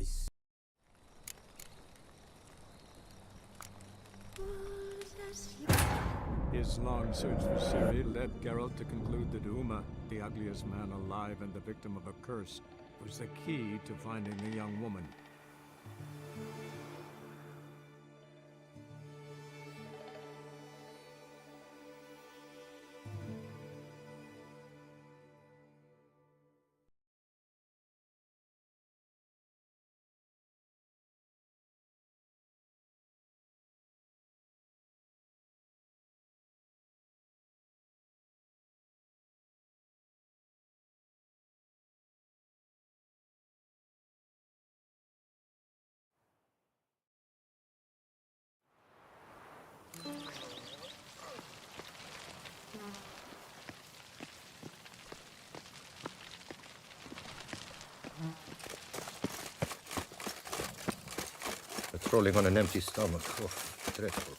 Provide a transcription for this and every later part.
see. His long search for Ciri led Geralt to conclude that Uma, the ugliest man alive and the victim of a curse, was the key to finding the young woman. Patrolling on an empty stomach. Oh, dreadful.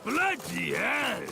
Bloody hell!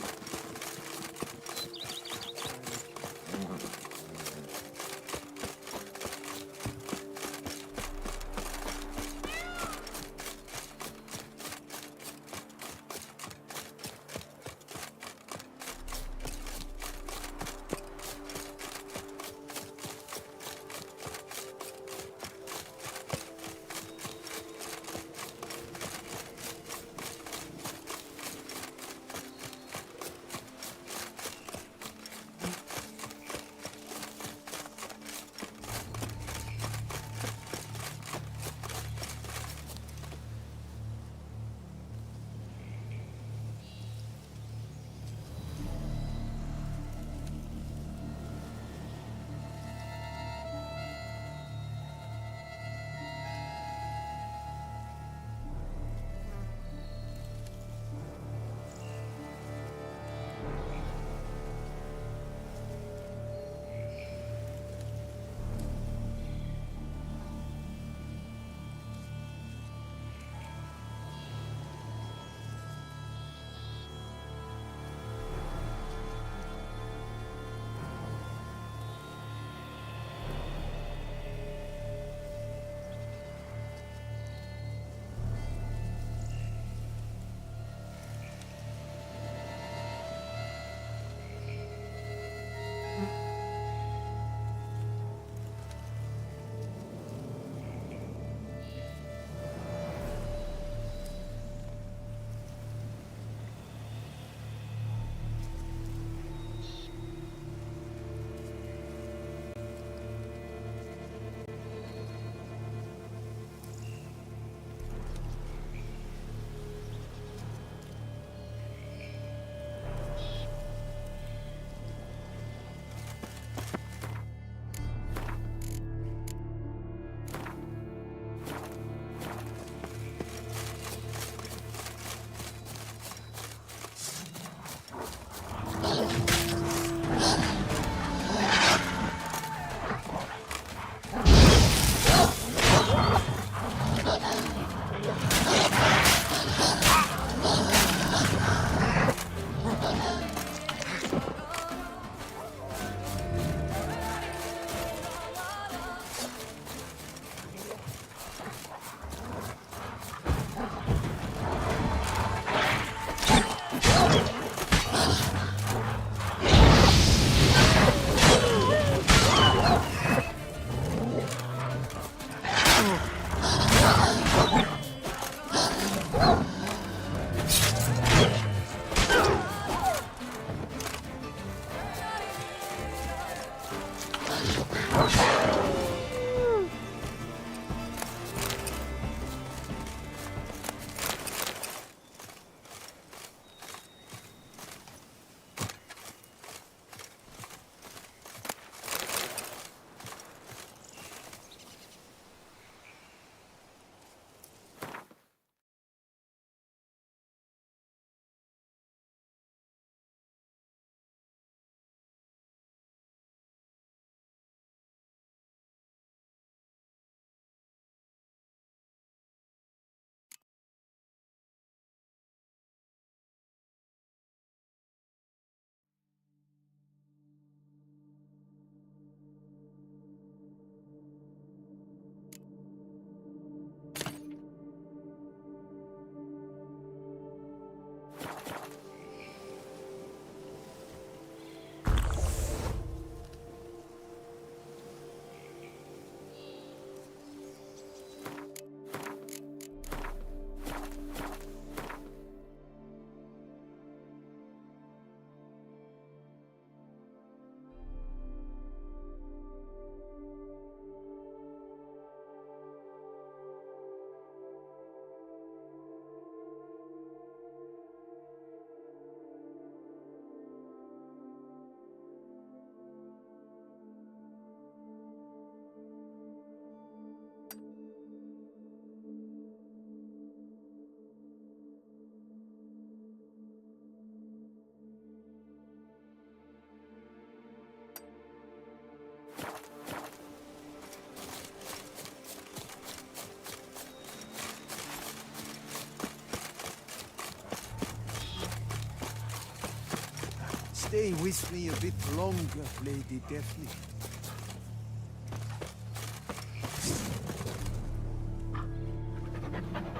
Stay with me a bit longer, Lady Daphne.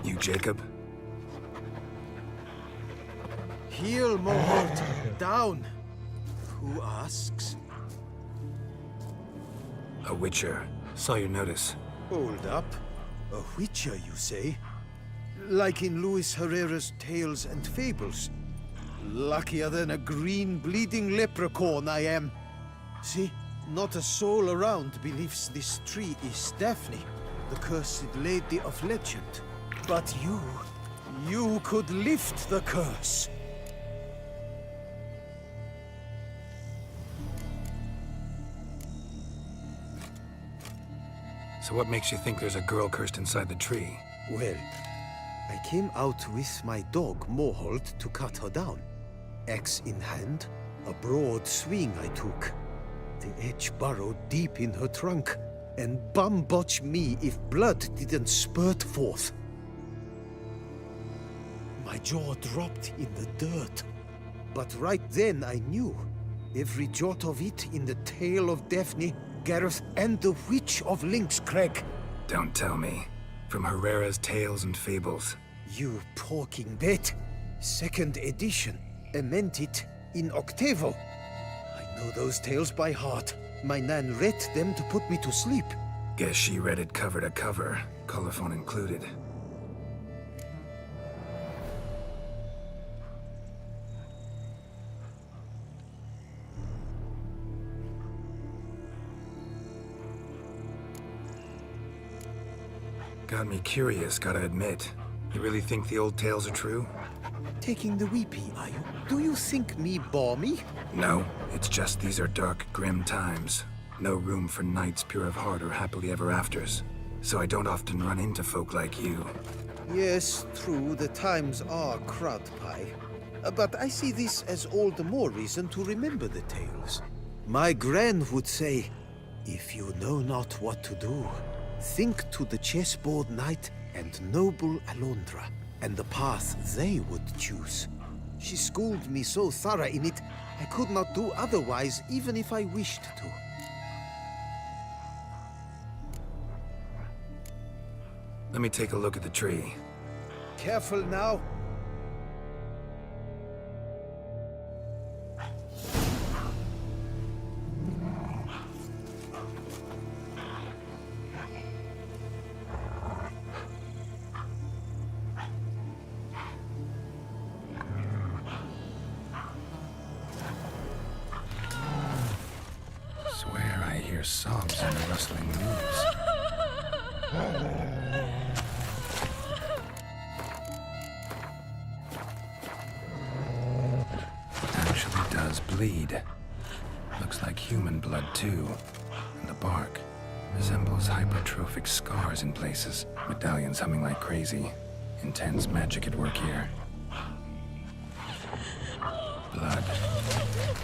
You Jacob? Heel, Mohort. Down. Who asks? A witcher. Saw your notice. Hold up. A witcher, you say? Like in Luis Herrera's Tales and Fables. Luckier than a green bleeding leprechaun I am. See, not a soul around believes this tree is Daphne, the cursed lady of legend. But you could lift the curse. So what makes you think there's a girl cursed inside the tree? Well, I came out with my dog, Moholt, to cut her down. Axe in hand, a broad swing I took. The edge burrowed deep in her trunk, and bum-botch me if blood didn't spurt forth. My jaw dropped in the dirt. But right then I knew. Every jot of it in the tale of Daphne, Gareth, and the Witch of Lynx Crag. Don't tell me. From Herrera's Tales and Fables. You porking bet. Second edition. I meant it in octavo. I know those tales by heart. My nan read them to put me to sleep. Guess she read it cover to cover, colophon included. Got me curious, gotta admit. You really think the old tales are true? Taking the weepy, are you? Do you think me balmy? No, it's just these are dark, grim times. No room for knights pure of heart or happily ever afters. So I don't often run into folk like you. Yes, true, the times are crud pie. But I see this as all the more reason to remember the tales. My gran would say, if you know not what to do, think to the chessboard knight and noble Alondra, and the path they would choose. She schooled me so thorough in it, I could not do otherwise even if I wished to. Let me take a look at the tree. Careful now. Swear I hear sobs and the rustling leaves. Actually does bleed. Looks like human blood too. And the bark resembles hypertrophic scars in places. Medallions humming like crazy. Intense magic at work here. Blood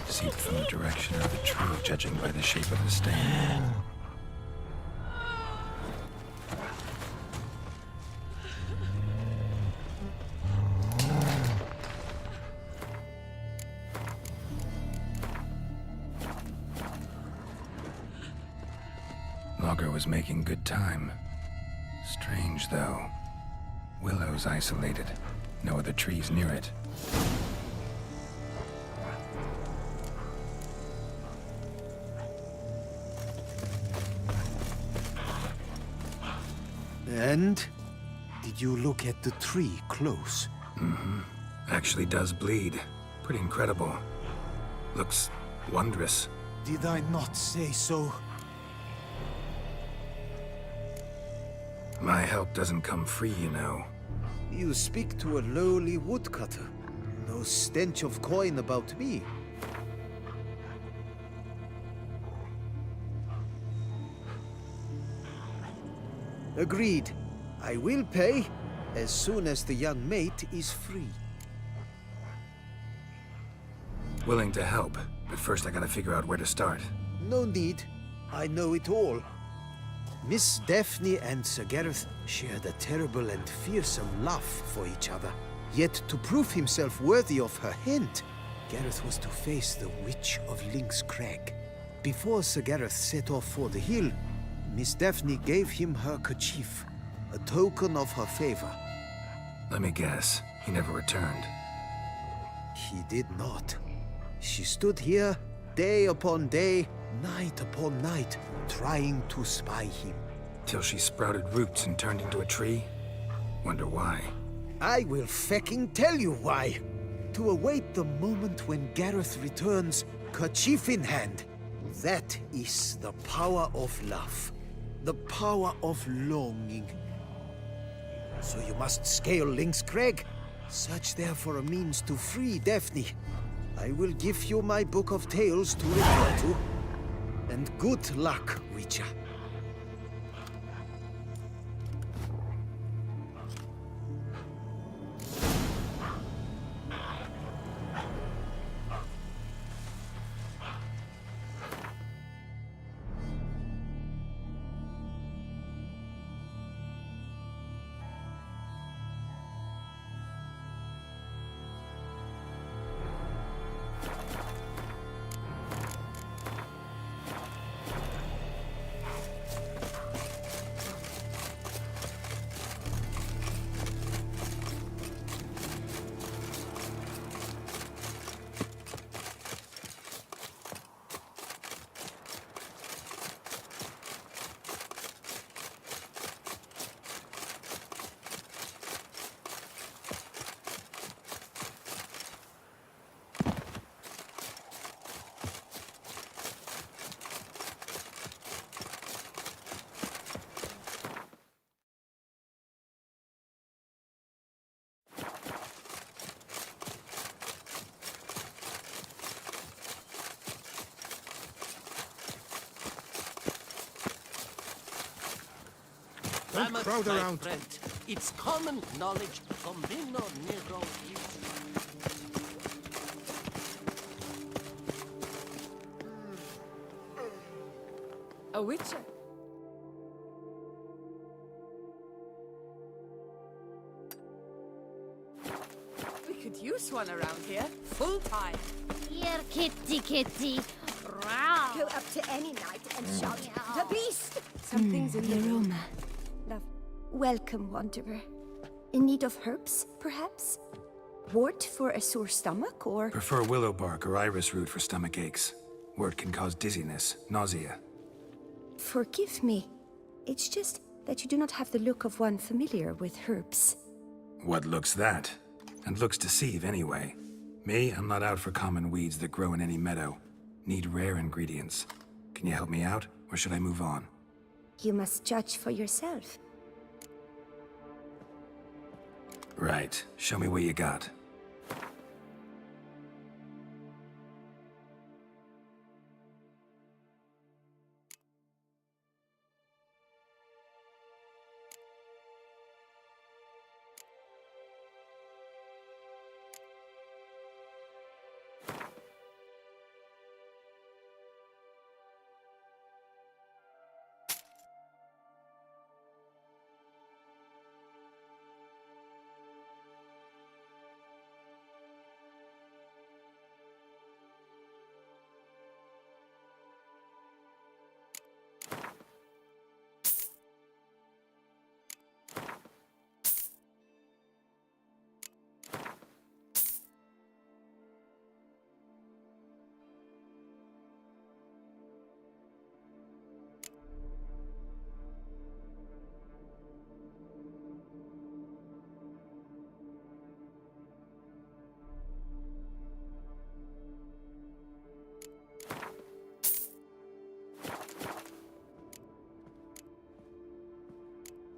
seeped from the direction of the tree, judging by the shape of the stain. Logger was making good time. Strange, though. Willow's isolated. No other trees near it. And? Did you look at the tree close? Mm-hmm. Actually does bleed. Pretty incredible. Looks wondrous. Did I not say so? My help doesn't come free, you know. You speak to a lowly woodcutter. No stench of coin about me. Agreed. I will pay as soon as the young mate is free. Willing to help, but first I gotta figure out where to start. No need. I know it all. Miss Daphne and Sir Gareth shared a terrible and fearsome love for each other. Yet to prove himself worthy of her hand, Gareth was to face the Witch of Lynx Crag. Before Sir Gareth set off for the hill, Miss Daphne gave him her kerchief, a token of her favor. Let me guess, he never returned. He did not. She stood here, day upon day, night upon night, trying to spy him. Till she sprouted roots and turned into a tree? Wonder why. I will fecking tell you why. To await the moment when Gareth returns, kerchief in hand. That is the power of love. The power of longing. So you must scale Lynx Crag. Search there for a means to free Daphne. I will give you my book of tales to refer to. And good luck, Witcher. Don't crowd around. Friend. It's common knowledge from Vino Nero. A witcher. We could use one around here. Full time. Here, kitty, kitty. Row. Go up to any night and shout, "The beast!" Something's in the room. aroma. Love. Welcome, wanderer. In need of herbs, perhaps? Wort for a sore stomach, or... Prefer willow bark or iris root for stomach aches. Wort can cause dizziness, nausea. Forgive me. It's just that you do not have the look of one familiar with herbs. What looks that? And looks deceive anyway. Me, I'm not out for common weeds that grow in any meadow. Need rare ingredients. Can you help me out, or should I move on? You must judge for yourself. Right. Show me what you got.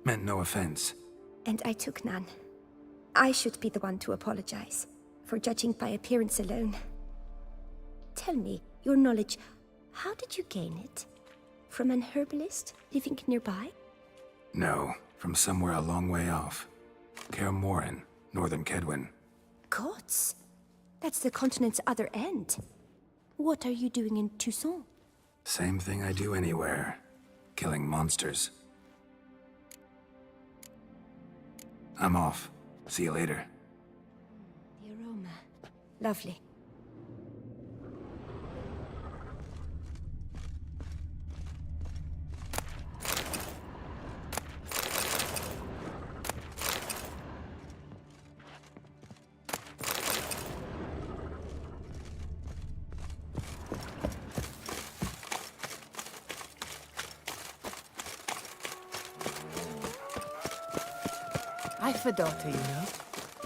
Meant no offense. And I took none. I should be the one to apologize for judging by appearance alone. Tell me, your knowledge, how did you gain it? From an herbalist living nearby? No, from somewhere a long way off. Kaer Morhen, northern Kedwin. Gods! That's the continent's other end. What are you doing in Toussaint? Same thing I do anywhere. Killing monsters. I'm off. See you later. The aroma. Lovely. I've a daughter, you know.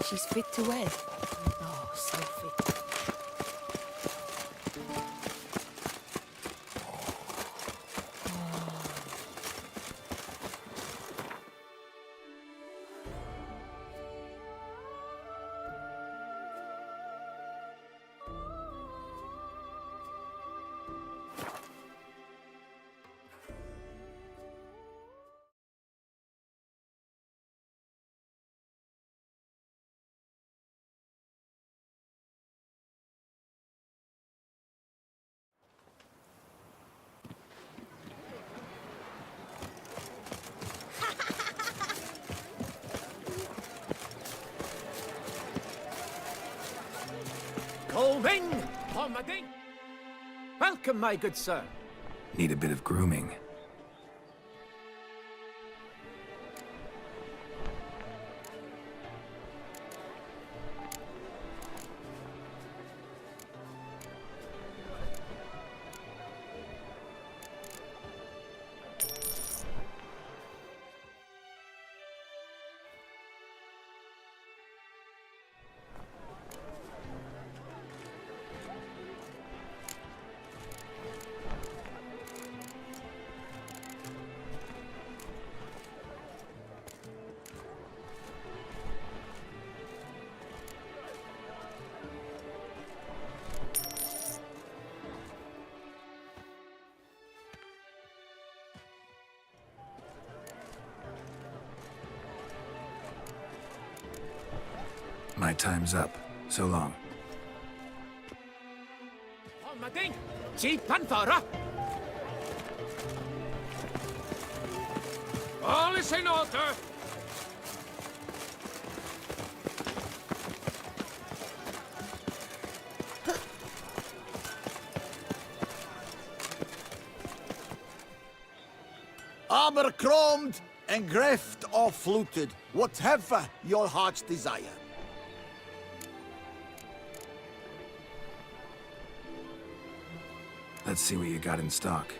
She's fit to wed. Oh, so fit. Coming, Pomading. Welcome, my good sir. Need a bit of grooming. My time's up. So long. Pomading. Si Panthara. All is in order. Armor chromed and greft or fluted, whatever your heart's desire. Let's see what you got in stock.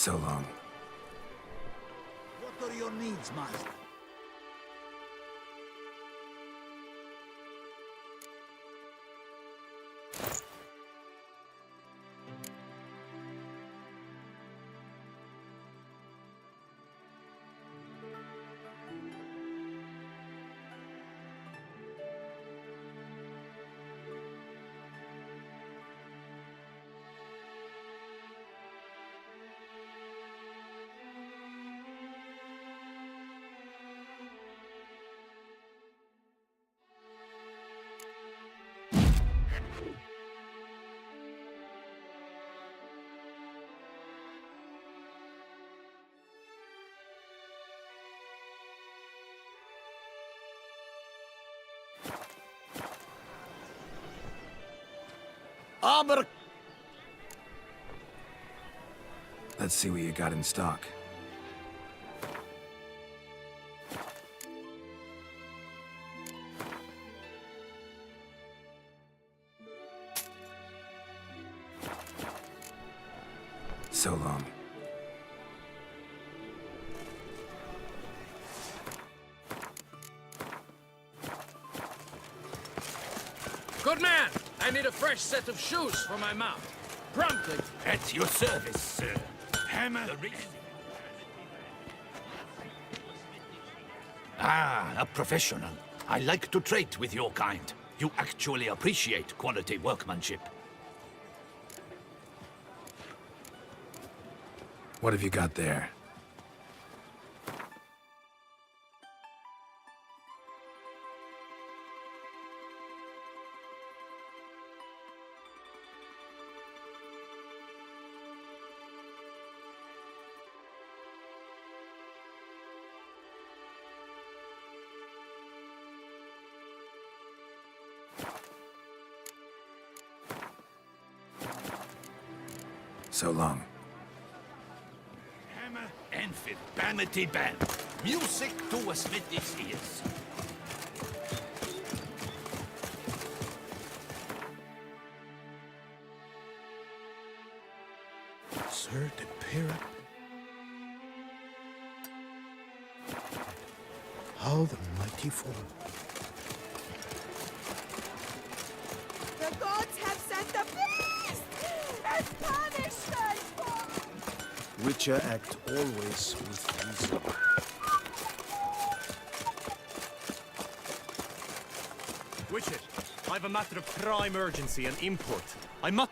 So long. What are your needs, master? Let's see what you got in stock. So long. Good man! I need a fresh set of shoes for my mount. Promptly. At your service, sir. Hammer. Ah, a professional. I like to trade with your kind. You actually appreciate quality workmanship. What have you got there? So long. Hammer and fit. Bamity bam. Music to a smithy's ears. Sir, the parrot. How the mighty fall. The gods have sent a beast and punished us for... Witcher act always with reason. Witcher, I've a matter of prime urgency and import. I must...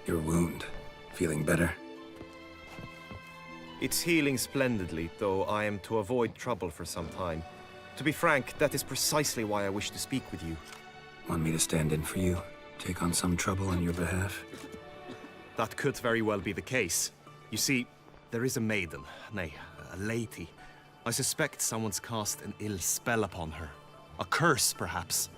Your wound. Feeling better? It's healing splendidly, though I am to avoid trouble for some time. To be frank, that is precisely why I wish to speak with you. Want me to stand in for you? Take on some trouble on your behalf? That could very well be the case. You see, there is a maiden, nay, a lady. I suspect someone's cast an ill spell upon her. A curse, perhaps.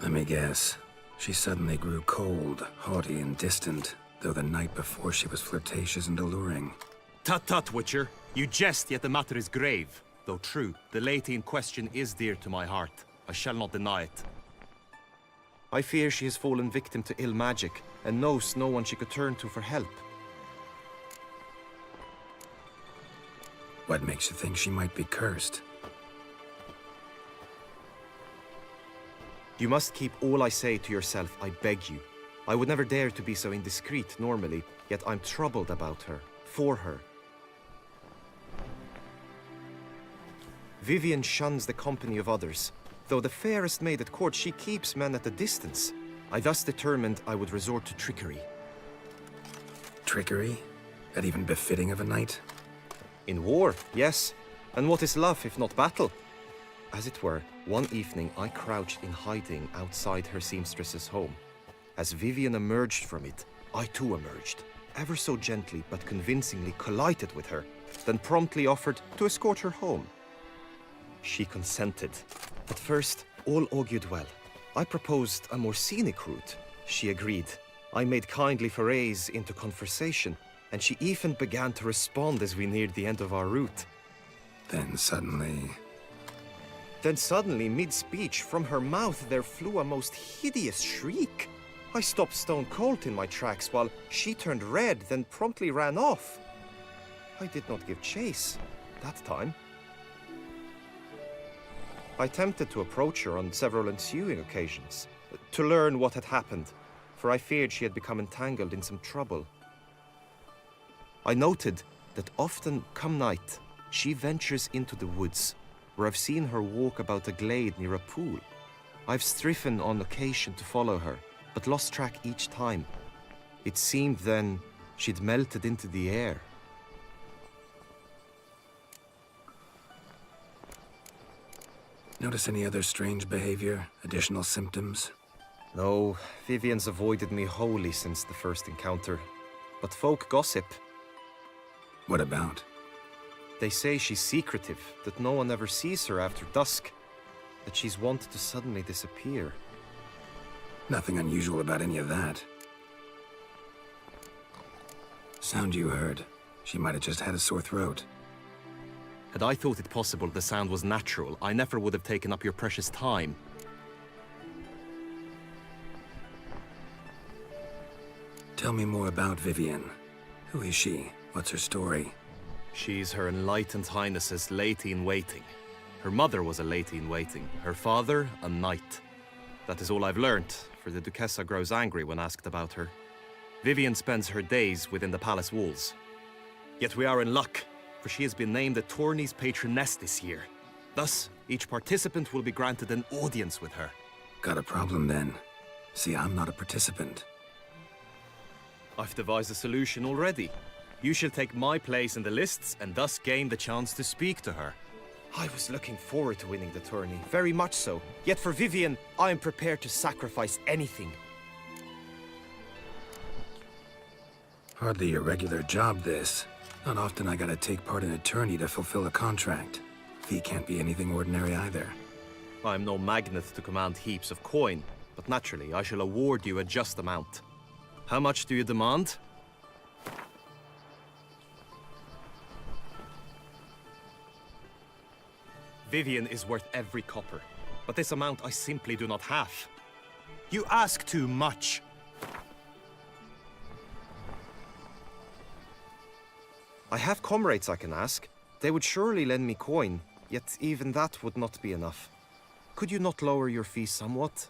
Let me guess. She suddenly grew cold, haughty, and distant, though the night before she was flirtatious and alluring. Tut tut, Witcher. You jest, yet the matter is grave. Though true, the lady in question is dear to my heart. I shall not deny it. I fear she has fallen victim to ill magic, and knows no one she could turn to for help. What makes you think she might be cursed? You must keep all I say to yourself, I beg you. I would never dare to be so indiscreet normally, yet I'm troubled about her, for her. Vivian shuns the company of others. Though the fairest maid at court, she keeps men at a distance. I thus determined I would resort to trickery. Trickery? That even befitting of a knight? In war, yes. And what is love if not battle? As it were, one evening I crouched in hiding outside her seamstress's home. As Vivian emerged from it, I too emerged. Ever so gently but convincingly collided with her, then promptly offered to escort her home. She consented. At first, all augured well. I proposed a more scenic route. She agreed. I made kindly forays into conversation, and she even began to respond as we neared the end of our route. Then suddenly... Then suddenly, mid-speech, from her mouth there flew a most hideous shriek. I stopped stone cold in my tracks while she turned red, then promptly ran off. I did not give chase that time. I attempted to approach her on several ensuing occasions, to learn what had happened, for I feared she had become entangled in some trouble. I noted that often, come night, she ventures into the woods, where I've seen her walk about a glade near a pool. I've striven on occasion to follow her, but lost track each time. It seemed then she'd melted into the air. Notice any other strange behavior, additional symptoms? No, Vivian's avoided me wholly since the first encounter. But folk gossip. What about? They say she's secretive, that no one ever sees her after dusk, that she's wont to suddenly disappear. Nothing unusual about any of that. Sound you heard. She might have just had a sore throat. Had I thought it possible the sound was natural, I never would have taken up your precious time. Tell me more about Vivian. Who is she? What's her story? She's Her Enlightened Highness's lady-in-waiting. Her mother was a lady-in-waiting, her father a knight. That is all I've learned, for the Duchessa grows angry when asked about her. Vivian spends her days within the palace walls. Yet we are in luck, for she has been named the tourney's patroness this year. Thus, each participant will be granted an audience with her. Got a problem then. See, I'm not a participant. I've devised a solution already. You shall take my place in the lists and thus gain the chance to speak to her. I was looking forward to winning the tourney, very much so. Yet for Vivian, I am prepared to sacrifice anything. Hardly your regular job, this. Not often I gotta take part in a tourney to fulfill a contract. Fee can't be anything ordinary either. I'm no magnet to command heaps of coin, but naturally I shall award you a just amount. How much do you demand? Vivian is worth every copper, but this amount I simply do not have. You ask too much. I have comrades I can ask. They would surely lend me coin, yet even that would not be enough. Could you not lower your fees somewhat?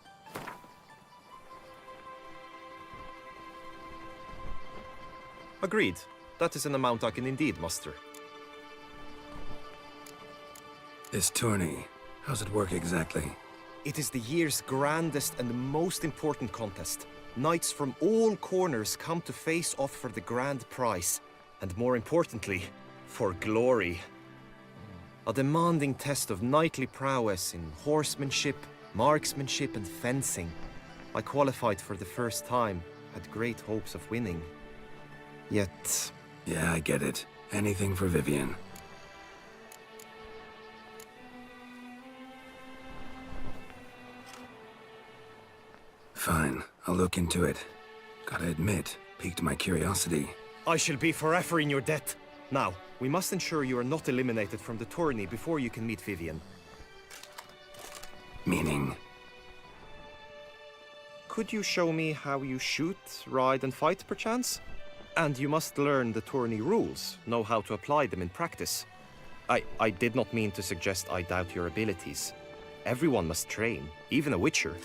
Agreed. That is an amount I can indeed muster. This tourney, how's it work exactly? It is the year's grandest and most important contest. Knights from all corners come to face off for the grand prize. And more importantly, for glory. A demanding test of knightly prowess in horsemanship, marksmanship and fencing. I qualified for the first time, had great hopes of winning. Yet... Yeah, I get it. Anything for Vivian. Fine, I'll look into it. Gotta admit, piqued my curiosity. I shall be forever in your debt. Now, we must ensure you are not eliminated from the tourney before you can meet Vivian. Meaning? Could you show me how you shoot, ride and fight, perchance? And you must learn the tourney rules, know how to apply them in practice. I did not mean to suggest I doubt your abilities. Everyone must train, even a witcher.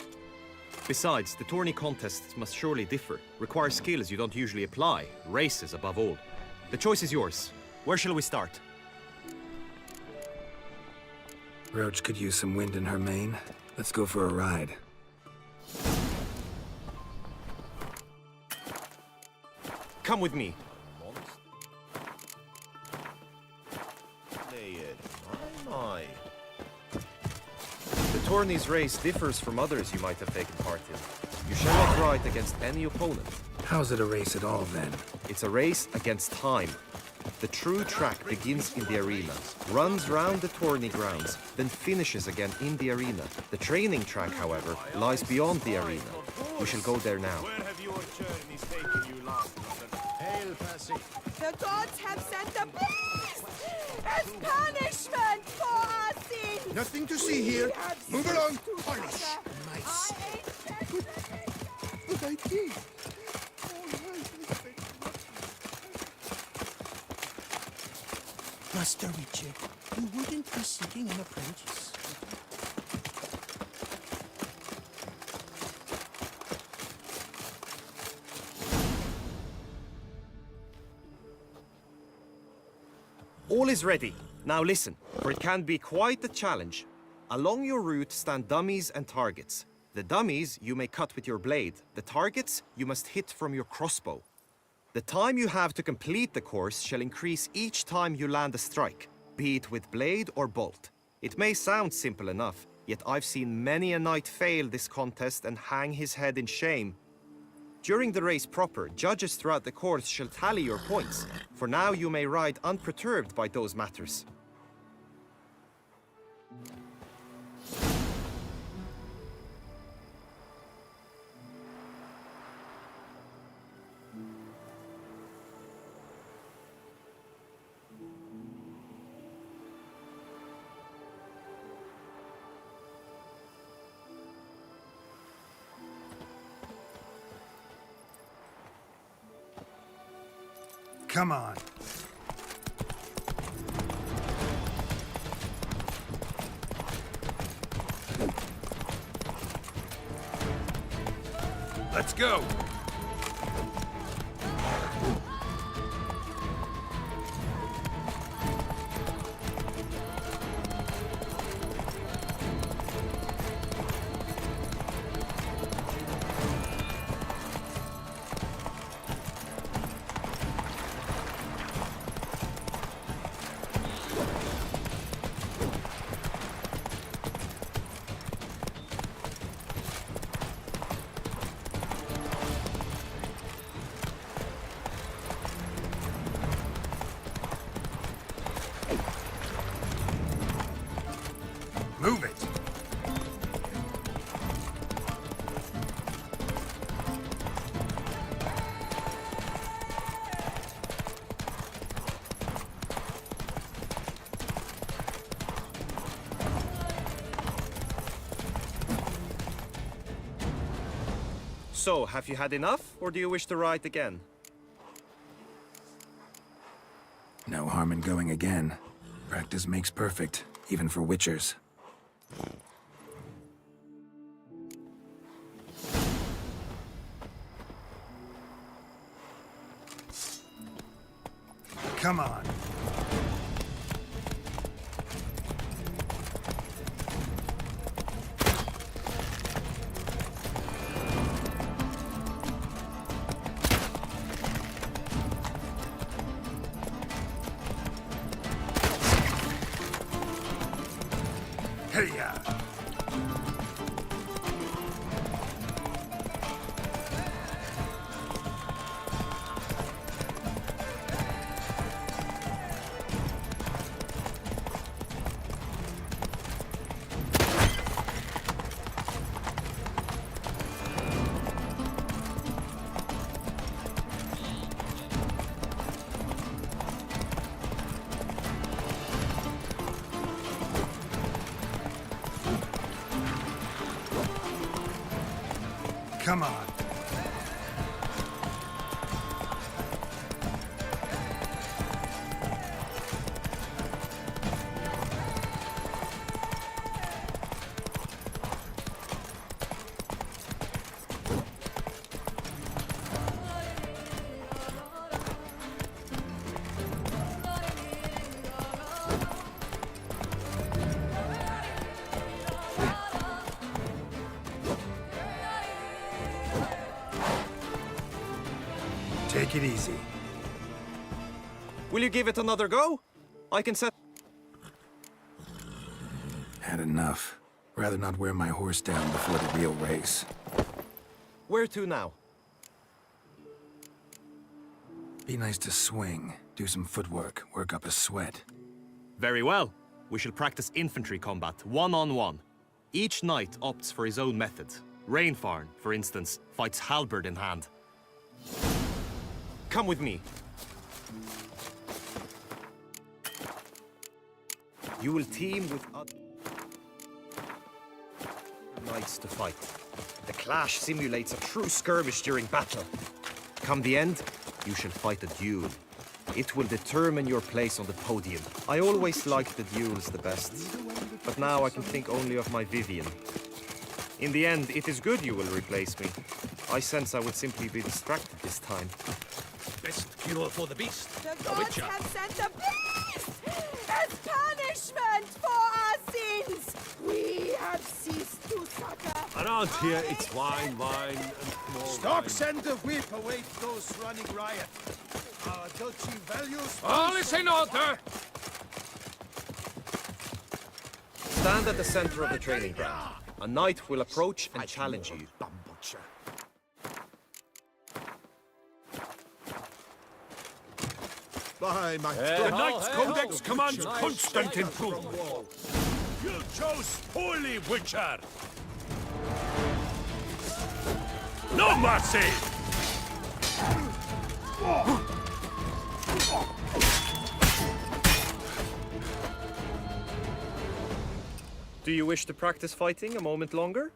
Besides, the tourney contests must surely differ, require skills you don't usually apply, races above all. The choice is yours. Where shall we start? Roach could use some wind in her mane. Let's go for a ride. Come with me. The tourney's race differs from others you might have taken part in. You shall not ride against any opponent. How's it a race at all, then? It's a race against time. The true track begins in the arena, runs round the tourney grounds, then finishes again in the arena. The training track, however, lies beyond the arena. We shall go there now. Where have your journeys taken you, last brother? Hail, Percy. The gods have sent a beast! As punishment for our sins! Nothing to see here. Move along. Polish. Nice. But I did. Master Richard, you wouldn't be seeking an apprentice. All is ready. Now listen, for it can be quite a challenge. Along your route stand dummies and targets. The dummies you may cut with your blade. The targets you must hit from your crossbow. The time you have to complete the course shall increase each time you land a strike, be it with blade or bolt. It may sound simple enough, yet I've seen many a knight fail this contest and hang his head in shame. During the race proper, judges throughout the course shall tally your points. For now you may ride unperturbed by those matters. Come on. Let's go! Move it. So, have you had enough, or do you wish to ride again? No harm in going again. Practice makes perfect, even for witchers. Come on. Hey-ya! Come on. Take it easy. Will you give it another go? I can set... Had enough. Rather not wear my horse down before the real race. Where to now? Be nice to swing, do some footwork, work up a sweat. Very well. We shall practice infantry combat, one-on-one. Each knight opts for his own method. Rainfarn, for instance, fights halberd in hand. Come with me. You will team with other knights to fight. The clash simulates a true skirmish during battle. Come the end, you shall fight a duel. It will determine your place on the podium. I always liked the duels the best, but now I can think only of my Vivian. In the end, it is good you will replace me. I sense I would simply be distracted this time. Best cure for the beast. The The gods Witcher. have sent a beast as punishment for our sins. We have ceased to succor. Around here, it's wine, and more Stop, wine. send the whip, await those running riot. Our duchy values... All is in order! Stand at the center of the training ground. A knight will approach and challenge you. By my The Knight's Codex commands constant improvement. You chose poorly, Witcher. No mercy! Do you wish to practice fighting a moment longer?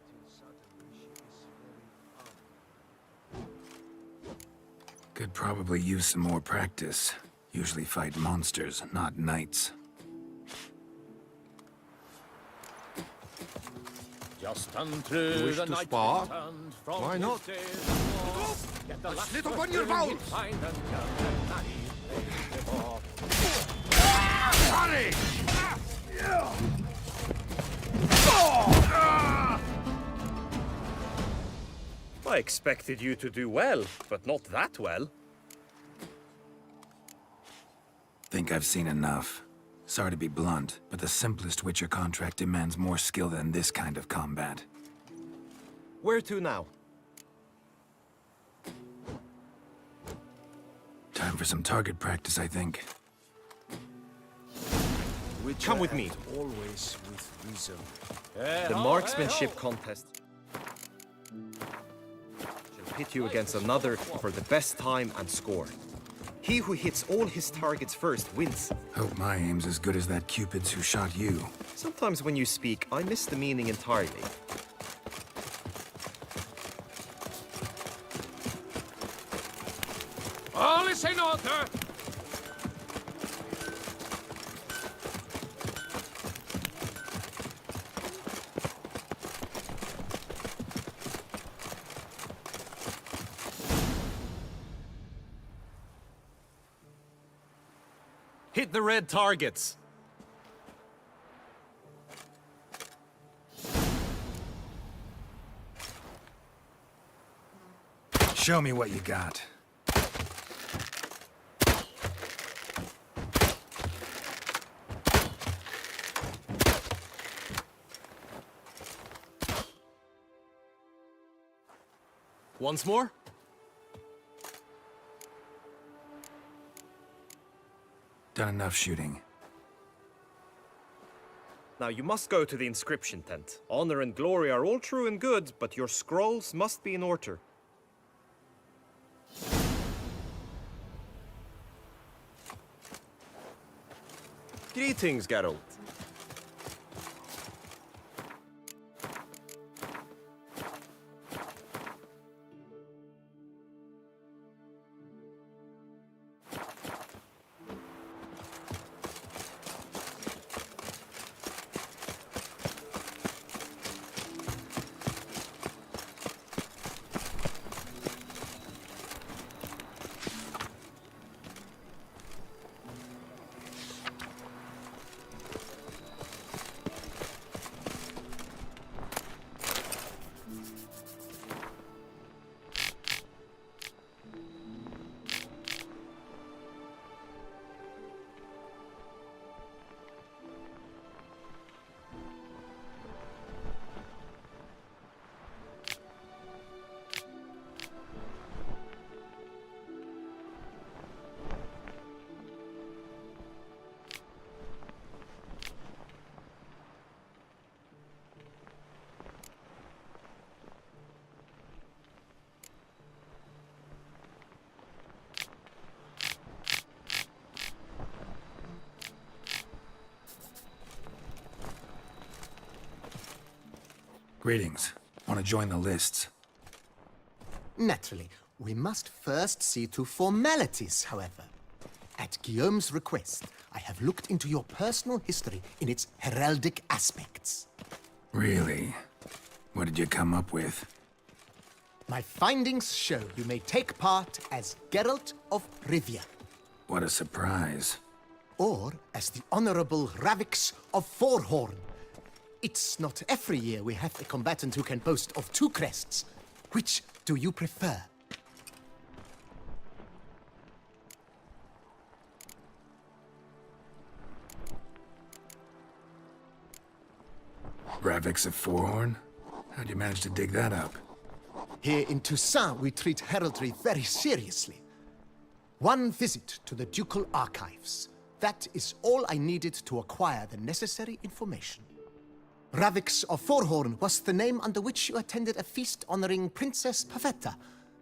Could probably use some more practice. Usually fight monsters, not knights. Just until You wish the to night spar? returned from Why his not? days of war. Get the last Slip upon person your he'd bones! find and kill and marry before. Hurry! I expected you to do well, but not that well. Think I've seen enough. Sorry to be blunt, but the simplest Witcher contract demands more skill than this kind of combat. Where to now? Time for some target practice, I think. Come with me. Always with reason. The marksmanship contest shall pit you against another for the best time and score. He who hits all his targets first wins. Hope my aim's as good as that Cupid's who shot you. Sometimes when you speak, I miss the meaning entirely. All is in order! Hit the red targets. Show me what you got. Once more? Done enough shooting. Now you must go to the inscription tent. Honor and glory are all true and good, but your scrolls must be in order. Greetings, Geralt. Greetings. Want to join the lists? Naturally, we must first see to formalities, however. At Guillaume's request, I have looked into your personal history in its heraldic aspects. Really? What did you come up with? My findings show you may take part as Geralt of Rivia, What a surprise. or as the Honorable Ravix of Forhorn. It's not every year we have a combatant who can boast of 2 crests. Which do you prefer? Ravix of Forhorn? How'd you manage to dig that up? Here in Toussaint, we treat heraldry very seriously. One visit to the ducal archives. That is all I needed to acquire the necessary information. Ravix of Forhorn was the name under which you attended a feast honoring Princess Pavetta,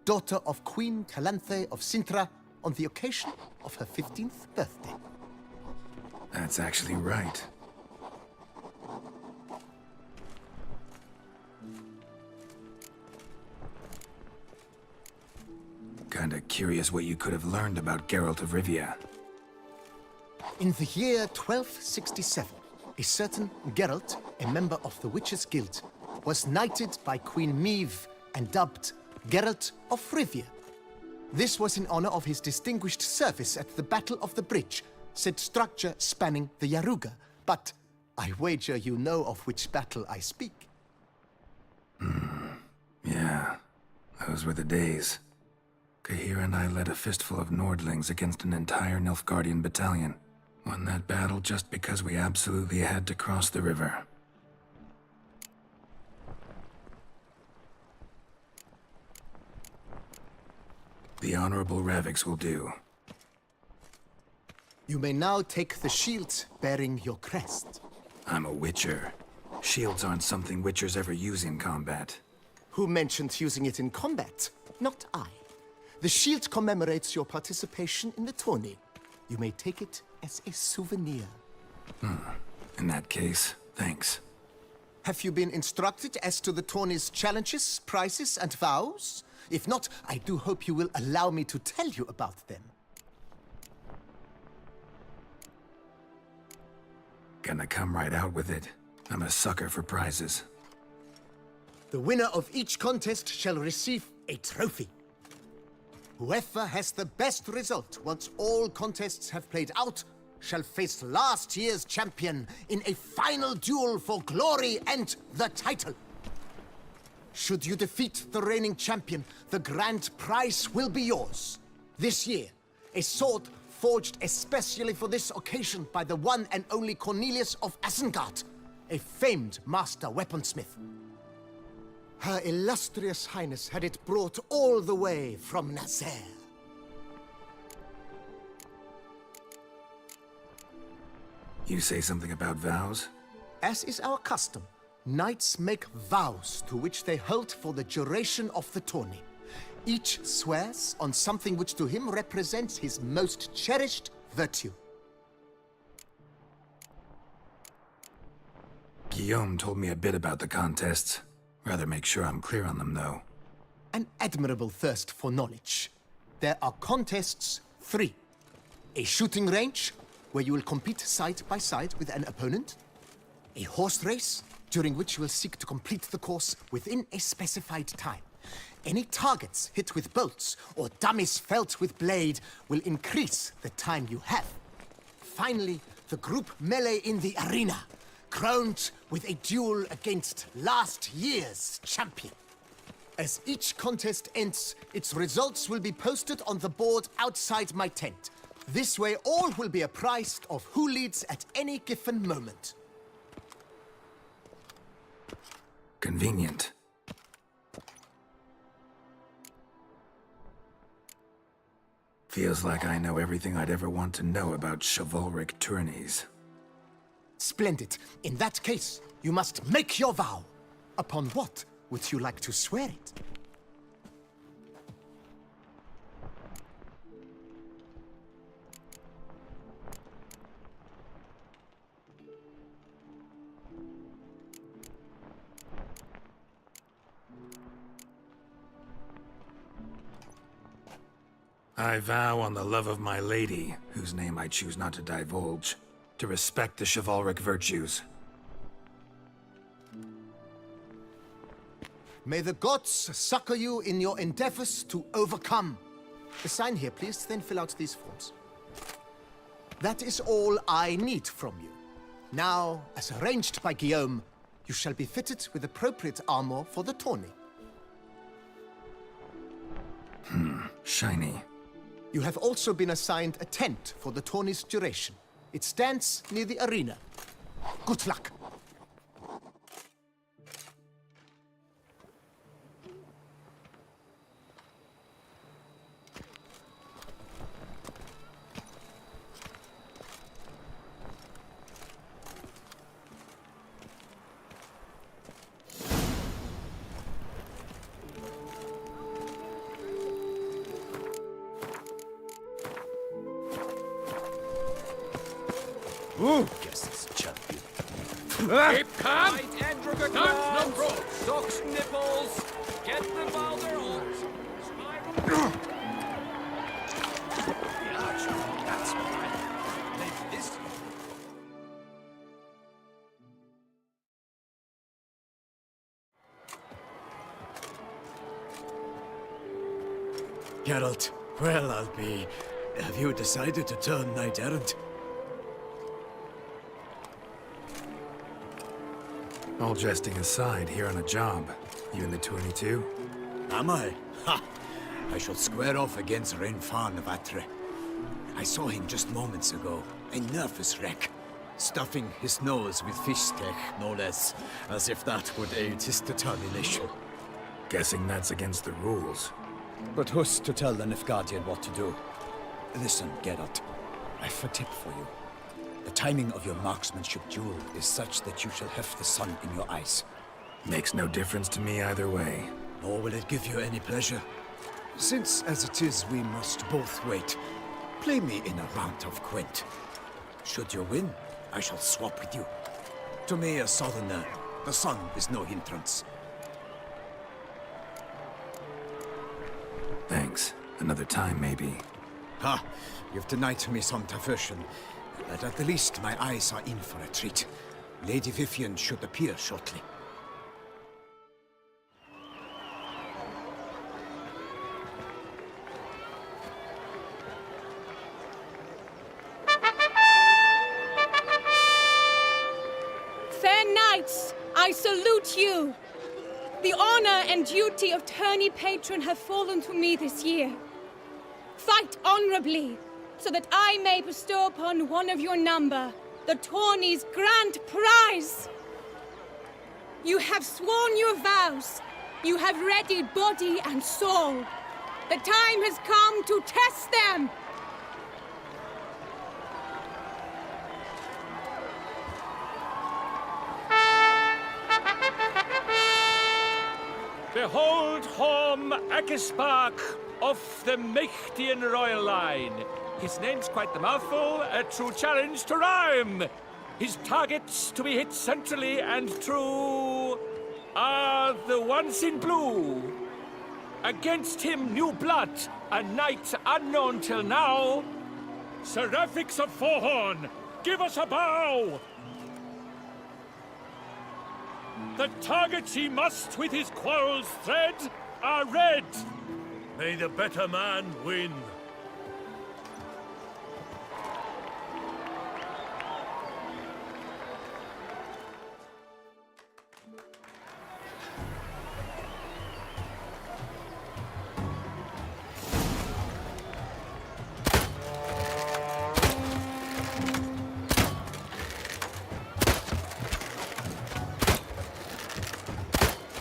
daughter of Queen Calanthe of Sintra, on the occasion of her 15th birthday. That's actually right. Kinda curious what you could have learned about Geralt of Rivia. In the year 1267, a certain Geralt, a member of the Witches' Guild, was knighted by Queen Meve and dubbed Geralt of Rivia. This was in honor of his distinguished service at the Battle of the Bridge, said structure spanning the Yaruga. But I wager you know of which battle I speak. Yeah, those were the days. Kahir and I led a fistful of Nordlings against an entire Nilfgaardian battalion. Won that battle just because we absolutely had to cross the river. The Honorable Ravix will do. You may now take the shield bearing your crest. I'm a Witcher. Shields aren't something Witchers ever use in combat. Who mentioned using it in combat? Not I. The shield commemorates your participation in the tourney. You may take it as a souvenir. In that case, thanks. Have you been instructed as to the tourney's challenges, prizes, and vows? If not, I do hope you will allow me to tell you about them. Gonna come right out with it. I'm a sucker for prizes. The winner of each contest shall receive a trophy. Whoever has the best result once all contests have played out shall face last year's champion in a final duel for glory and the title. Should you defeat the reigning champion, the grand prize will be yours. This year, a sword forged especially for this occasion by the one and only Cornelius of Isengard, a famed master weaponsmith. Her illustrious highness had it brought all the way from Nazaire. You say something about vows? As is our custom, knights make vows to which they hold for the duration of the tourney. Each swears on something which to him represents his most cherished virtue. Guillaume told me a bit about the contests. Rather make sure I'm clear on them, though. An admirable thirst for knowledge. There are contests 3. A shooting range, where you will compete side by side with an opponent. A horse race, during which you will seek to complete the course within a specified time. Any targets hit with bolts or dummies felt with blade will increase the time you have. Finally, the group melee in the arena, crowned with a duel against last year's champion. As each contest ends, its results will be posted on the board outside my tent. This way, all will be apprised of who leads at any given moment. Convenient. Feels like I know everything I'd ever want to know about chivalric tourneys. Splendid. In that case, you must make your vow. Upon what would you like to swear it? I vow on the love of my lady, whose name I choose not to divulge, to respect the chivalric virtues. May the gods succor you in your endeavors to overcome. Sign here, please, then fill out these forms. That is all I need from you. Now, as arranged by Guillaume, you shall be fitted with appropriate armor for the tourney. Shiny. You have also been assigned a tent for the tourney's duration. It stands near the arena. Good luck. Guess it's champion. Keep calm! Right, Andrew, No pro! Socks, nipples, get the Balder on. The archer, that's what I like this. Geralt, well, I'll be. Have you decided to turn knight errant? All jesting aside, here on a job. You in the tourney too? Am I? Ha! I shall square off against Renfan of Atre. I saw him just moments ago. A nervous wreck. Stuffing his nose with fish steak, no less. As if that would aid his determination. Guessing that's against the rules. But who's to tell the Nilfgaardian what to do? Listen, Geralt. I've a tip for you. The timing of your marksmanship duel is such that you shall have the sun in your eyes. Makes no difference to me either way. Nor will it give you any pleasure. Since, as it is, we must both wait, play me in a round of Gwent. Should you win, I shall swap with you. To me, a southerner, the sun is no hindrance. Thanks. Another time, maybe. Ha! You've denied me some diversion. But at the least, my eyes are in for a treat. Lady Vivian should appear shortly. Fair knights, I salute you. The honor and duty of tourney patron have fallen to me this year. Fight honorably, so that I may bestow upon one of your number the tourney's grand prize. You have sworn your vows. You have readied body and soul. The time has come to test them. Behold Horm Akispark of the Mechtian royal line. His name's quite the mouthful, a true challenge to rhyme. His targets to be hit centrally and true are the ones in blue. Against him, new blood, a knight unknown till now. Seraphix of Forehorn, give us a bow! The targets he must with his quarrels thread are red. May the better man win.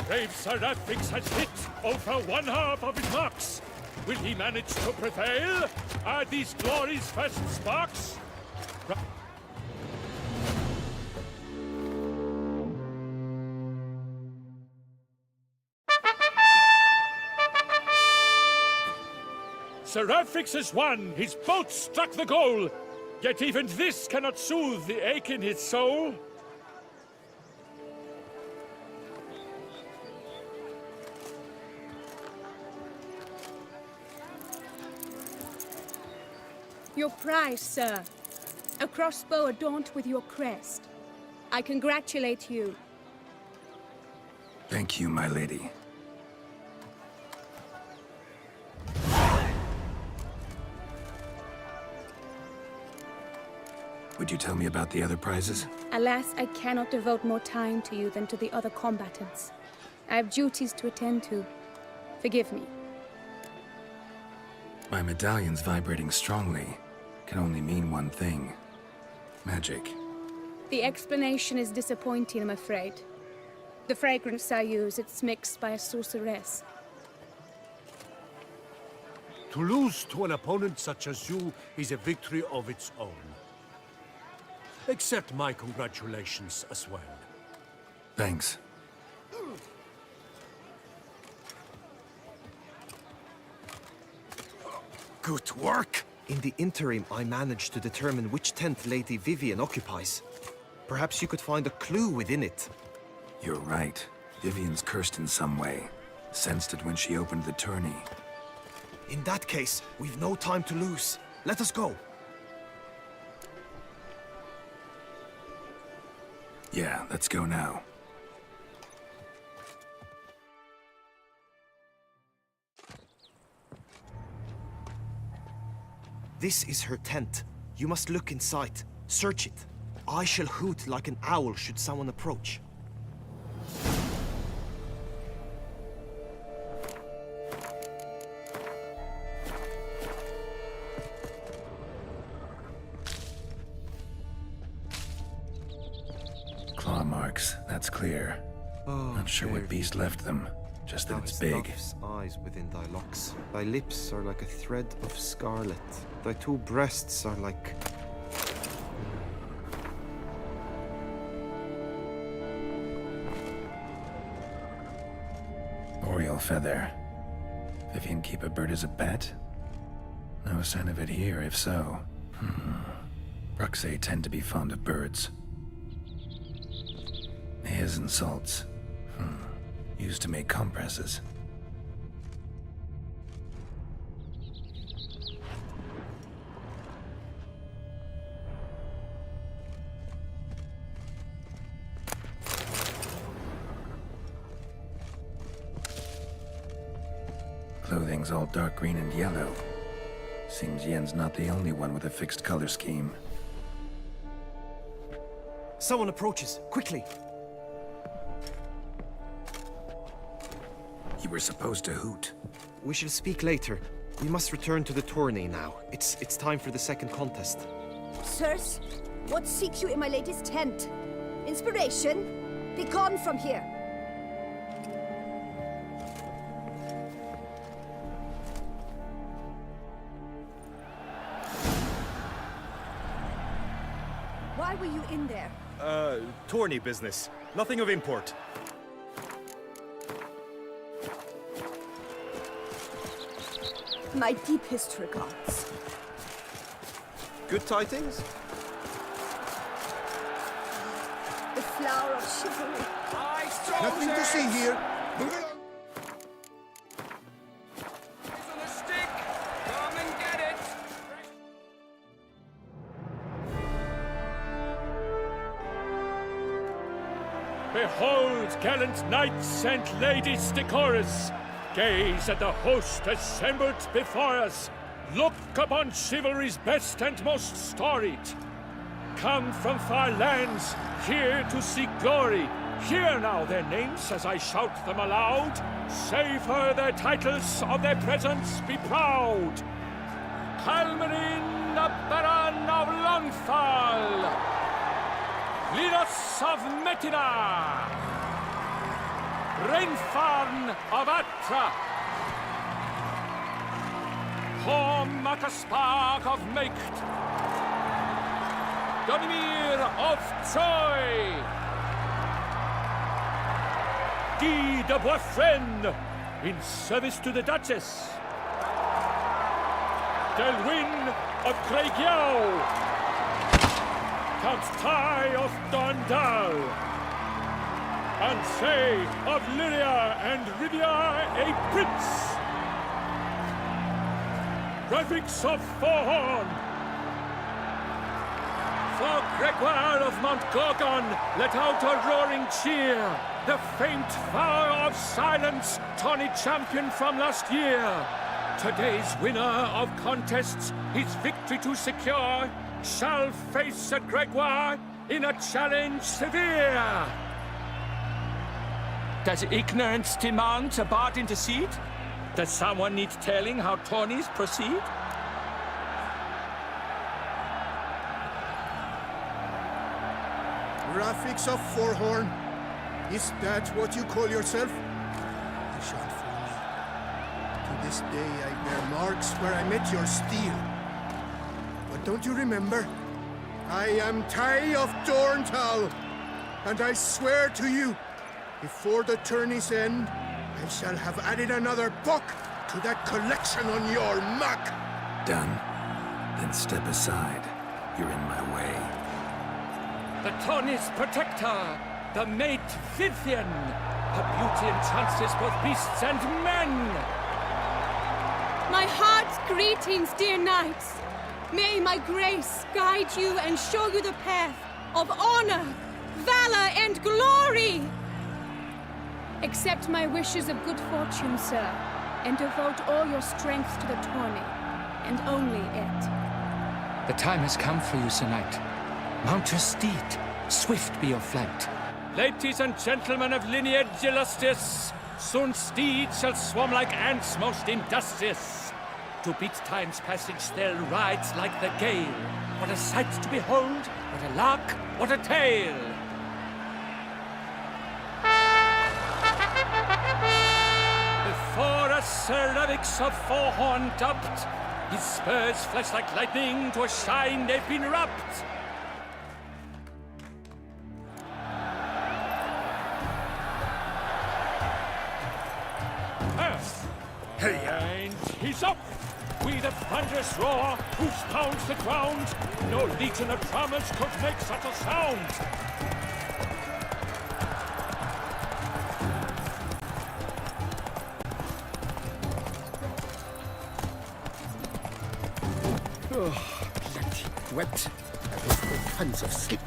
Brave Seraphix has hit over one half of his marks. Will he manage to prevail? Are these glory's first sparks? Seraphix has won. His bolt struck the goal. Yet even this cannot soothe the ache in his soul. Your prize, sir. A crossbow adorned with your crest. I congratulate you. Thank you, my lady. Would you tell me about the other prizes? Alas, I cannot devote more time to you than to the other combatants. I have duties to attend to. Forgive me. My medallion's vibrating strongly. Can only mean one thing. Magic. The explanation is disappointing, I'm afraid. The fragrance I use, it's mixed by a sorceress. To lose to an opponent such as you is a victory of its own. Accept my congratulations as well. Thanks. Good work! In the interim, I managed to determine which tent Lady Vivian occupies. Perhaps you could find a clue within it. You're right. Vivian's cursed in some way. Sensed it when she opened the tourney. In that case, we've no time to lose. Let us go. Yeah, let's go now. This is her tent. You must look inside. Search it. I shall hoot like an owl should someone approach. Claw marks, that's clear. Not sure what beast left them, just that it's big. Thou eyes within thy locks. Thy lips are like a thread of scarlet. Thy two breasts are like... Oriole feather. Vivian keep a bird as a pet? No sign of it here, if so. Bruxay tend to be fond of birds. Hairs and salts. Used to make compresses. Clothing's all dark green and yellow. Seems Yen's not the only one with a fixed color scheme. Someone approaches, quickly! You were supposed to hoot. We shall speak later. We must return to the tourney now. It's time for the second contest. Sirs, what seeks you in my lady's tent? Inspiration? Be gone from here! Why were you in there? Tourney business. Nothing of import. My deepest regards. Good tidings? The flower of chivalry. Nothing to see here. Moving on. On the stick! Come and get it! Behold, gallant knights and ladies decorous! Gaze at the host assembled before us! Look upon chivalry's best and most storied! Come from far lands, here to seek glory! Hear now their names as I shout them aloud! Savor their titles, of their presence be proud! Calmarin, the Baron of Lonfal! Linus of Metina! Rainfarn of Atra! Hom Akaspark of Meikt! Donimir of Troy! Guy de Boisfren, in service to the Duchess! Delwyn of Craigyow! Count Tai of Dondal! Ansay of Lyria and Rivia a prince! Graphics of Forhorn, for Gregoire of Mount Gorgon, let out a roaring cheer. The faint vow of silence, tourney champion from last year. Today's winner of contests, his victory to secure, shall face a Gregoire in a challenge severe. Does ignorance demand a bard intercede? Does someone need telling how tourneys proceed? Graphics of Forehorn. Is that what you call yourself? You shan't fool me. To this day, I bear marks where I met your steel. But don't you remember? I am Tai of Dorntal, and I swear to you, before the tourney's end, I shall have added another book to that collection on your map. Done. Then step aside. You're in my way. The tourney's protector, the mate Vivian. Her beauty entrances both beasts and men. My heart's greetings, dear knights. May my grace guide you and show you the path of honor, valor, and glory. Accept my wishes of good fortune, sir, and devote all your strength to the tourney, and only it. The time has come for you, Sir Knight. Mount your steed. Swift be your flight. Ladies and gentlemen of lineage illustrious, soon steeds shall swarm like ants most industrious. To beat time's passage, they'll ride like the gale. What a sight to behold! What a lark! What a tale! Before a cervix of Forehorn dubbed, his spurs flash like lightning, to a shine they've been rubbed. And he's up! With a thunderous roar, whose pounds the ground, no legion of drummers could make such a sound. Oh, bloody wet. That was all tons of slip.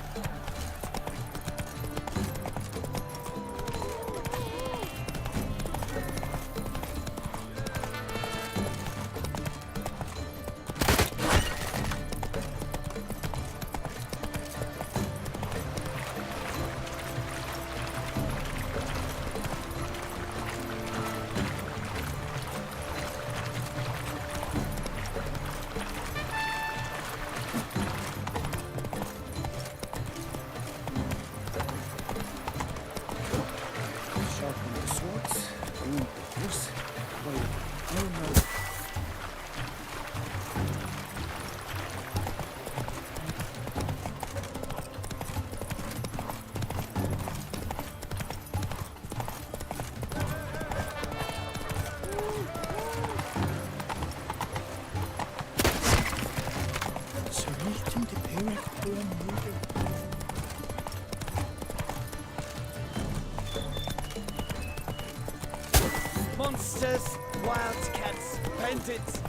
Monsters, wildcats, bandits.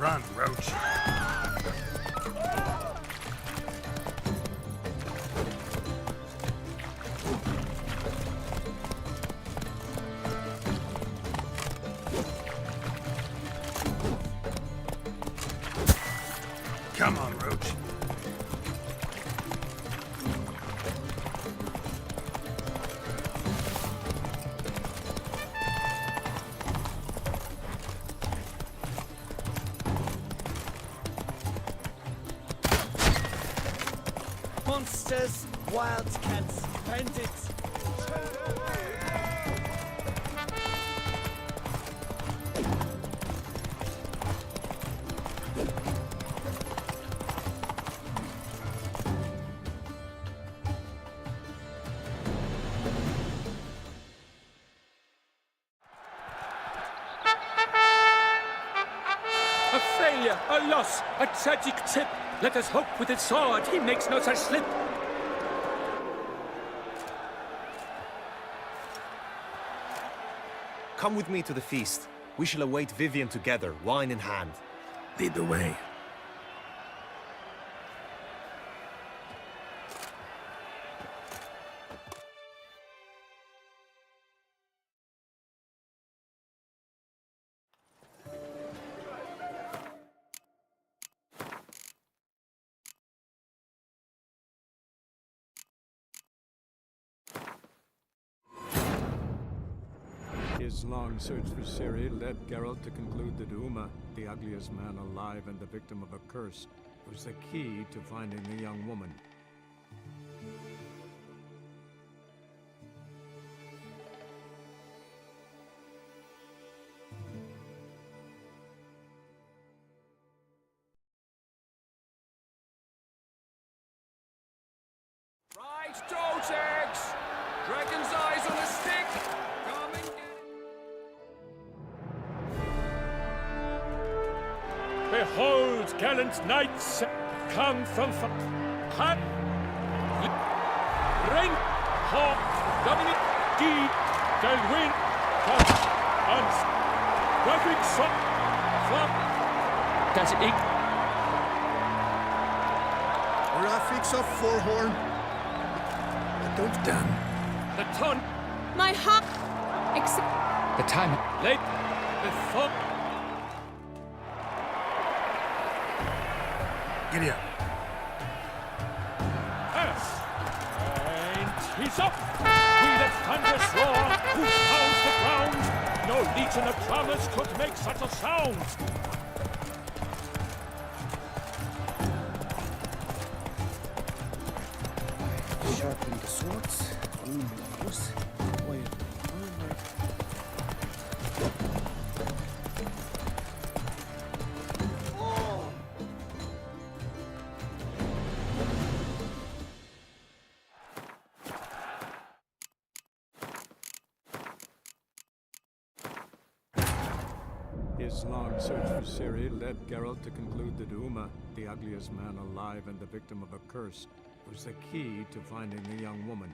Run, Roach. Come on, Roach. Monsters, wildcats, bandits. A failure, a loss, a tragic tip. Let us hope with his sword he makes no such slip. Come with me to the feast. We shall await Vivian together, wine in hand. Lead the way. His long search for Ciri led Geralt to conclude that Uma, the ugliest man alive and the victim of a curse, was the key to finding the young woman. Right, Dotex! Dragon's eyes on a stick! Come and get... Behold, gallant knights, come from Han... Ring, Hawk, Dominic, Deed, Delwyn, Hans, Graphic Shot, Flop, Das Ik, Graphics of Forehorn. Don't done. The ton, My heart. the time, late, before. Giddy up. Yes, and he's up. We the thunderous roar, who pounds the ground. No legion of drummers could make such a sound. Sharpen the swords. Almost. Quiet. His long search for Ciri led Geralt to conclude that Uma, the ugliest man alive and the victim of a curse, was the key to finding the young woman.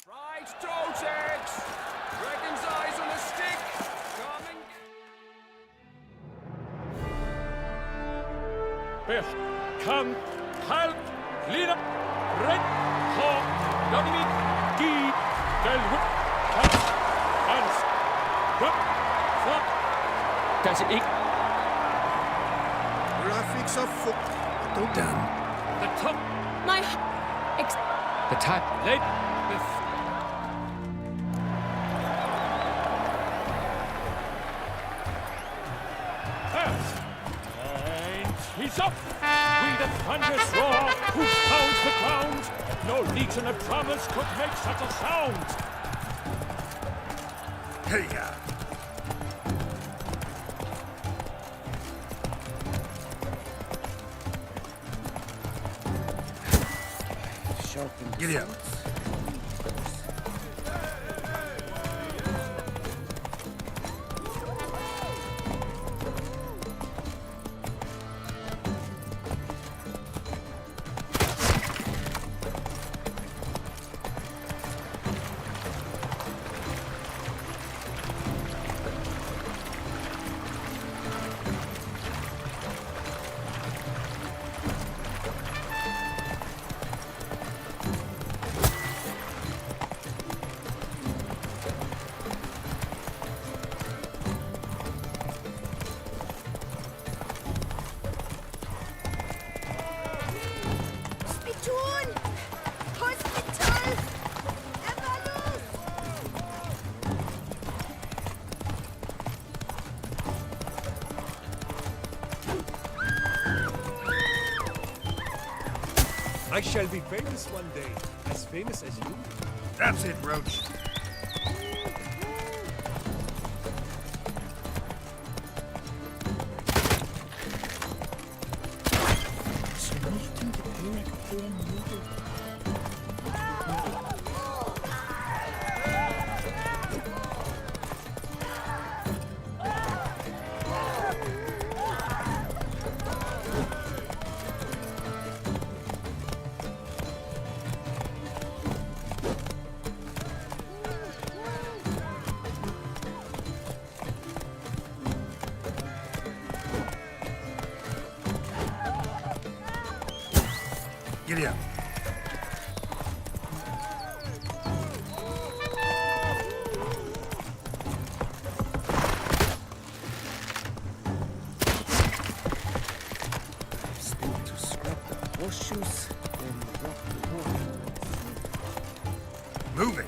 Right, Dotex! Dragon's eyes on a stick! Come and come, help, lead up, red, hawk, Dominic, Deed, Delwyn, Hans, Flop, Das Ik, Graphics of Don't done. The top, My the time, late, and he's up. We the thunderous roar, who pounds the ground. No legion of drummers could make such a sound. Hey, ya. Sharpen the Giddy up. swords. I shall be famous one day. As famous as you. That's it, Roach. Giddy up. Still to scrap the horseshoes, then drop the water. Move it.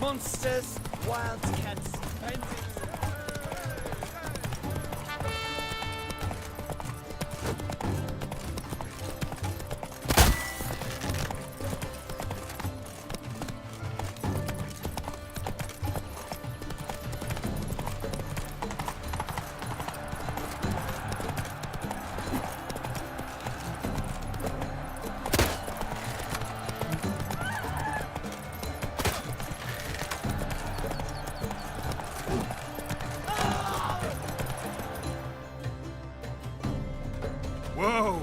Monsters, wildcats, bandits. Whoa!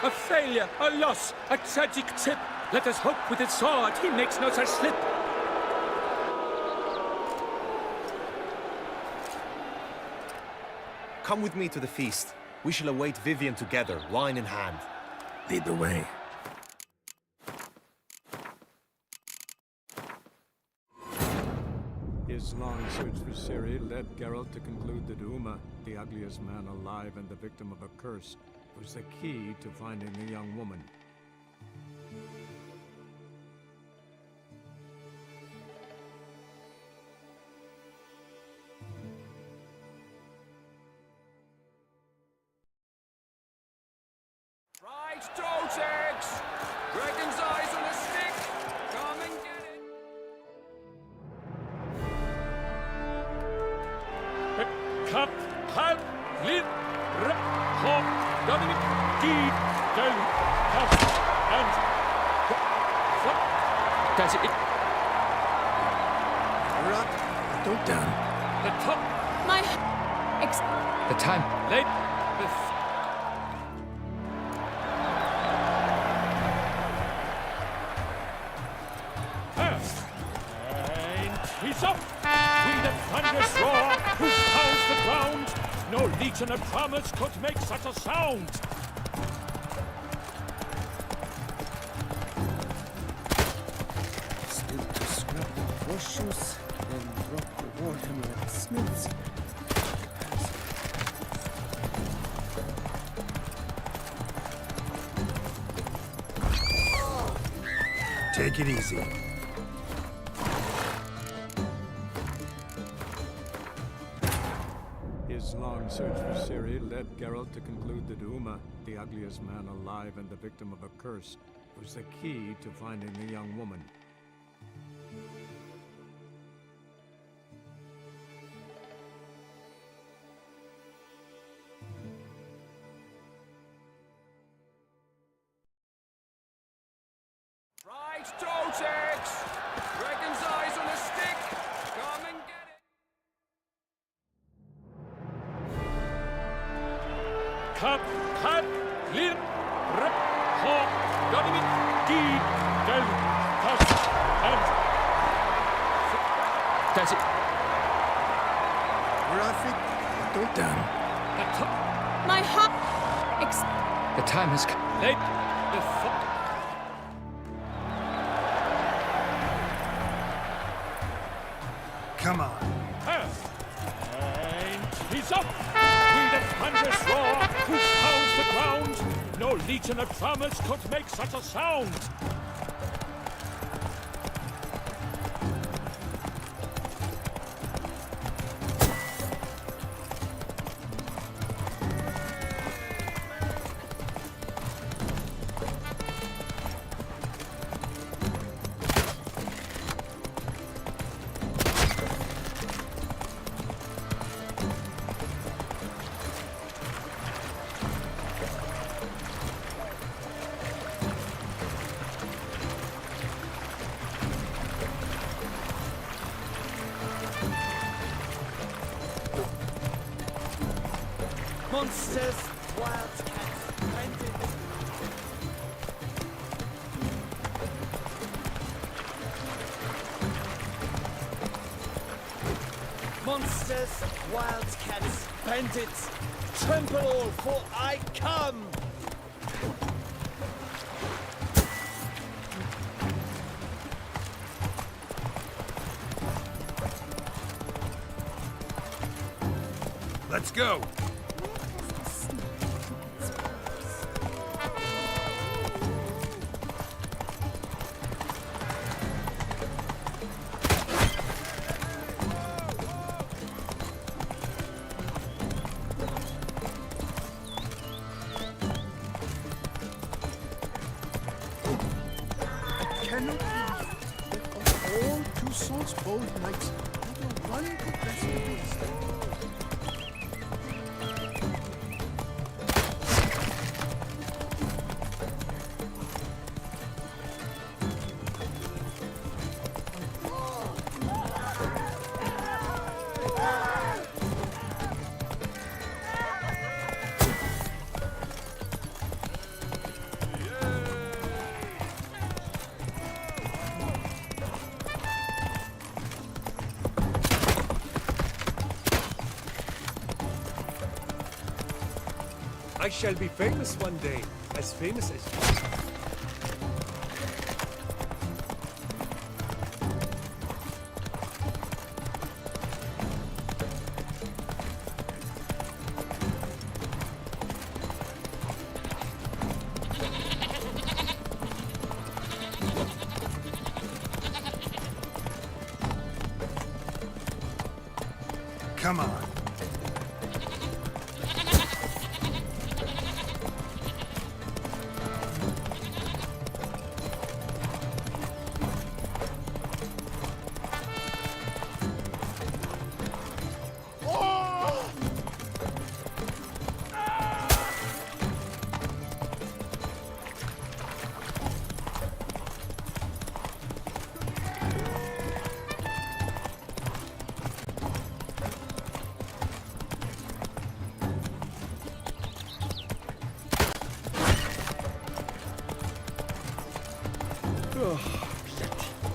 A failure, a loss, a tragic tip. Let us hope with his sword he makes no such slip. Come with me to the feast. We shall await Vivian together, wine in hand. Lead the way. His long search for Ciri led Geralt to conclude that Uma, the ugliest man alive and the victim of a curse, was the key to finding the young woman. Right, Dotex! Dragon's eyes on a stick! Come and get it! Cup, halb, lid, hop, Dominic, Deed, Del, Cup, and... What? Does it... Rock, don't down. The top... My... The time. Late... He's up! With the thunderous roar, who pounds the ground? No legion of farmers could make such a sound! Still to scrap the horseshoes, then drop the warhammer at the smiths. Take it easy. His long search for Ciri led Geralt to conclude that Uma, the ugliest man alive and the victim of a curse, was the key to finding the young woman. Totex! Dragon's eyes on a stick! Come and get it! Calidad, That's it. Graphic, don't Done. My heart. The time has come. Late. come on. And he's up! With a thunderous roar, who pounds the ground? No legion of drummers could make such a sound! Monsters, wildcats, bandits. Monsters, wildcats, bandits, trample all, for I come! Let's go. Cannot believe that of all Toussaint's bold knights, neither one could best the beast. I shall be famous one day, as famous as you. Come on.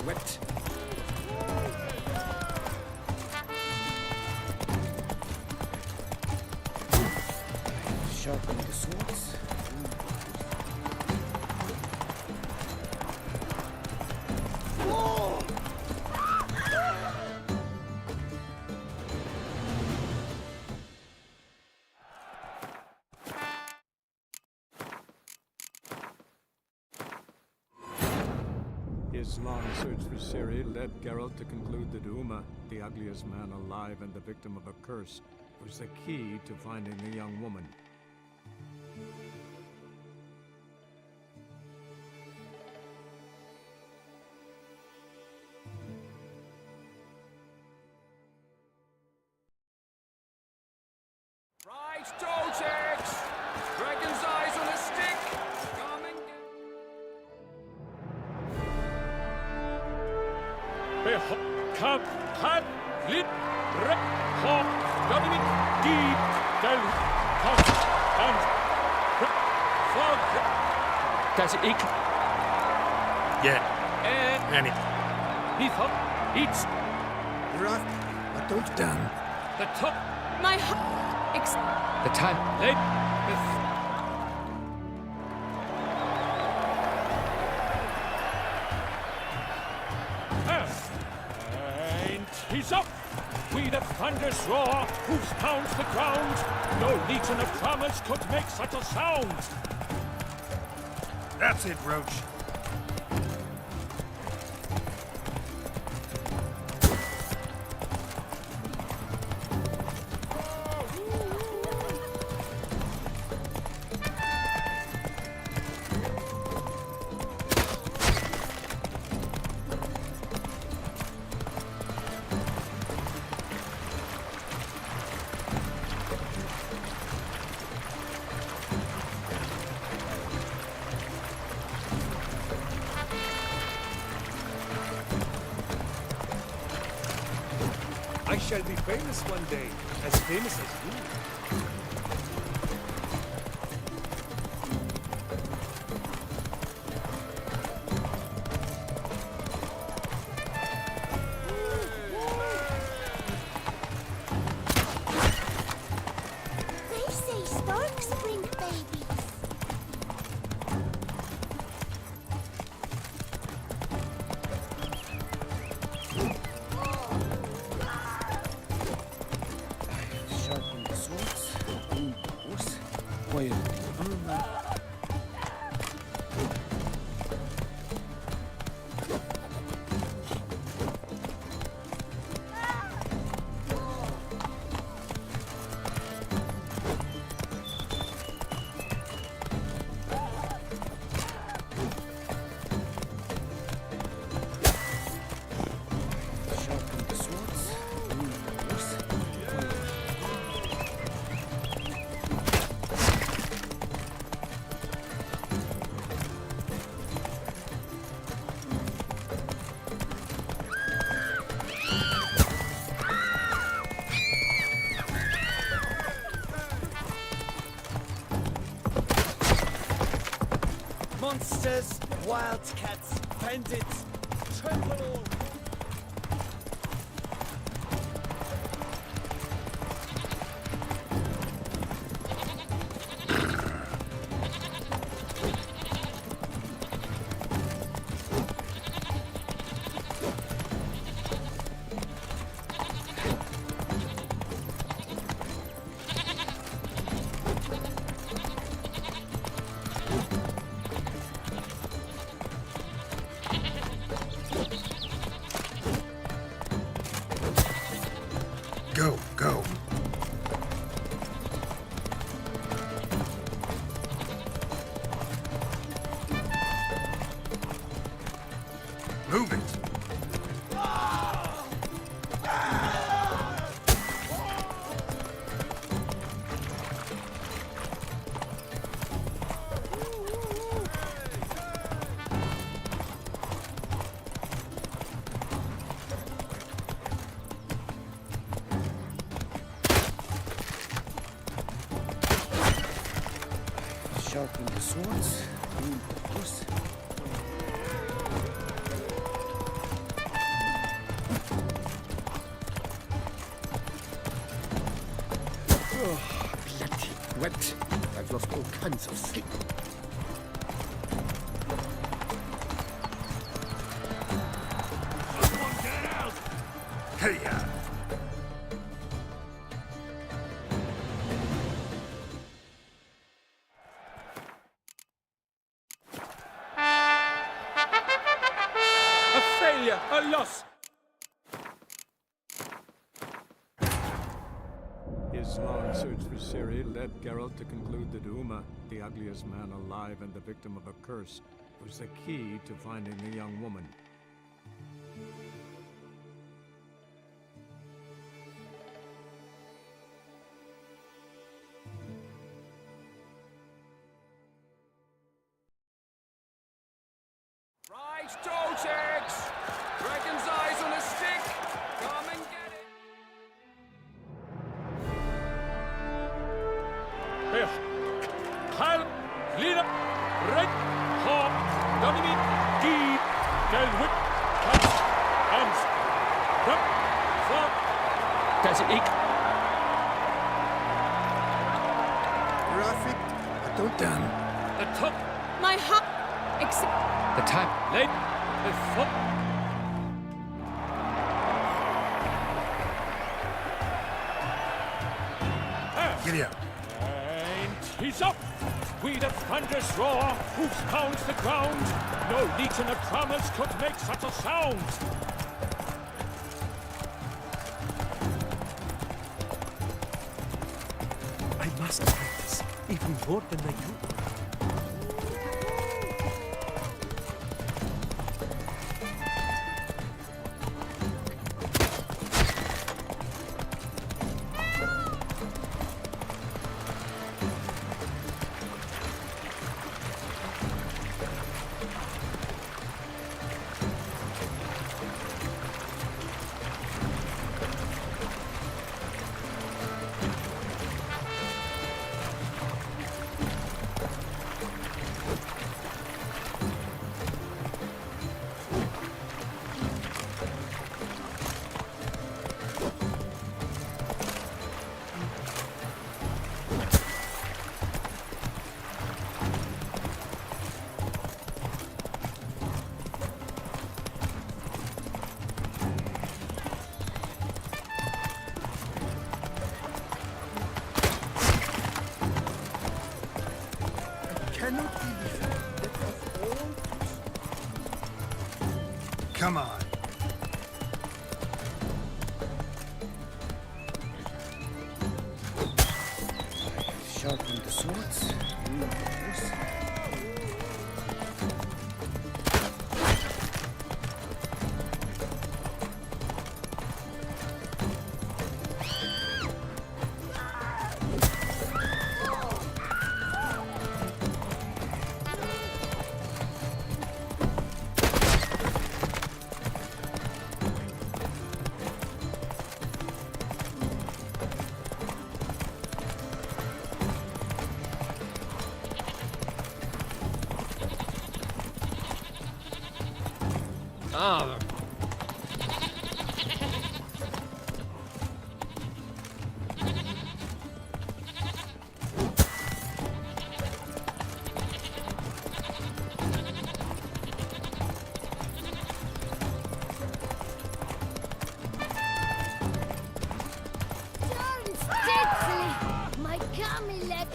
Wet. Sharpen the swords. His long search for Ciri led Geralt to conclude that Uma, the ugliest man alive and the victim of a curse, was the key to finding the young woman. Right, Totex! Dragon's eyes on a stick! Come and get... Come, have, lit, rep, hop, Dominic, deep, del, hop, and, fog, does it ik? Yeah. Annie. Nithop, eats, You're off, but don't... Done. the top, My the time, late, and he's up! We the thunder's roar, hoofs pounds the ground. No legion of drummers could make such a sound. That's it, Roach. I shall be famous one day, as famous as you. They say storks bring babies. Sharpen the swords, wound the horse, oil the armor. Sharpen the swords, wound the horse. Monsters, wildcats, bandits, trample all. Go, go. Move it. Sharpen the swords, wound the horse. Oh, bloody wet. I've lost all kinds of sleep. someone get out! Hey-ya. A failure, a loss. His long search for Ciri led Geralt to conclude that Uma, the ugliest man alive and the victim of a curse, was the key to finding the young woman. Right, Totex! Dragon's eyes on a stick! Calidad, Red, Hop, Domini, D, Del Whip, Hans, Rup, Fog, Das Ik. Graphic, don't Done. The top, My heart. The time. late, the foot. Giddy up. And he's up. With a thunderous roar, hoofs pounds the ground. No legion of drummers could make such a sound. I must practice, even more than I do. Come on. Sharpen the swords. Ah. Turn steadily, my Camilla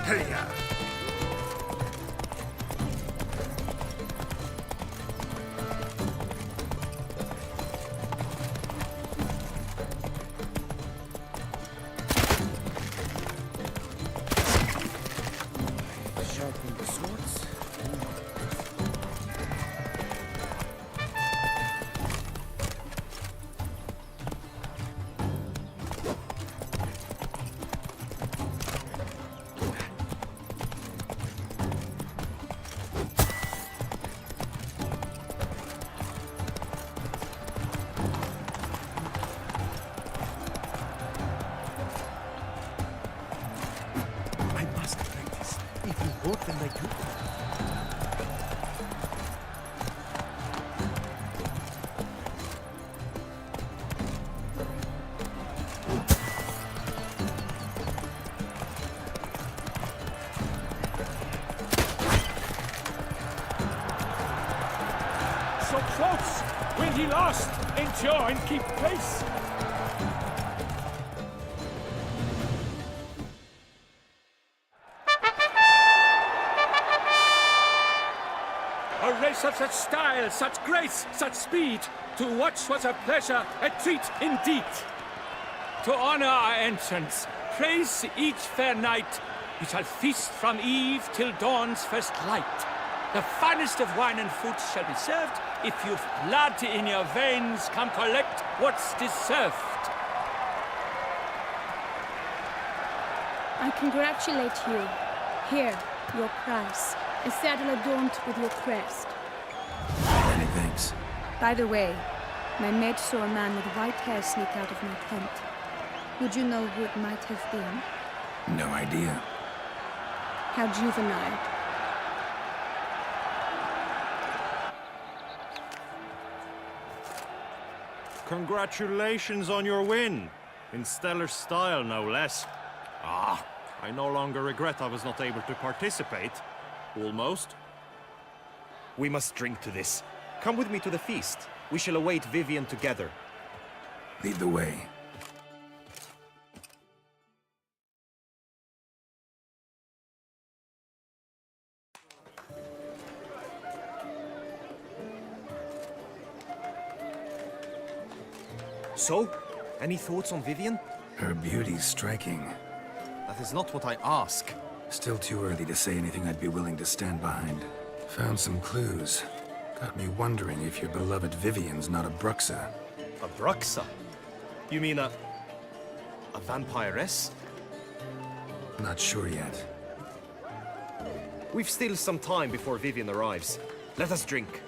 Hey, ya. Sharpen the swords. I must practice, even more than I do. So close! When he lost, endure and keep pace! A race of such style, such grace, such speed, to watch was a pleasure, a treat indeed. To honor our entrance, praise each fair night, we shall feast from eve till dawn's first light. The finest of wine and food shall be served. If you've blood in your veins, come collect what's deserved. I congratulate you. Here, your price. A saddle adorned with your crest. Many thanks. By the way, my maid saw a man with white hair sneak out of my tent. Would you know who it might have been? No idea. How juvenile. Congratulations on your win. In stellar style, no less. Ah, I no longer regret I was not able to participate. Almost. We must drink to this. Come with me to the feast. We shall await Vivian together. Lead the way. So, any thoughts on Vivian? Her beauty's striking. That is not what I ask. Still too early to say anything I'd be willing to stand behind. Found some clues. Got me wondering if your beloved Vivian's not a Bruxa. A Bruxa? You mean a vampiress? Not sure yet. We've still some time before Vivian arrives. Let us drink.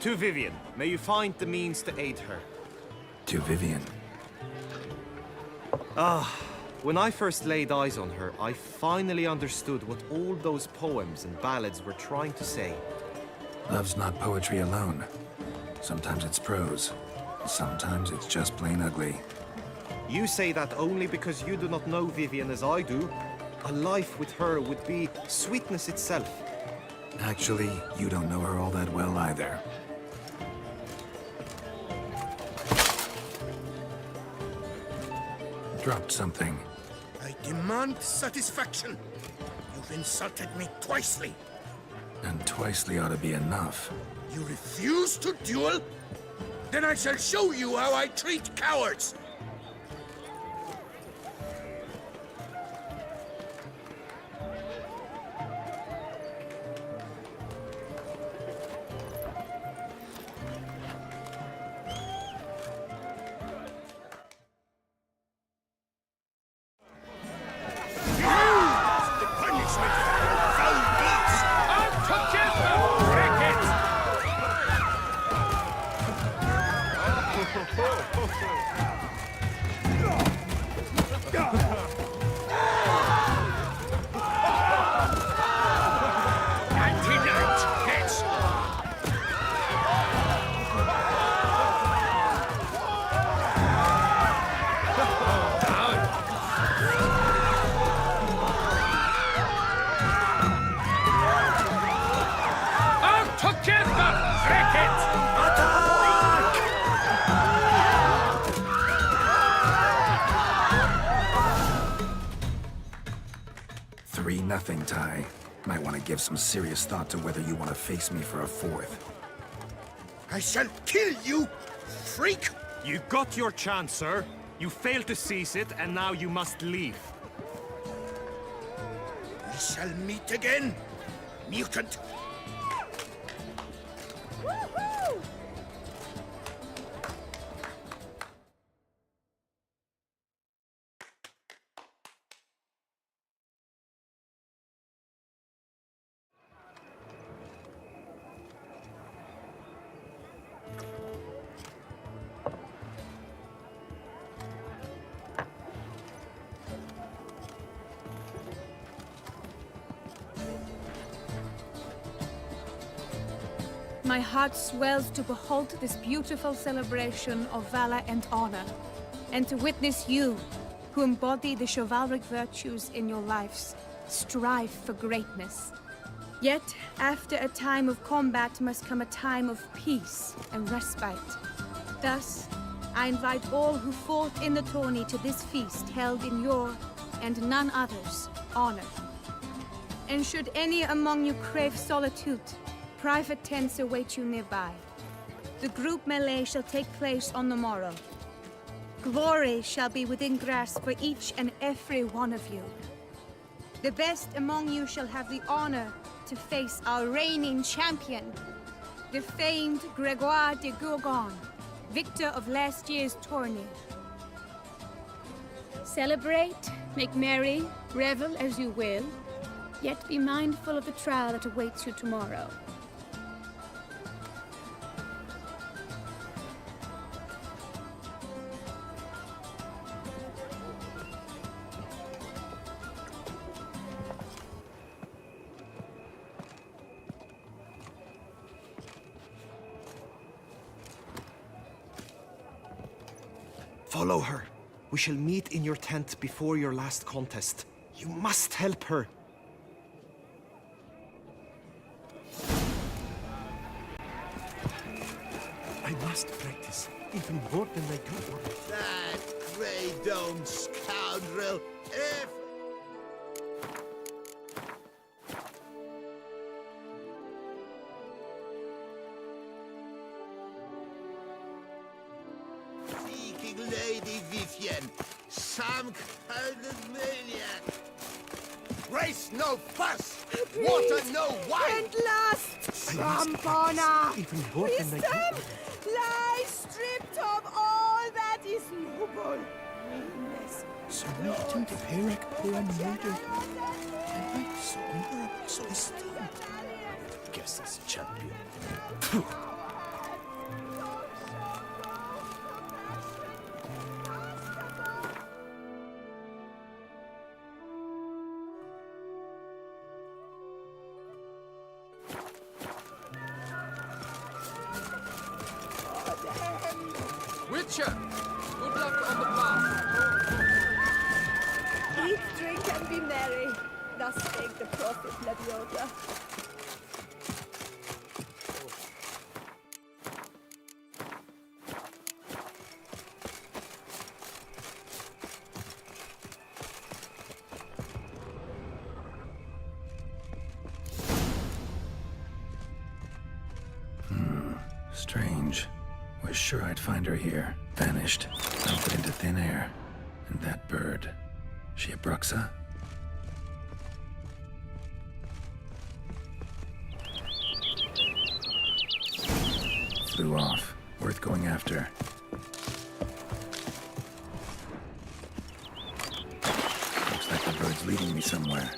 To Vivian, may you find the means to aid her. To Vivian. When I first laid eyes on her, I finally understood what all those poems and ballads were trying to say. Love's not poetry alone. Sometimes it's prose. Sometimes it's just plain ugly. You say that only because you do not know Vivian as I do. A life with her would be sweetness itself. Actually, you don't know her all that well either. Dropped something. I demand satisfaction. You've insulted me twicely. And twicely ought to be enough. You refuse to duel? Then I shall show you how I treat cowards! Nothing, Ty. Might want to give some serious thought to whether you want to face me for a fourth. I shall kill you, freak! You got your chance, sir. You failed to seize it, and now you must leave. We shall meet again, mutant! My heart swells to behold this beautiful celebration of valor and honor, and to witness you, who embody the chivalric virtues in your lives, strive for greatness. Yet, after a time of combat must come a time of peace and respite. Thus, I invite all who fought in the tourney to this feast held in your, and none other's, honor. And should any among you crave solitude, private tents await you nearby. The group melee shall take place on the morrow. Glory shall be within grasp for each and every one of you. The best among you shall have the honor to face our reigning champion. the famed Gregoire de Gourgon, victor of last year's tourney. Celebrate, make merry, revel as you will, yet be mindful of the trial that awaits you tomorrow. Follow her. We shall meet in your tent before your last contest. You must help her. I must practice, even more than I do. That grey dome scoundrel! If... Seeking Lady Vivienne, some kind of maniac. Race no fuss, water no wine. And last, tramp on her. Even more than I Wisdom lies stripped of all that is noble. Meanness. So militant, heroic, poor, murdered. And I so honorable, so esteemed. Guess as champion. Phew. Witcher, good luck on the path. Eat, drink, and be merry. Thus spake the prophet Leviosa. Strange. Was sure I'd find her here. Vanished. Melted into thin air. And that bird. She a Bruxa? Flew off. Worth going after. Looks like the bird's leading me somewhere.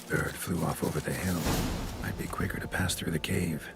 Bird flew off over the hill. Might be quicker to pass through the cave.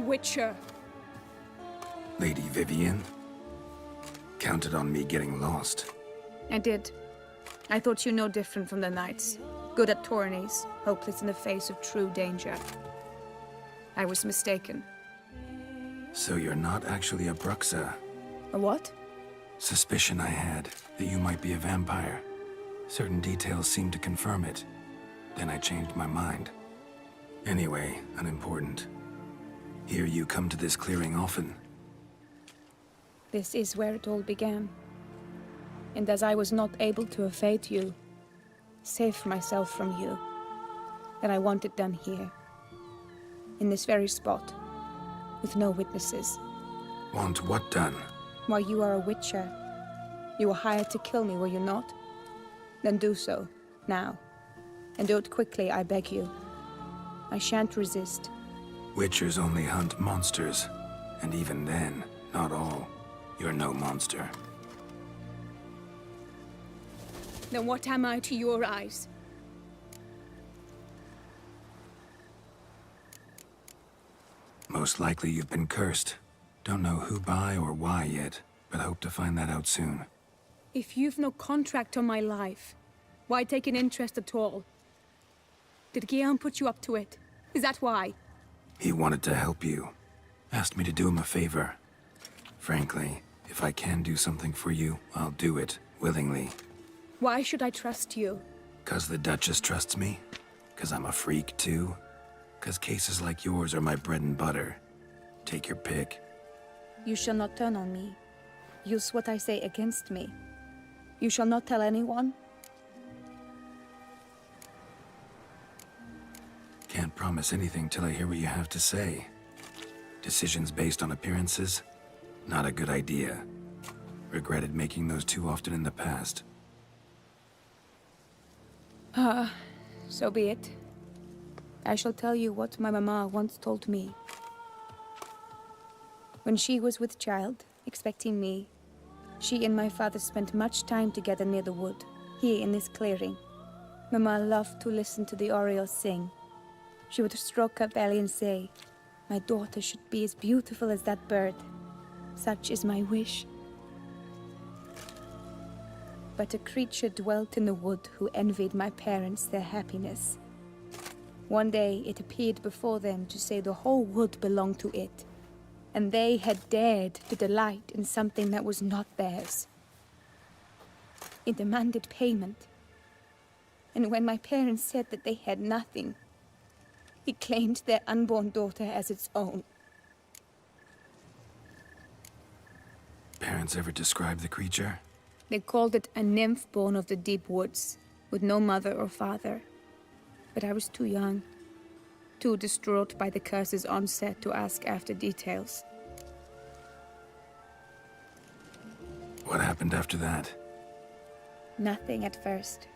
Witcher. Lady Vivian? Counted on me getting lost. I did. I thought you no different from the knights. Good at tourneys, hopeless in the face of true danger. I was mistaken. So you're not actually a Bruxa? A what? Suspicion I had, that you might be a vampire. Certain details seemed to confirm it. Then I changed my mind. Anyway, unimportant. Hear you come to this clearing often. This is where it all began. And as I was not able to evade you, save myself from you, then I want it done here. In this very spot, with no witnesses. Want what done? Why, you are a witcher. You were hired to kill me, were you not? Then do so, now. And do it quickly, I beg you. I shan't resist. Witchers only hunt monsters. And even then, not all. You're no monster. Then what am I to your eyes? Most likely you've been cursed. Don't know who by or why yet, but hope to find that out soon. If you've no contract on my life, why take an interest at all? Did Guillaume put you up to it? Is that why? He wanted to help you. Asked me to do him a favor. Frankly, if I can do something for you, I'll do it, willingly. Why should I trust you? 'Cause the Duchess trusts me? 'Cause I'm a freak, too? 'Cause cases like yours are my bread and butter. Take your pick. You shall not turn on me. Use what I say against me. You shall not tell anyone? Can't promise anything till I hear what you have to say. Decisions based on appearances? Not a good idea. Regretted making those too often in the past. So be it. I shall tell you what my mama once told me. When she was with child, expecting me, she and my father spent much time together near the wood, here in this clearing. Mama loved to listen to the orioles sing. She would stroke her belly and say, "My daughter should be as beautiful as that bird. Such is my wish." But a creature dwelt in the wood who envied my parents their happiness. One day it appeared before them to say the whole wood belonged to it, and they had dared to delight in something that was not theirs. It demanded payment. And when my parents said that they had nothing, it claimed their unborn daughter as its own. Parents ever describe the creature? They called it a nymph born of the deep woods, with no mother or father. But I was too young, too distraught by the curse's onset to ask after details. What happened after that? Nothing at first.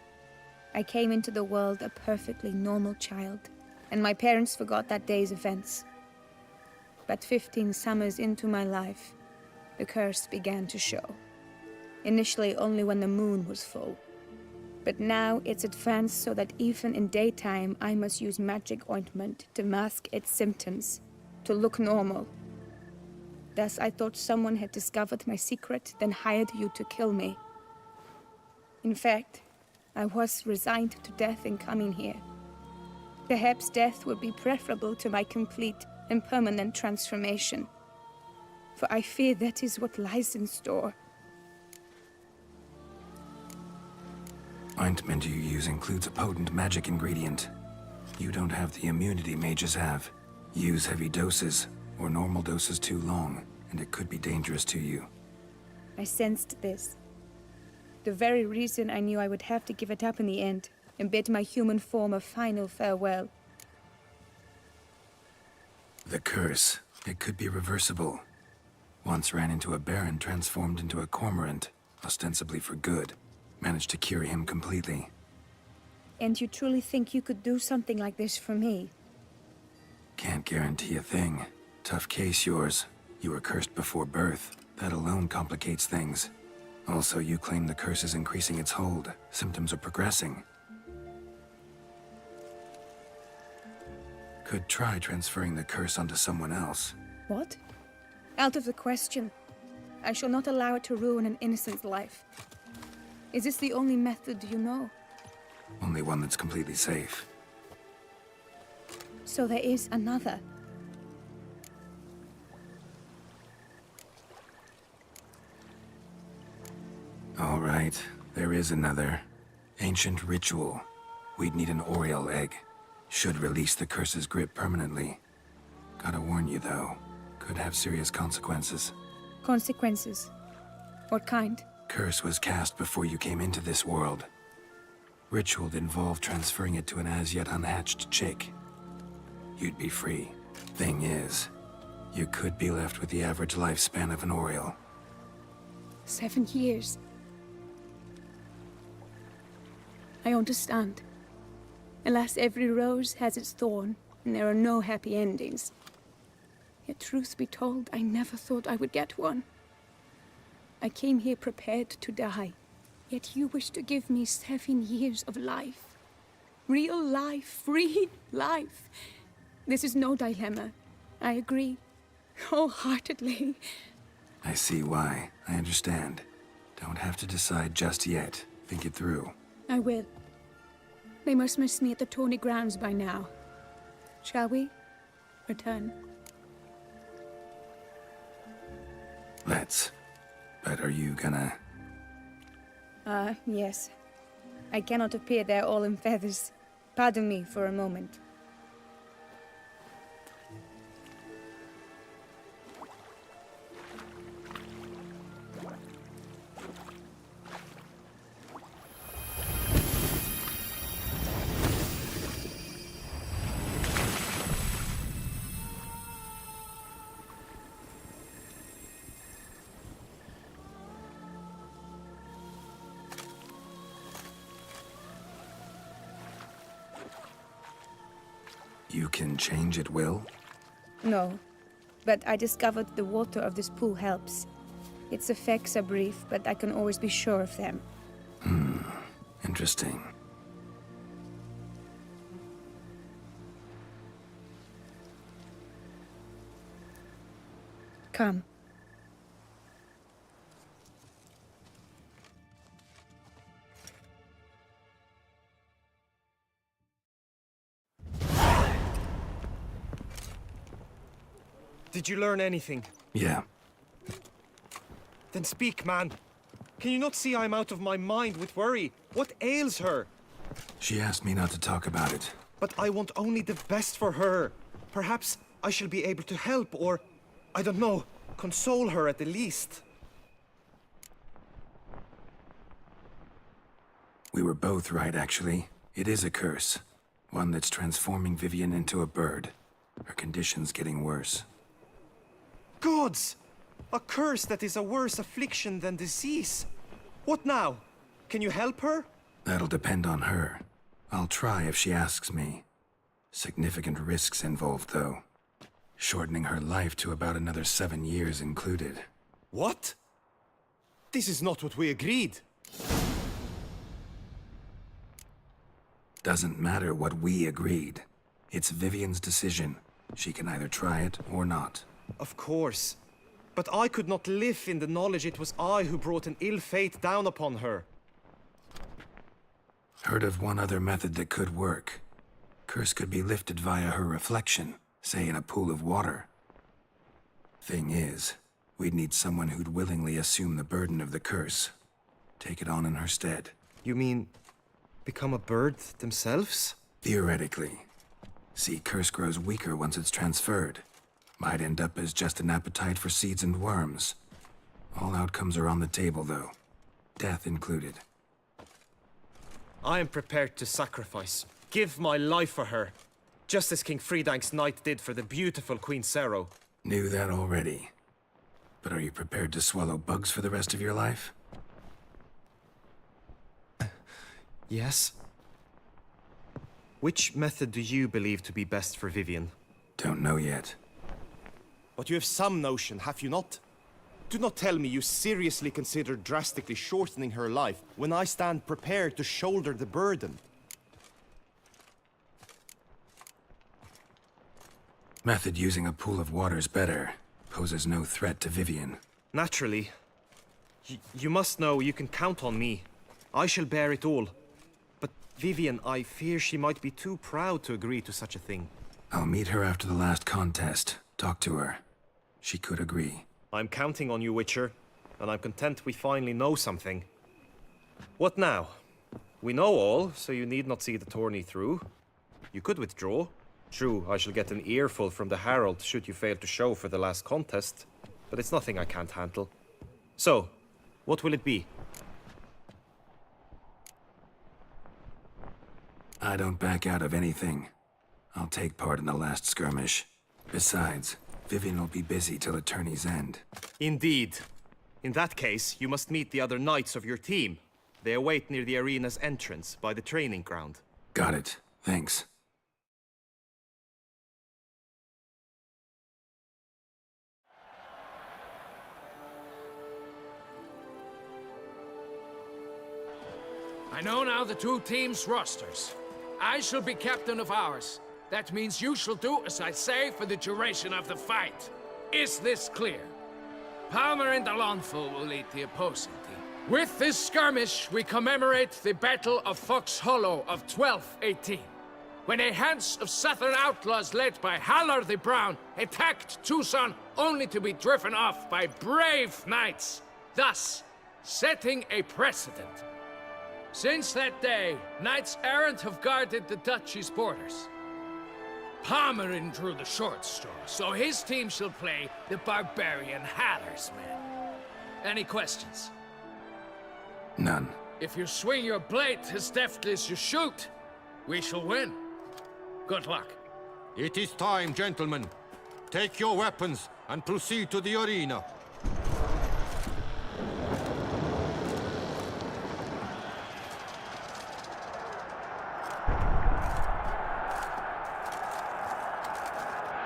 I came into the world a perfectly normal child, and my parents forgot that day's events. But 15 summers into my life, the curse began to show. Initially only when the moon was full. But now it's advanced so that even in daytime I must use magic ointment to mask its symptoms. to look normal. Thus, I thought someone had discovered my secret, then hired you to kill me. In fact, I was resigned to death in coming here. Perhaps death would be preferable to my complete and permanent transformation. For I fear that is what lies in store. Ointment you use includes a potent magic ingredient. You don't have the immunity mages have. Use heavy doses, or normal doses too long, and it could be dangerous to you. I sensed this. The very reason I knew I would have to give it up in the end, and bid my human form a final farewell. The curse. It could be reversible. Once ran into a baron transformed into a cormorant, ostensibly for good. Managed to cure him completely. And you truly think you could do something like this for me? Can't guarantee a thing. Tough case, yours. You were cursed before birth. That alone complicates things. Also, you claim the curse is increasing its hold. Symptoms are progressing. Could try transferring the curse onto someone else. What? Out of the question. I shall not allow it to ruin an innocent's life. Is this the only method you know? Only one that's completely safe. So there is another. All right, there is another. Ancient ritual. We'd need an Oriole egg. Should release the curse's grip permanently. Gotta warn you, though. Could have serious consequences. Consequences? What kind? Curse was cast before you came into this world. Ritual involved transferring it to an as-yet unhatched chick. You'd be free. Thing is, you could be left with the average lifespan of an Oriole. 7 years. I understand. Alas, every rose has its thorn, and there are no happy endings. Yet truth be told, I never thought I would get one. I came here prepared to die, yet you wish to give me 7 years of life. Real life, free life. This is no dilemma. I agree, wholeheartedly. I see why. I understand. Don't have to decide just yet. Think it through. I will. They must miss me at the tourney grounds by now. Shall we return? Let's. But are you gonna... Yes. I cannot appear there all in feathers. Pardon me for a moment. You can change at will? No, but I discovered the water of this pool helps. Its effects are brief, but I can always be sure of them. Interesting. Come. Did you learn anything? Yeah. Then speak, man. Can you not see I'm out of my mind with worry? What ails her? She asked me not to talk about it. But I want only the best for her. Perhaps I shall be able to help or, I don't know, console her at the least. We were both right, actually. It is a curse. One that's transforming Vivian into a bird. Her condition's getting worse. Gods! A curse that is a worse affliction than disease. What now? Can you help her? That'll depend on her. I'll try if she asks me. Significant risks involved, though. Shortening her life to about another 7 years included. What? This is not what we agreed. Doesn't matter what we agreed. It's Vivian's decision. She can either try it or not. Of course. But I could not live in the knowledge it was I who brought an ill fate down upon her. Heard of one other method that could work. Curse could be lifted via her reflection, say in a pool of water. Thing is, we'd need someone who'd willingly assume the burden of the curse. Take it on in her stead. You mean, become a bird themselves? Theoretically. See, curse grows weaker once it's transferred. Might end up as just an appetite for seeds and worms. All outcomes are on the table, though. Death included. I am prepared to sacrifice, give my life for her, just as King Fridank's knight did for the beautiful Queen Sero. Knew that already. But are you prepared to swallow bugs for the rest of your life? Yes. Which method do you believe to be best for Vivian? Don't know yet. But you have some notion, have you not? Do not tell me you seriously consider drastically shortening her life when I stand prepared to shoulder the burden. Method using a pool of water's better. Poses no threat to Vivian. Naturally. You must know you can count on me. I shall bear it all. But Vivian, I fear she might be too proud to agree to such a thing. I'll meet her after the last contest. Talk to her. She could agree. I'm counting on you, Witcher, and I'm content we finally know something. What now? We know all, so you need not see the tourney through. You could withdraw. True, I shall get an earful from the Herald should you fail to show for the last contest, but it's nothing I can't handle. So, what will it be? I don't back out of anything. I'll take part in the last skirmish. Besides, Vivian will be busy till the tourney's end. Indeed. In that case, you must meet the other knights of your team. They await near the arena's entrance, by the training ground. Got it. Thanks. I know now the two teams' rosters. I shall be captain of ours. That means you shall do as I say for the duration of the fight. Is this clear? Palmer and Alonfo will lead the opposing team. With this skirmish, we commemorate the Battle of Fox Hollow of 1218, when a hands of southern outlaws led by Halar the Brown attacked Tucson only to be driven off by brave knights, thus setting a precedent. Since that day, knights errant have guarded the duchy's borders. Palmerin drew the short straw, so his team shall play the barbarian Haller's men. Any questions? None. If you swing your blade as deftly as you shoot, we shall win. Good luck. It is time, gentlemen. Take your weapons and proceed to the arena.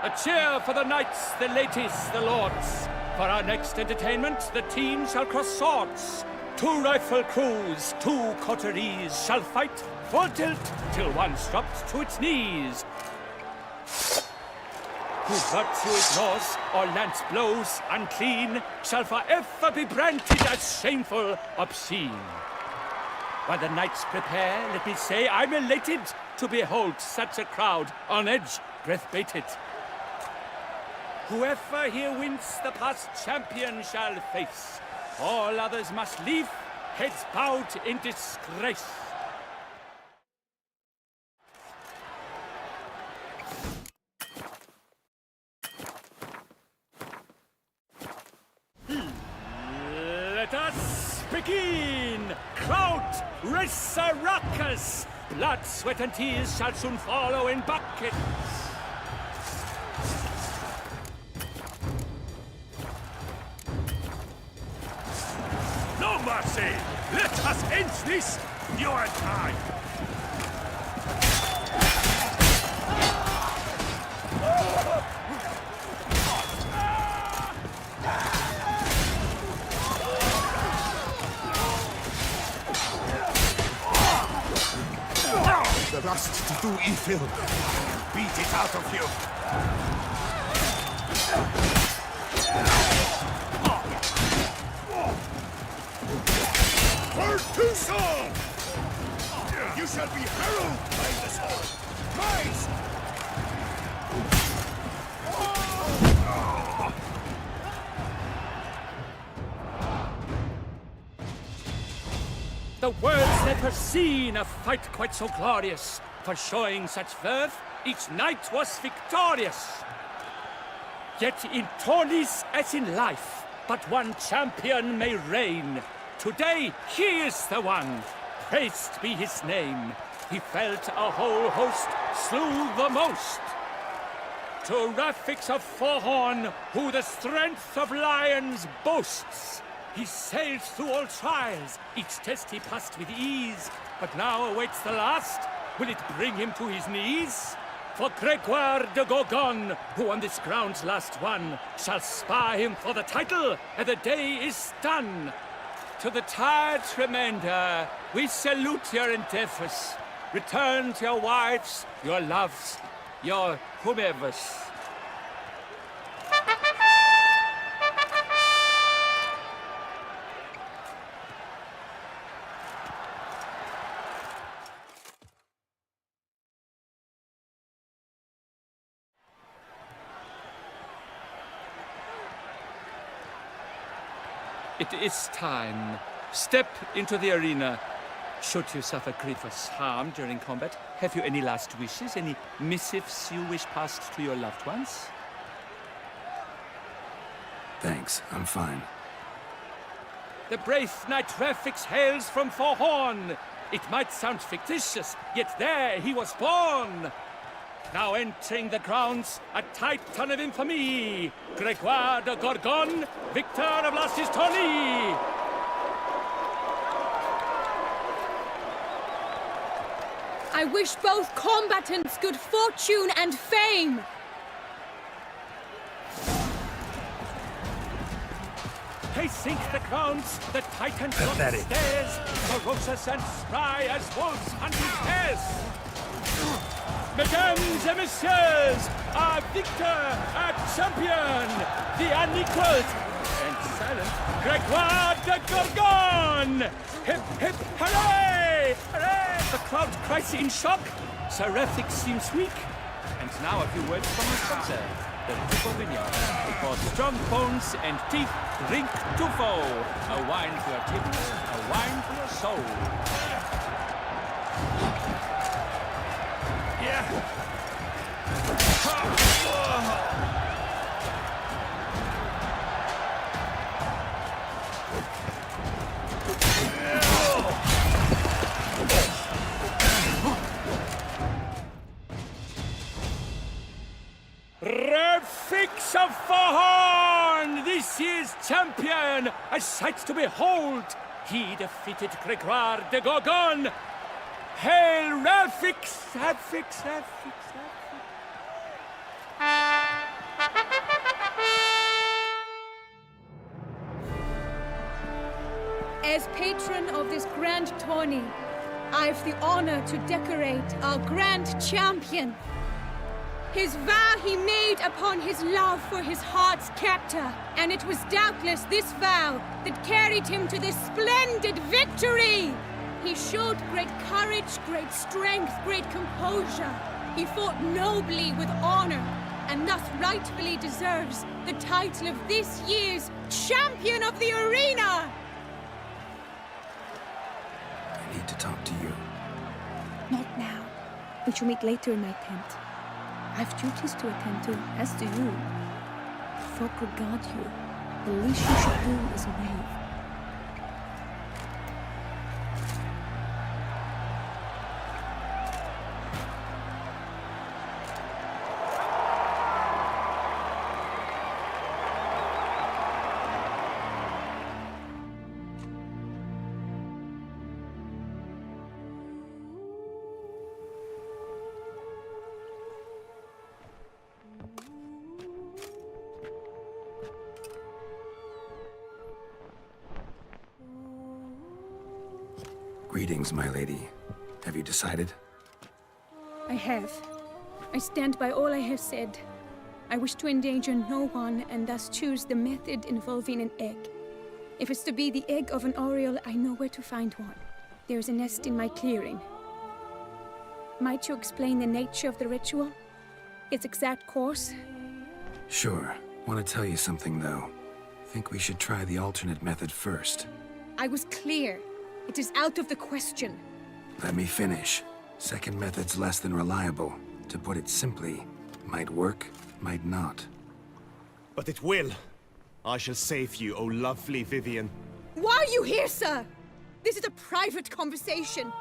A cheer for the knights, the ladies, the lords. For our next entertainment, the teams shall cross swords. 2 rifle crews, 2 coteries shall fight full tilt till one's dropped to its knees. Who virtue ignores or lance blows unclean shall forever be branded as shameful, obscene. While the knights prepare, let me say I'm elated to behold such a crowd on edge, breath-baited. Whoever here wins the past champion shall face. All others must leave, heads bowed in disgrace. Let us begin! Crowd, race a ruckus! Blood, sweat, and tears shall soon follow in buckets. No mercy! Let us end this in your time! The lust to do evil. Beat it out of you. The world's never seen a fight quite so glorious. For showing such verve, each knight was victorious. Yet in tourneys as in life, but one champion may reign. Today, he is the one. Praised be his name. He felt a whole host, slew the most. To Rafix of Forhorn, who the strength of lions boasts. He sailed through all trials, each test he passed with ease. But now awaits the last. Will it bring him to his knees? For Gregoire de Gorgon, who on this ground's last won, shall spar him for the title, and the day is done. To the tired remainder, we salute your endeavors. Return to your wives, your loves, your whomevers. It is time. Step into the arena. Should you suffer grievous harm during combat, have you any last wishes, any missives you wish passed to your loved ones? Thanks, I'm fine. The brave knight Rafix hails from Forhorn. It might sound fictitious, yet there he was born. Now entering the grounds, a titan of infamy, Gregoire de Gorgon, victor of last his tourney. I wish both combatants good fortune and fame. Pacing the grounds, the titan stairs, ferocious and spry as wolves hunting hares. Mesdames et messieurs, our victor, our champion, the unequaled and silent Gregoire de Gorgon! Hip, hip, hooray! Hooray! The crowd cries in shock. Sir Rafix seems weak. And now a few words from his sponsor, the Duke of Vignon. For strong bones and teeth, drink Tufo. A wine for your kidneys, a wine for your soul. Rafix of Forhorn, this year's champion, a sight to behold. He defeated Gregoire de Gorgon. Hail Rafix, Rafix, Rafix, Rafix. As patron of this grand tourney, I've the honor to decorate our grand champion. His vow he made upon his love for his heart's captor, and it was doubtless this vow that carried him to this splendid victory. He showed great courage, great strength, great composure. He fought nobly with honor, and thus rightfully deserves the title of this year's Champion of the Arena! I need to talk to you. Not now. We shall meet later in my tent. I've duties to attend to, as do you. Folk regard you. The least you should do is wave. Greetings, my lady. Have you decided? I have. I stand by all I have said. I wish to endanger no one and thus choose the method involving an egg. If it's to be the egg of an oriole, I know where to find one. There is a nest in my clearing. Might you explain the nature of the ritual? Its exact course? Sure. Want to tell you something, though. Think we should try the alternate method first. I was clear. It is out of the question. Let me finish. Second method's less than reliable. To put it simply, might work, might not. But it will. I shall save you, oh lovely Vivian. Why are you here, sir? This is a private conversation.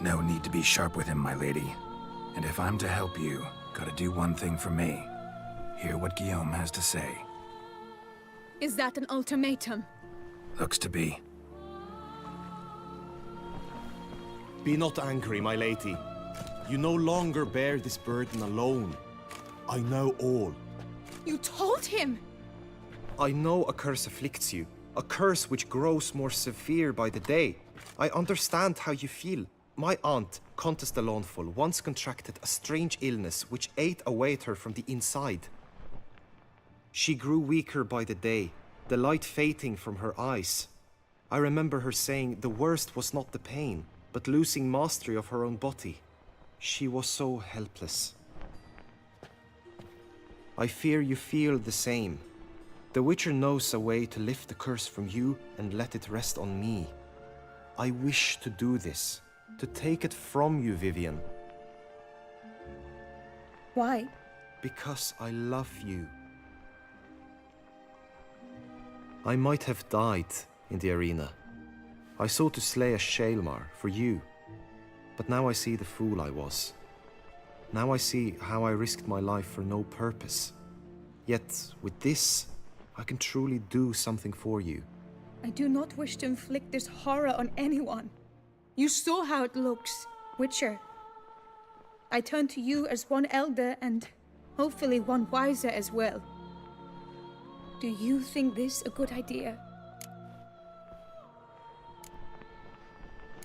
No need to be sharp with him, my lady. And if I'm to help you, gotta do one thing for me. Hear what Guillaume has to say. Is that an ultimatum? Looks to be. Be not angry, my lady. You no longer bear this burden alone. I know all. You told him! I know a curse afflicts you. A curse which grows more severe by the day. I understand how you feel. My aunt, Countess de Lawnful, once contracted a strange illness which ate away at her from the inside. She grew weaker by the day, the light fading from her eyes. I remember her saying the worst was not the pain, but losing mastery of her own body. She was so helpless. I fear you feel the same. The Witcher knows a way to lift the curse from you and let it rest on me. I wish to do this, to take it from you, Vivian. Why? Because I love you. I might have died in the arena. I sought to slay a Shaelmar for you. But now I see the fool I was. Now I see how I risked my life for no purpose. Yet, with this, I can truly do something for you. I do not wish to inflict this horror on anyone. You saw how it looks, Witcher. I turn to you as one elder and hopefully one wiser as well. Do you think this a good idea?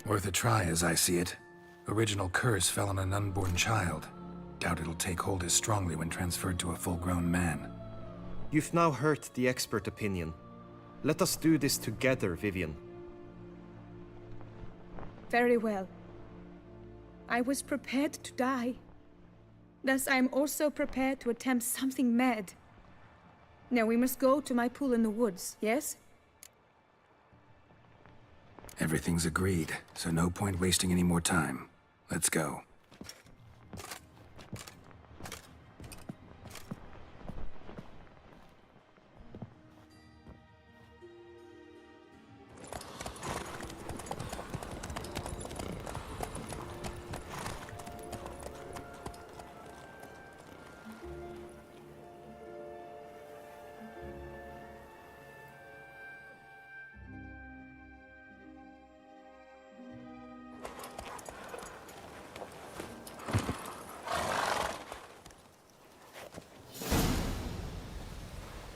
Worth a try, as I see it. Original curse fell on an unborn child. Doubt it'll take hold as strongly when transferred to a full-grown man. You've now heard the expert opinion. Let us do this together, Vivian. Very well. I was prepared to die. Thus I am also prepared to attempt something mad. Now we must go to my pool in the woods, yes? Everything's agreed, so no point wasting any more time. Let's go.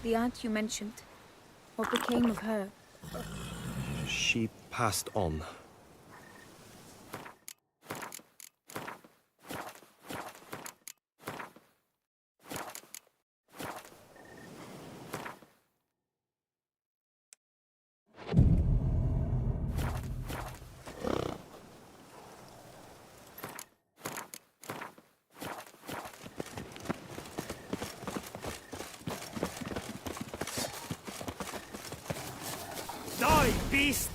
The aunt you mentioned. What became of her? She passed on. Die, beast!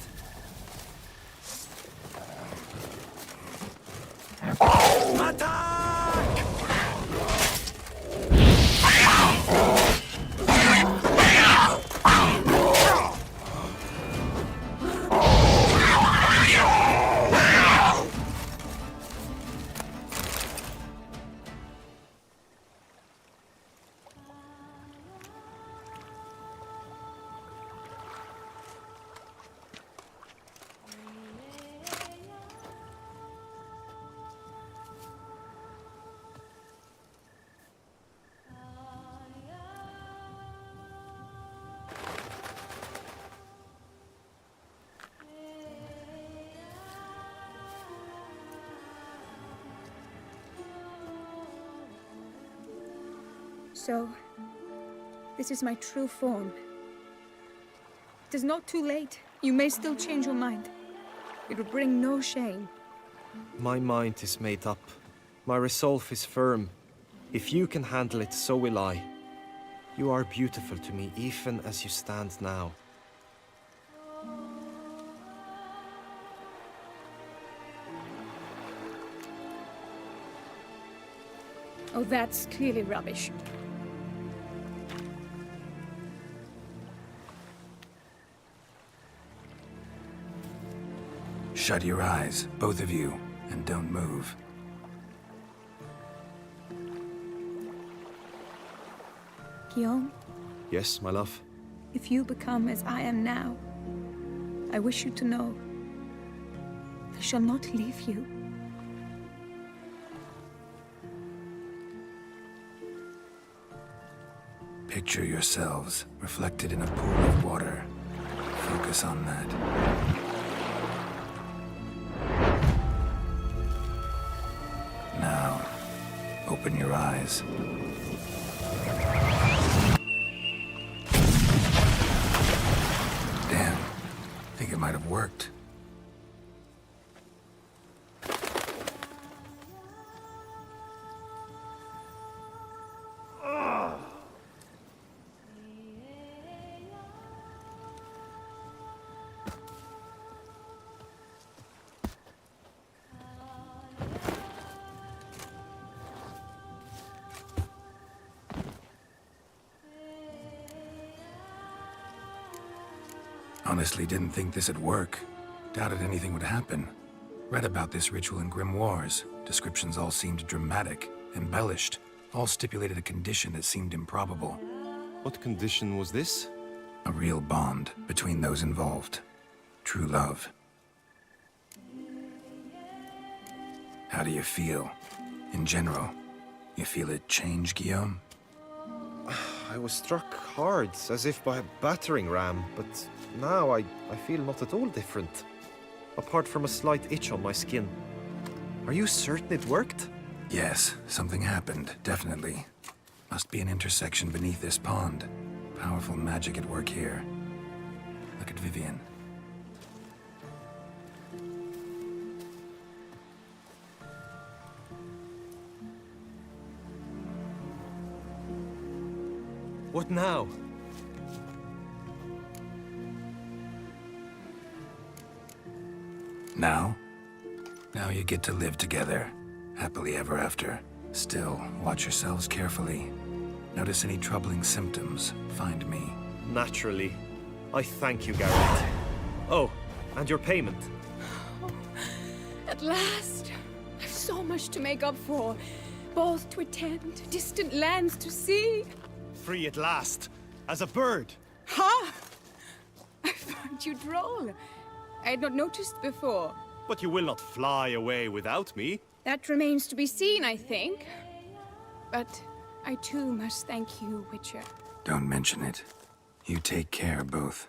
So, this is my true form. It is not too late. You may still change your mind. It would bring no shame. My mind is made up. My resolve is firm. If you can handle it, so will I. You are beautiful to me, even as you stand now. Oh, that's clearly rubbish. Shut your eyes, both of you, and don't move. Guillaume, Yes, my love? if you become as I am now, I wish you to know I shall not leave you. Picture yourselves reflected in a pool of water. Focus on that. Now, open your eyes. Damn, think it might have worked. Honestly didn't think this'd work. Doubted anything would happen. Read about this ritual in grimoires. Descriptions all seemed dramatic, embellished. All stipulated a condition that seemed improbable. What condition was this? A real bond between those involved. True love. How do you feel? In general, you feel it change, Guillaume? I was struck hard, as if by a battering ram, but now I feel not at all different. Apart from a slight itch on my skin. Are you certain it worked? Yes, something happened, definitely. Must be an intersection beneath this pond. Powerful magic at work here. Look at Vivian. What now? Now? Now you get to live together. Happily ever after. Still, watch yourselves carefully. Notice any troubling symptoms, find me. Naturally. I thank you, Garrett. Oh, and your payment. At last! I've so much to make up for. Balls to attend, distant lands to see. Free at last, as a bird. Ha! I find you droll. I had not noticed before. But you will not fly away without me. That remains to be seen, I think. But I too must thank you, Witcher. Don't mention it. You take care, both.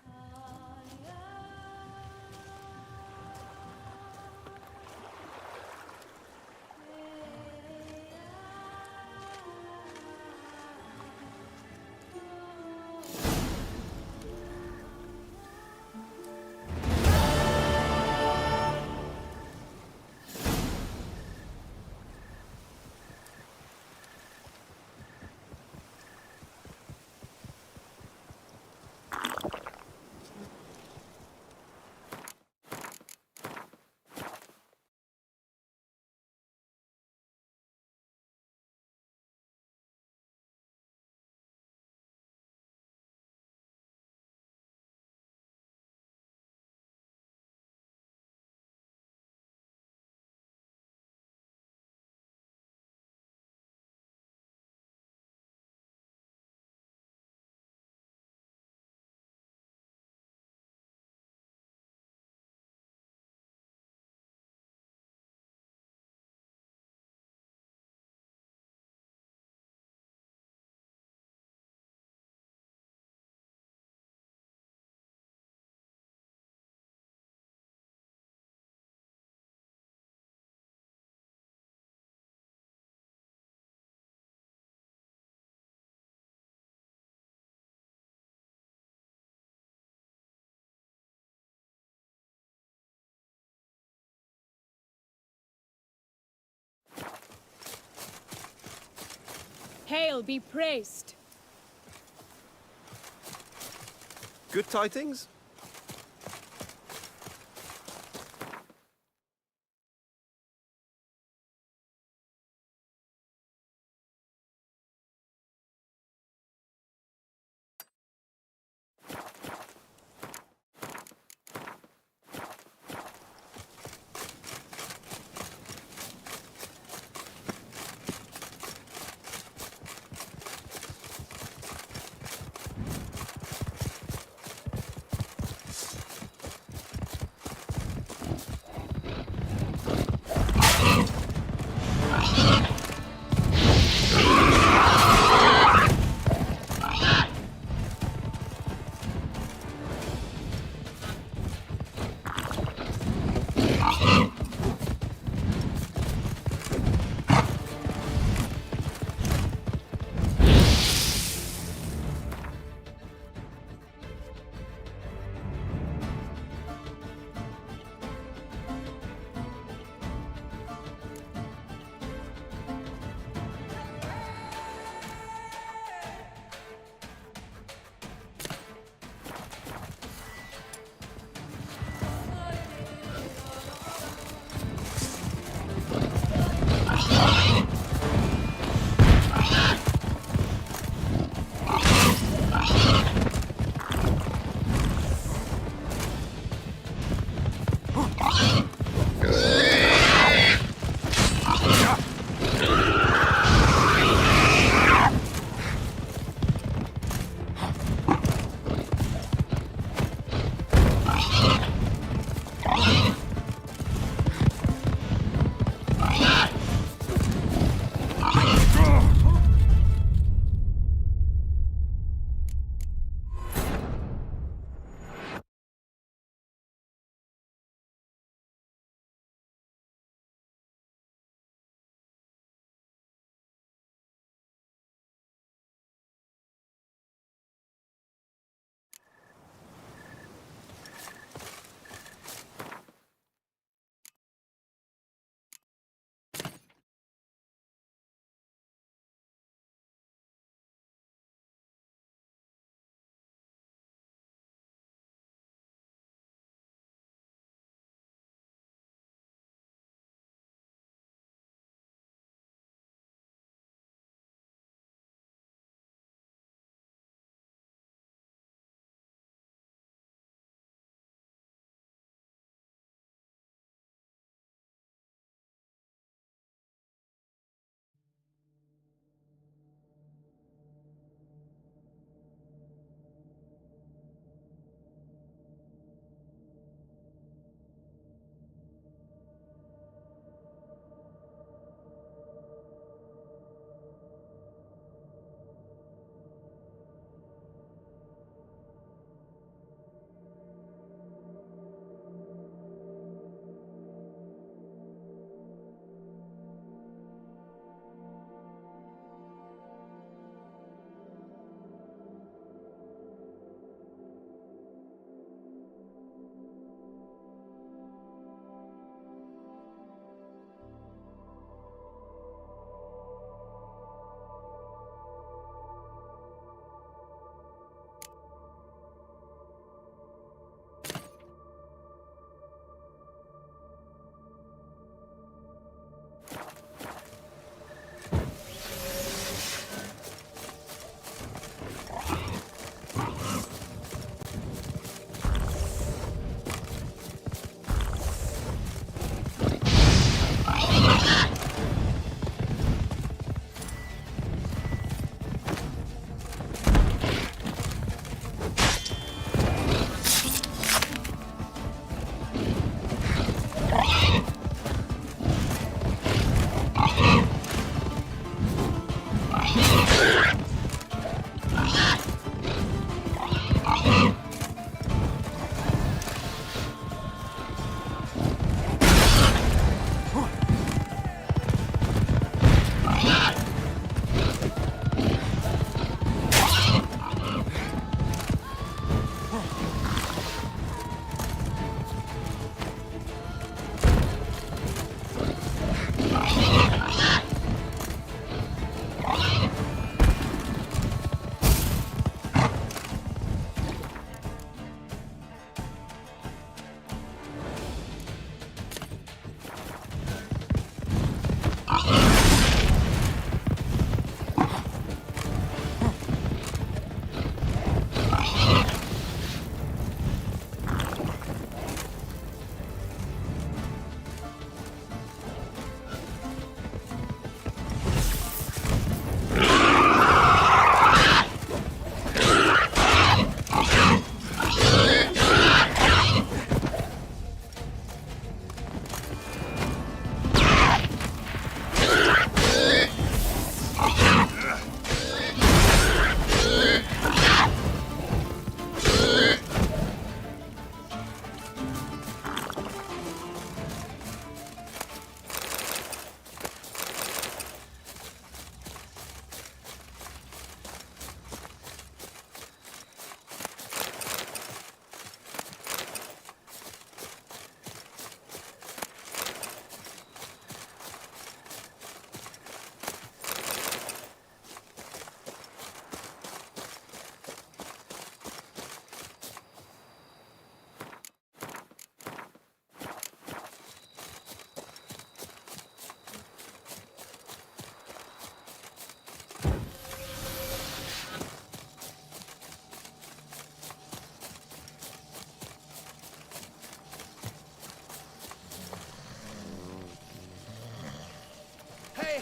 Hail be praised. Good tidings?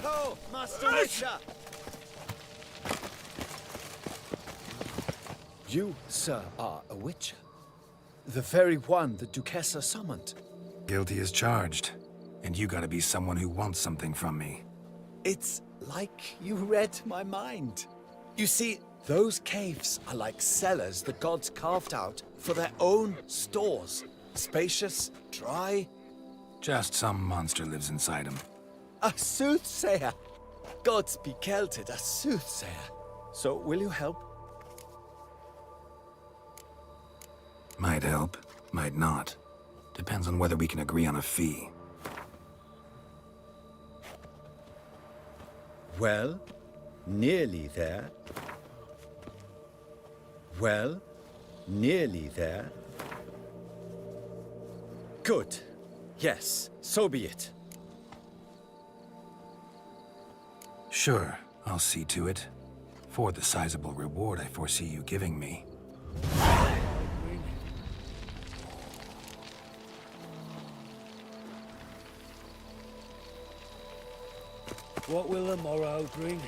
ho, Master Witcher! You, sir, are a witcher. The very one the Duchessa summoned. Guilty as charged. And you gotta be someone who wants something from me. It's like you read my mind. You see, those caves are like cellars the gods carved out for their own stores. Spacious, dry. Just some monster lives inside him. A soothsayer! Gods be kelted, a soothsayer. So, will you help? Might help, might not. Depends on whether we can agree on a fee. Well, nearly there. Well, nearly there. Good. Yes, so be it. Sure, I'll see to it. For the sizable reward I foresee you giving me. What will the morrow bring?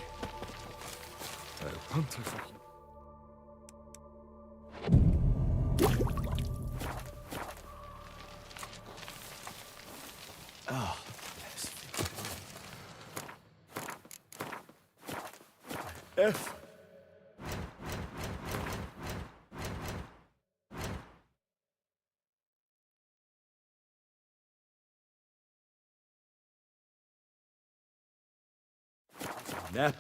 Ah, F. Nap.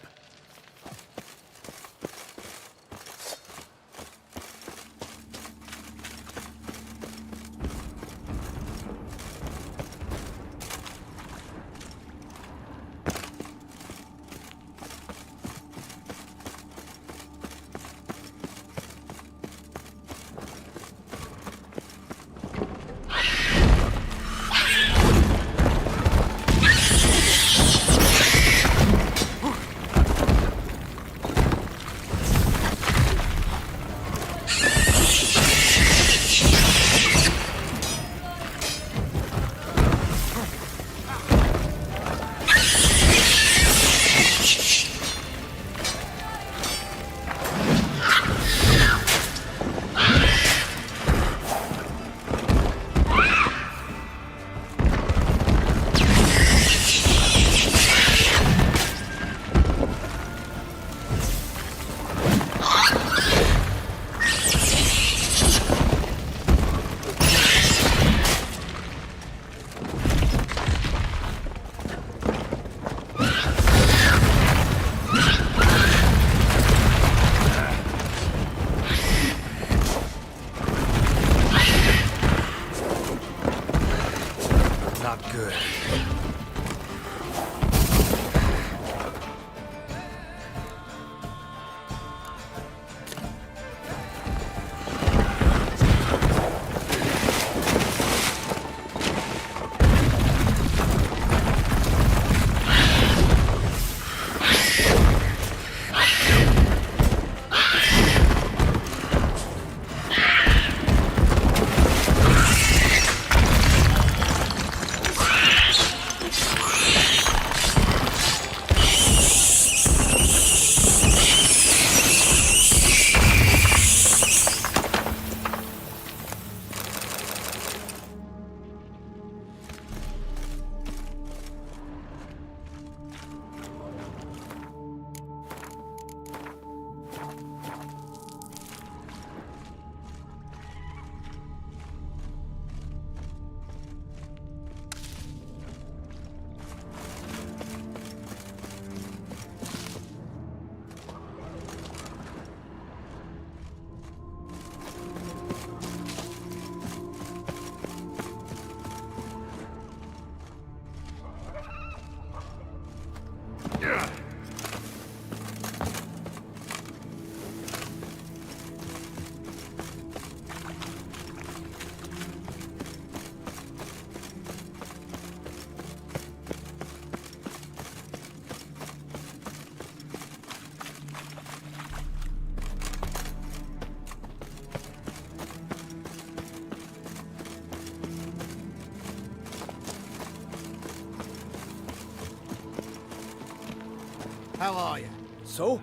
How are you? So?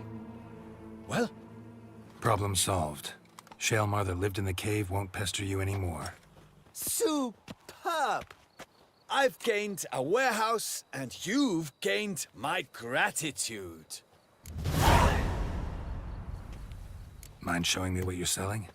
Well? Problem solved. Shaelmar that lived in the cave won't pester you anymore. Superb! I've gained a warehouse, and you've gained my gratitude. Mind showing me what you're selling?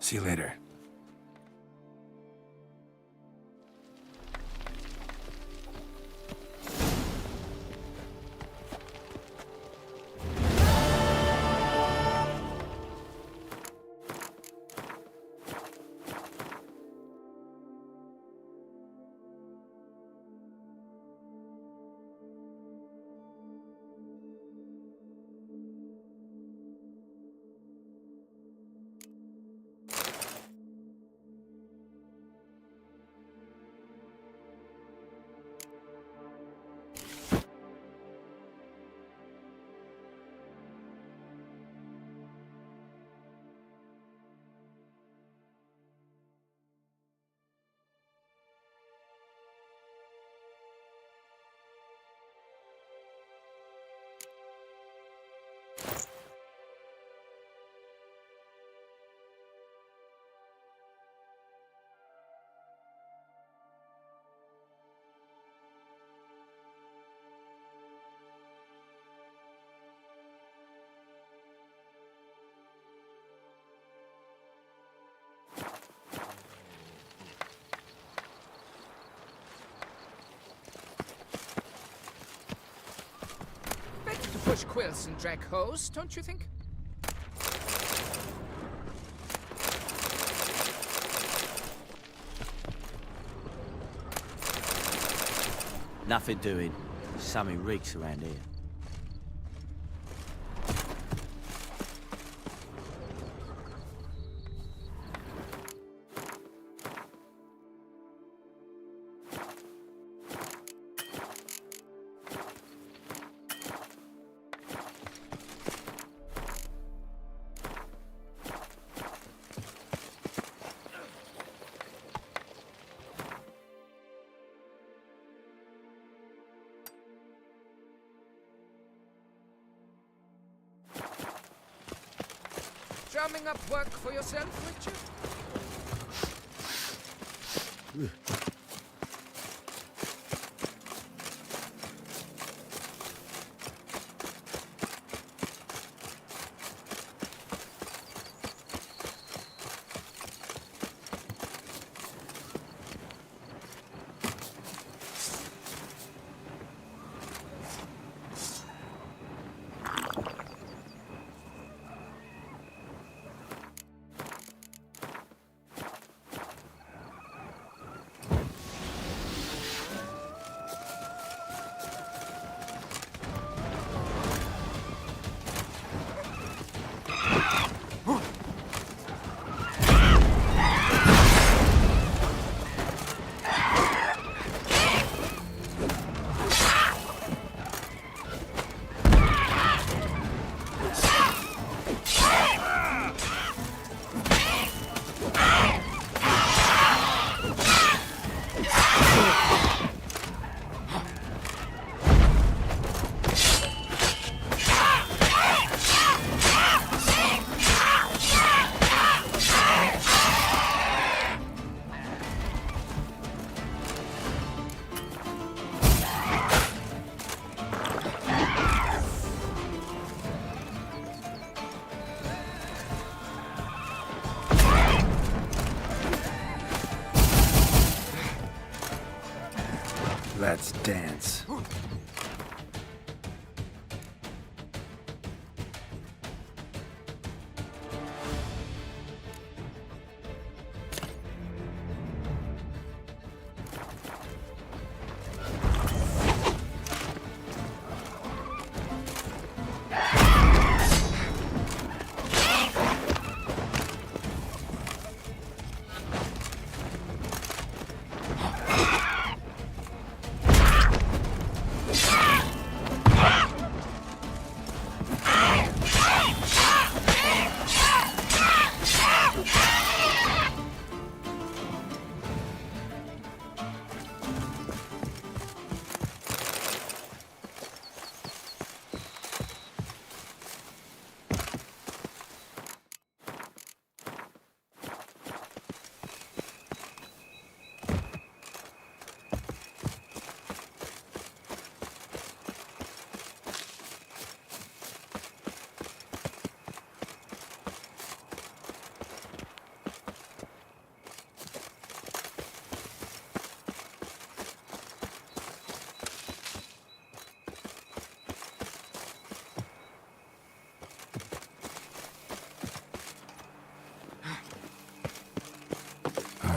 See you later. Push quills and drag hose, don't you think? Nothing doing. Something reeks around here. Drumming up work for yourself, Richard? Let's dance.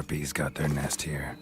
Harpies got their nest here.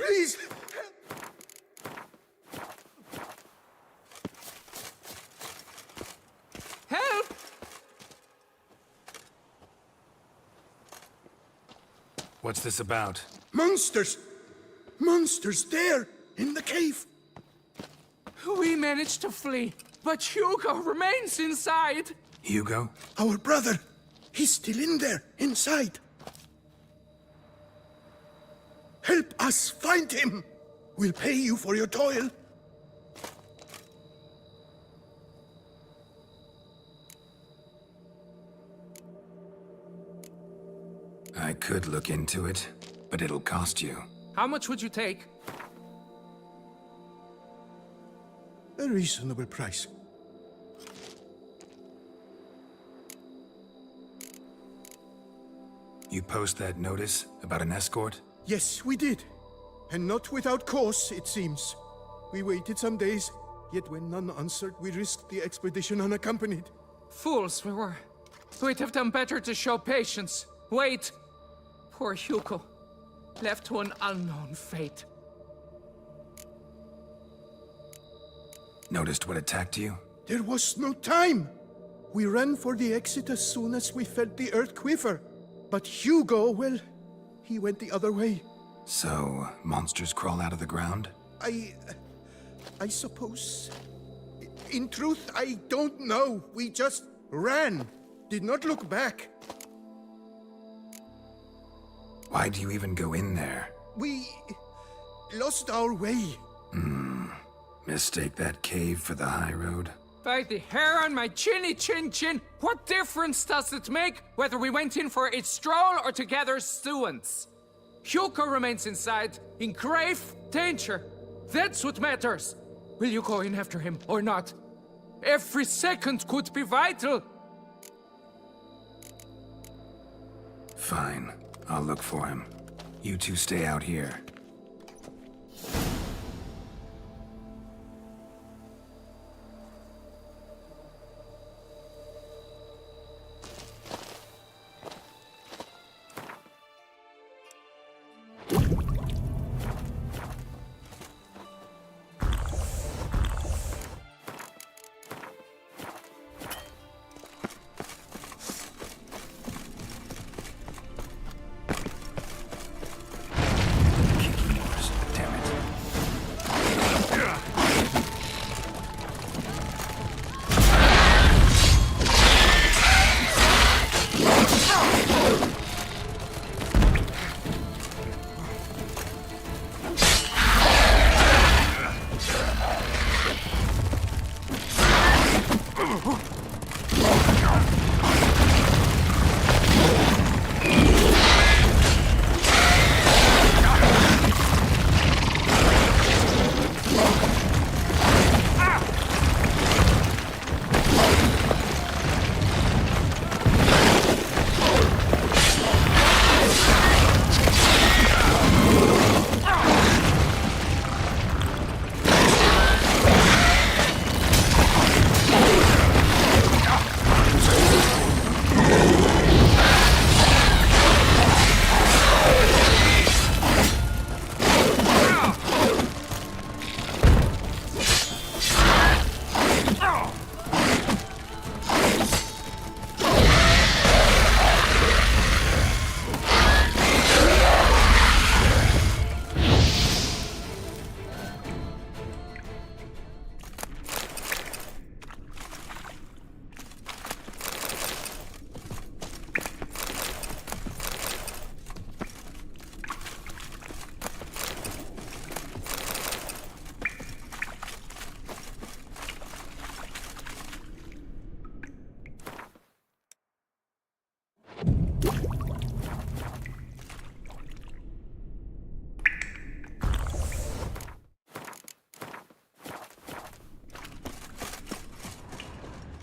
Please! Help! What's this about? Monsters! Monsters there, in the cave! We managed to flee, but Hugo remains inside. Hugo? Our brother! He's still in there, inside. Help us find him! We'll pay you for your toil. I could look into it, but it'll cost you. How much would you take? A reasonable price. You post that notice about an escort? Yes, we did. And not without cause, it seems. We waited some days, yet when none answered, we risked the expedition unaccompanied. Fools we were. We'd have done better to show patience. Wait. Poor Hugo. Left to an unknown fate. Noticed what attacked you? There was no time! We ran for the exit as soon as we felt the earth quiver. But Hugo, well, he went the other way. So, monsters crawl out of the ground? I suppose. In truth, I don't know. We just ran. Did not look back. Why do you even go in there? We lost our way. Mistake that cave for the high road? By the hair on my chinny chin chin, what difference does it make whether we went in for a stroll or to gather students? Hugo remains inside, in grave danger. That's what matters. Will you go in after him or not? Every second could be vital. Fine. I'll look for him. You two stay out here.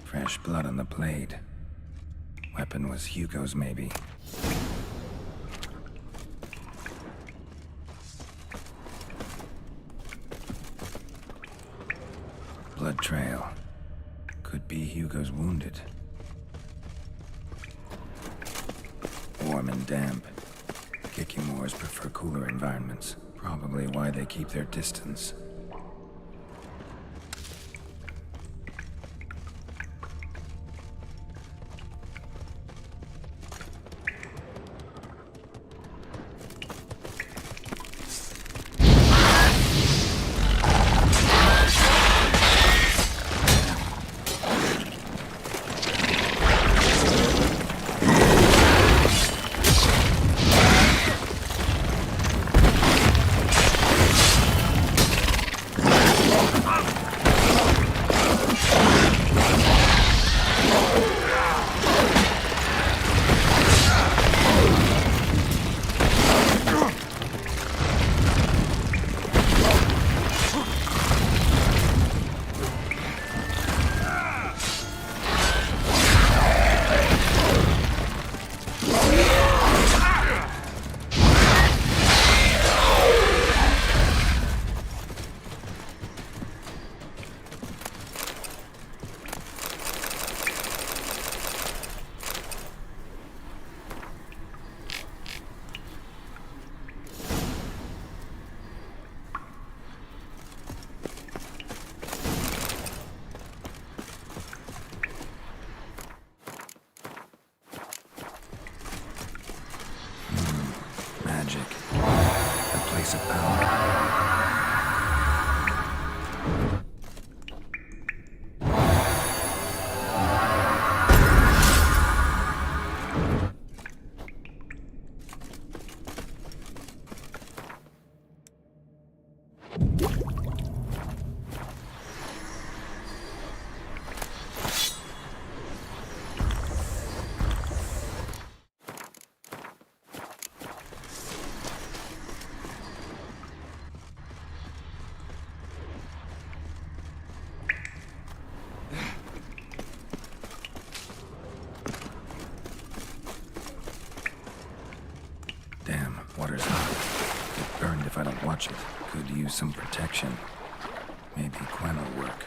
Fresh blood on the blade. Weapon was Hugo's, maybe. Blood trail. Could be Hugo's wounded. Warm and damp. Kikimores prefer cooler environments. Probably why they keep their distance. Magic. A place of power. Damn, water's hot. Get burned if I don't watch it. Could use some protection. Maybe Gwen will work.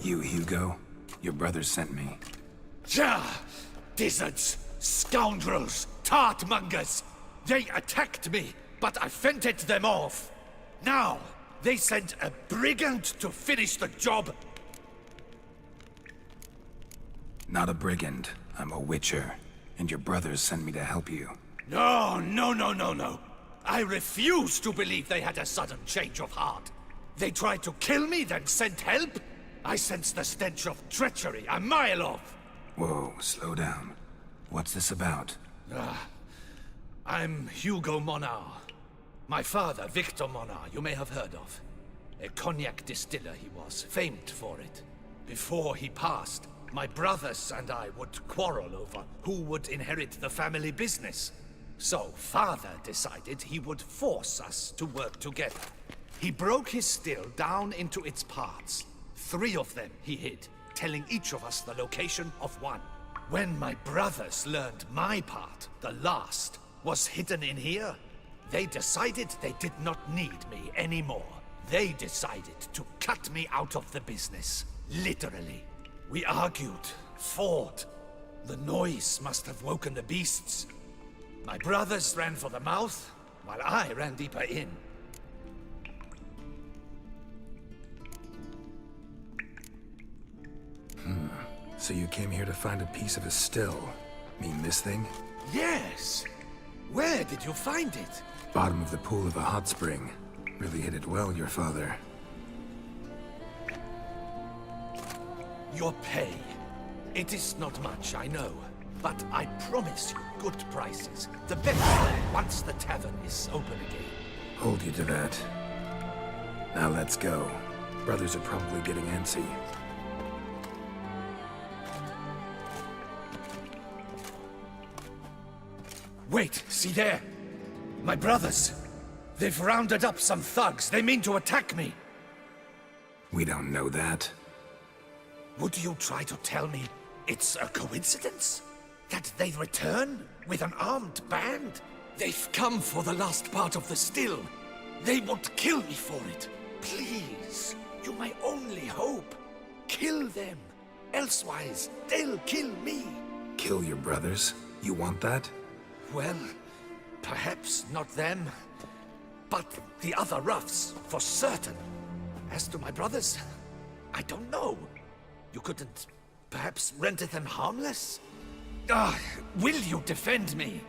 You, Hugo? Your brother sent me. Ja! Dizzards! Scoundrels! Tartmongers! They attacked me, but I fended them off. Now, They sent a brigand to finish the job. Not a brigand. I'm a witcher. And your brothers sent me to help you. No, no, no, no, no. I refuse to believe they had a sudden change of heart. They tried to kill me, then sent help? I sense the stench of treachery a mile off. Whoa, slow down. What's this about? I'm Hugo Monar. My father, Victor Monar, you may have heard of. A cognac distiller he was, famed for it. Before he passed, my brothers and I would quarrel over who would inherit the family business. So, father decided he would force us to work together. He broke his still down into its parts. 3 of them he hid, telling each of us the location of one. When my brothers learned my part, the last, was hidden in here, they decided they did not need me anymore. They decided to cut me out of the business, literally. We argued, fought. The noise must have woken the beasts. My brothers ran for the mouth, while I ran deeper in. So you came here to find a piece of a still? Mean this thing? Yes! Where did you find it? Bottom of the pool of a hot spring. Really hit it well, your father. Your pay. It is not much, I know. But I promise you good prices. The better once the tavern is open again. Hold you to that. Now let's go. Brothers are probably getting antsy. Wait, see there? My brothers. They've rounded up some thugs. They mean to attack me. We don't know that. Would you try to tell me it's a coincidence? That they return with an armed band? They've come for the last part of the still. They won't kill me for it. Please, you're my only hope. Kill them. Elsewise, they'll kill me. Kill your brothers? You want that? Well, perhaps not them, but the other roughs, for certain. As to my brothers, I don't know. You couldn't perhaps render them harmless? Will you defend me?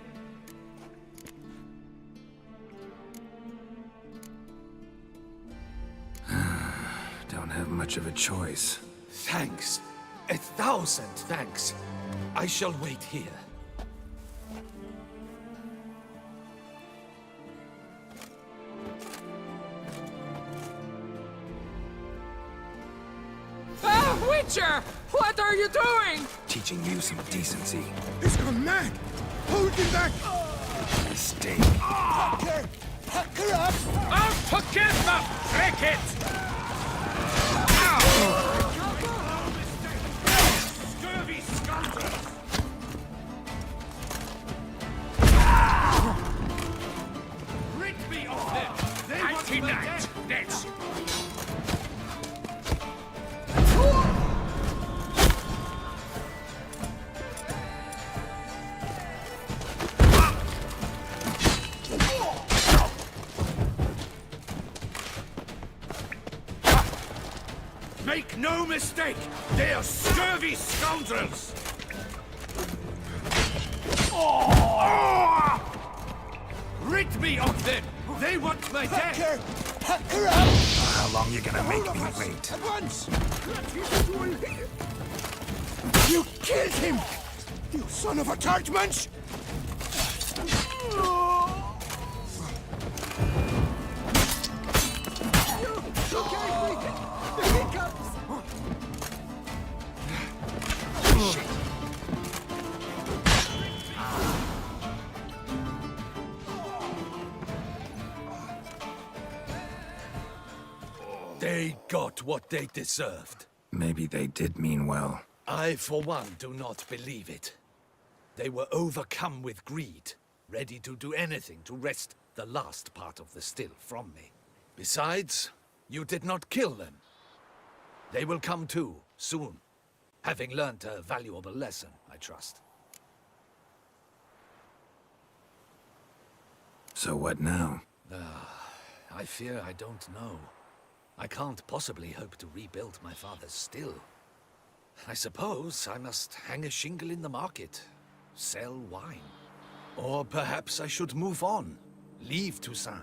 Don't have much of a choice. Thanks. 1,000 thanks. I shall wait here. Witcher! What are you doing? Teaching you some decency. He's gone mad! Hold him back! Mistake. Hacker! Hacker up! Out together, cricket! Scurvy scoundrels! Rid me of them! They want me dead! Next! Make no mistake, they are scurvy scoundrels! Rid me of them! They want my death! Hacker up! How long you gonna make me wait? At once! You killed him! You son of a tart munch! They got what they deserved. Maybe they did mean well. I, for one, do not believe it. They were overcome with greed, ready to do anything to wrest the last part of the still from me. Besides, you did not kill them. They will come too, soon, having learnt a valuable lesson, I trust. So what now? I fear I don't know. I can't possibly hope to rebuild my father's still. I suppose I must hang a shingle in the market, sell wine. Or perhaps I should move on, leave Toussaint.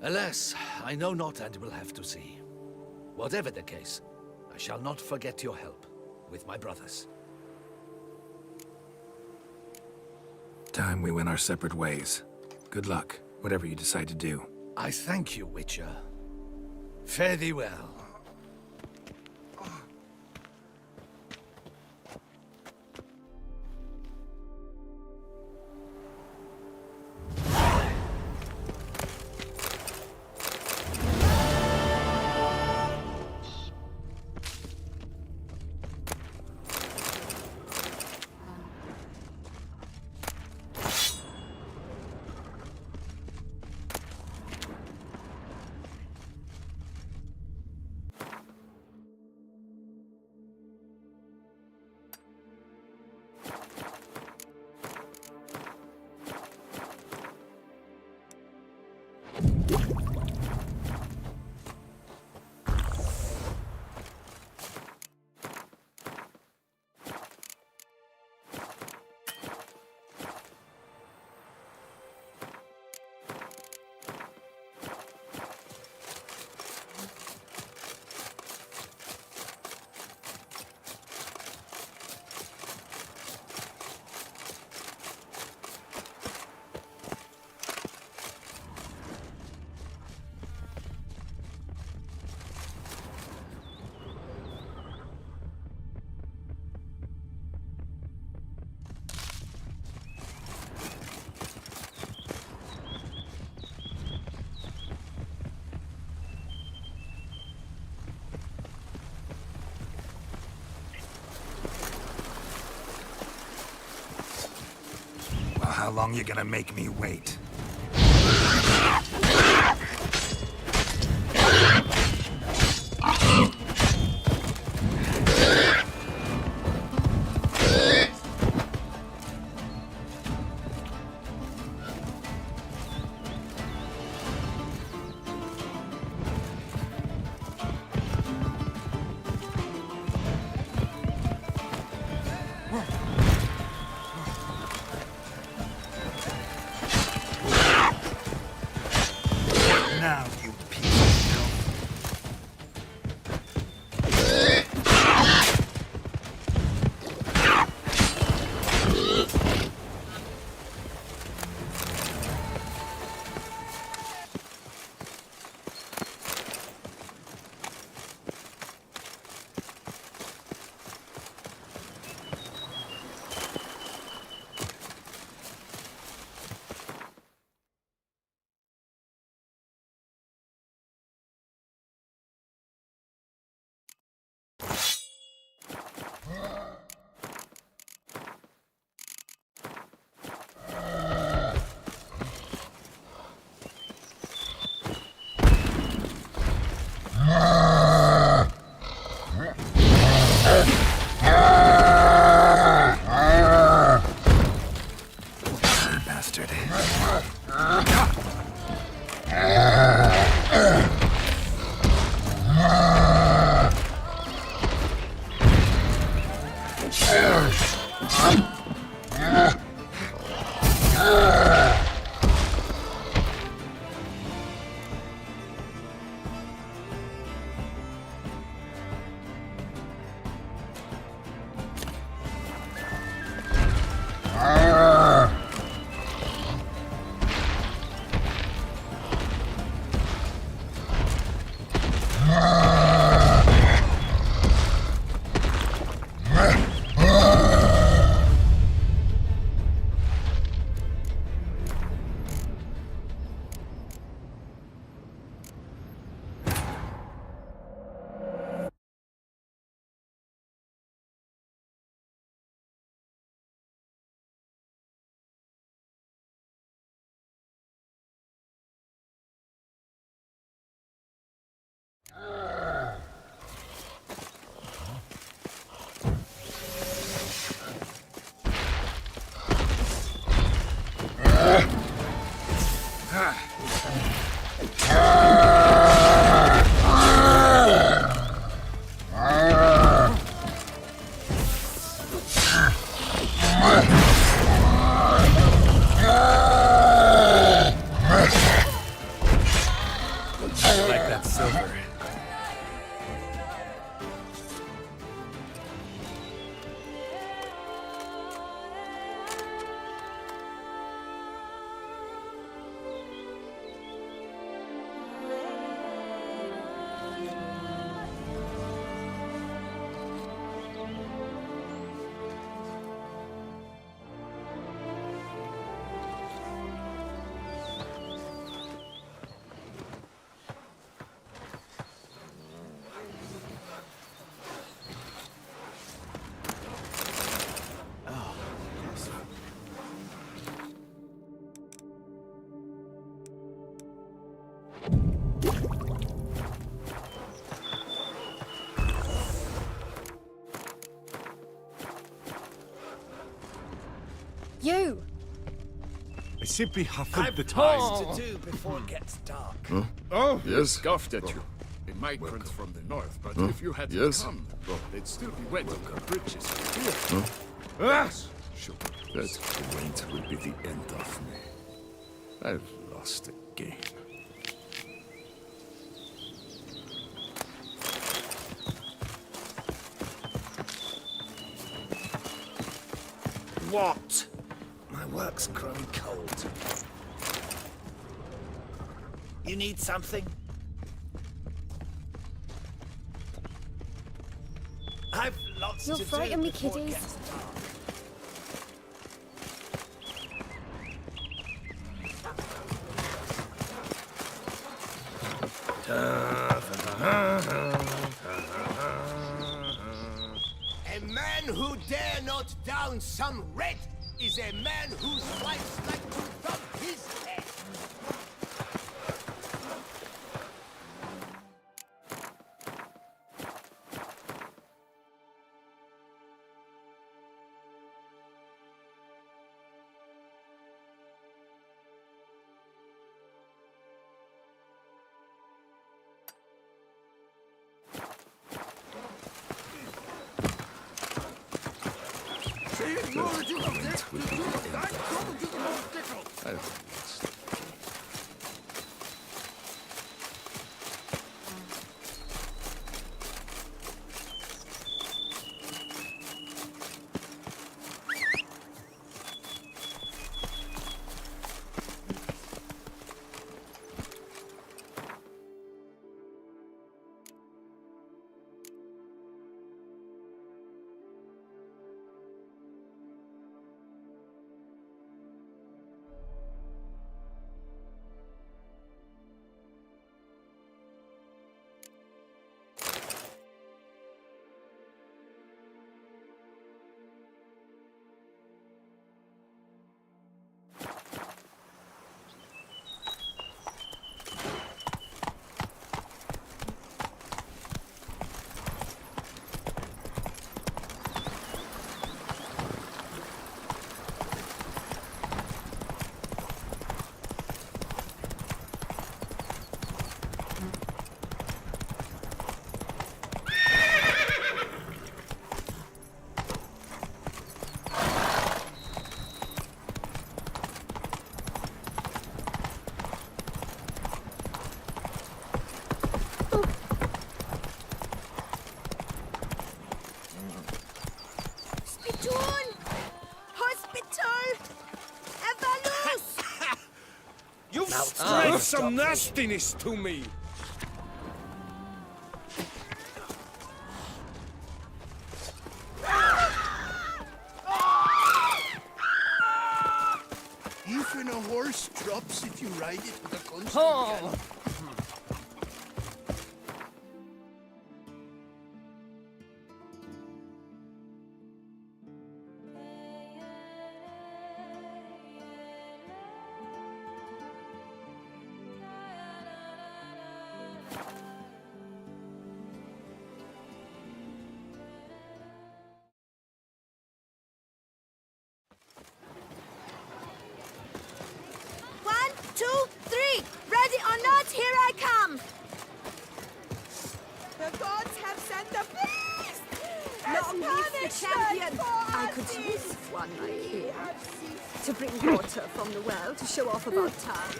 Alas, I know not and will have to see. Whatever the case, I shall not forget your help with my brothers. Time we went our separate ways. Good luck, whatever you decide to do. I thank you, Witcher. Fare thee well. How long you gonna make me wait? You! I simply haven't I've the time. things to do before it gets dark. Oh, Yes? scoffed at you. The migrants from the north, but if you hadn't Yes? come, they'd still be wet on the bridges. Huh? Sure. That wait will be the end of me. I've lost again. What? My work's growing cold. You need something? I've lots You'll to do frighten me, before it kiddies. gets dark. A man who dare not down some red is a man whose wives like to rub his head. Spread some nastiness to me! Even a horse drops if you ride it with a constant. The gods have sent a beast! Long live the champion! I could use one like here. To bring water from the well to show off about town.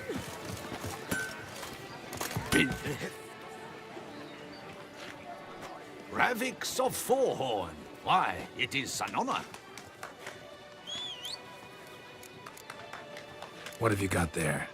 Ravix of Fourhorn. Why, it is an honor. What have you got there?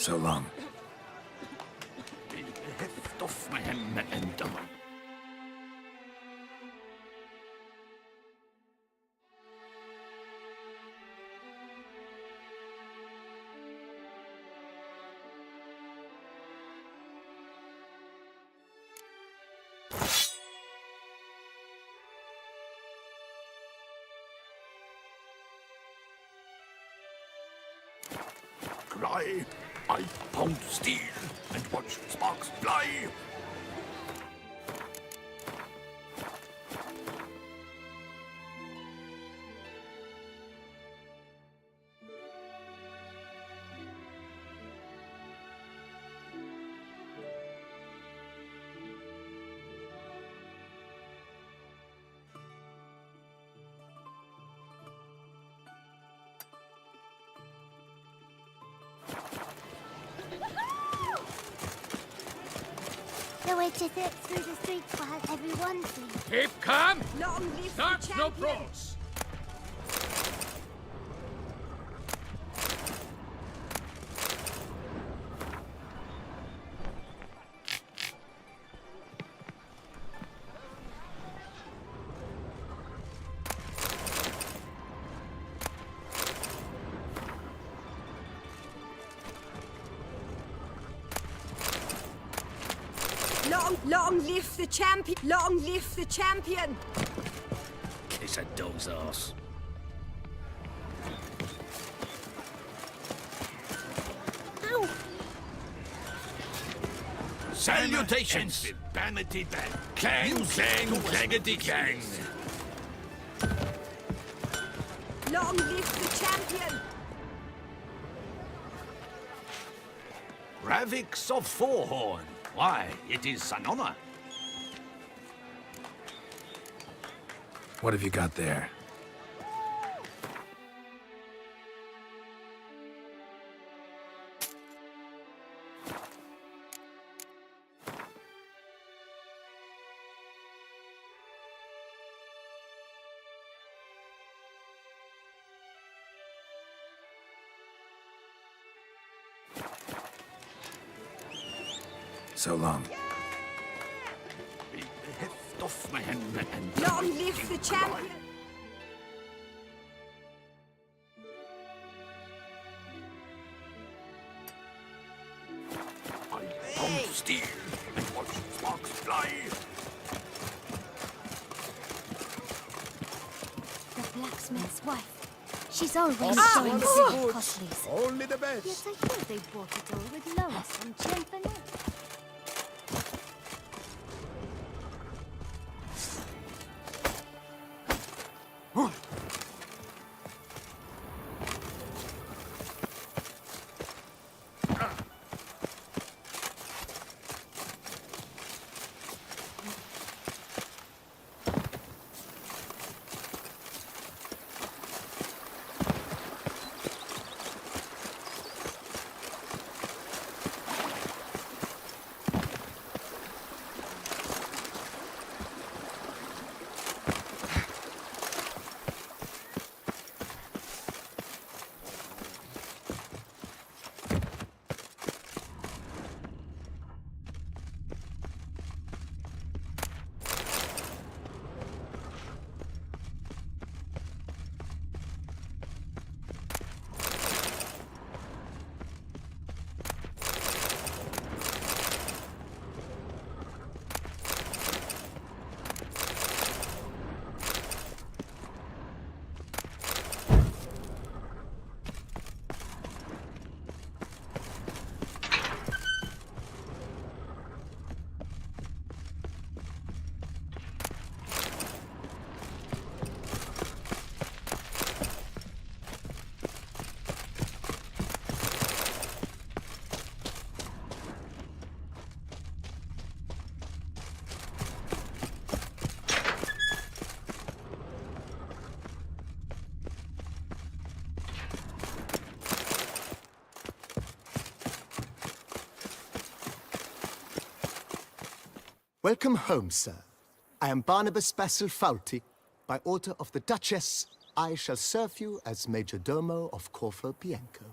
So long. Heft off my hand and down. Cry, I pound steel and watch sparks fly. The way to zip through the streets will have everyone flee. Keep calm! Long live That's the no champion! pros! Long live the champion! Long live the champion! Kiss a doe's arse. Ow! Salutations! Banity bang! Clang, clang, clangety clang! Long live the champion! Ravix of Forehorn. Why, it is an honor. What have you got there? So long. Heft off my hand and Long live the champion! I pound steel and watch sparks fly. The blacksmith's wife. She's always showing wonderful us goods. costlies. Only the best. Yes, I hear they bought it all with Lois and Gentleman. Welcome home, sir. I am Barnabas Basil Fauti. By order of the Duchess, I shall serve you as Major Domo of Corfu Bianco.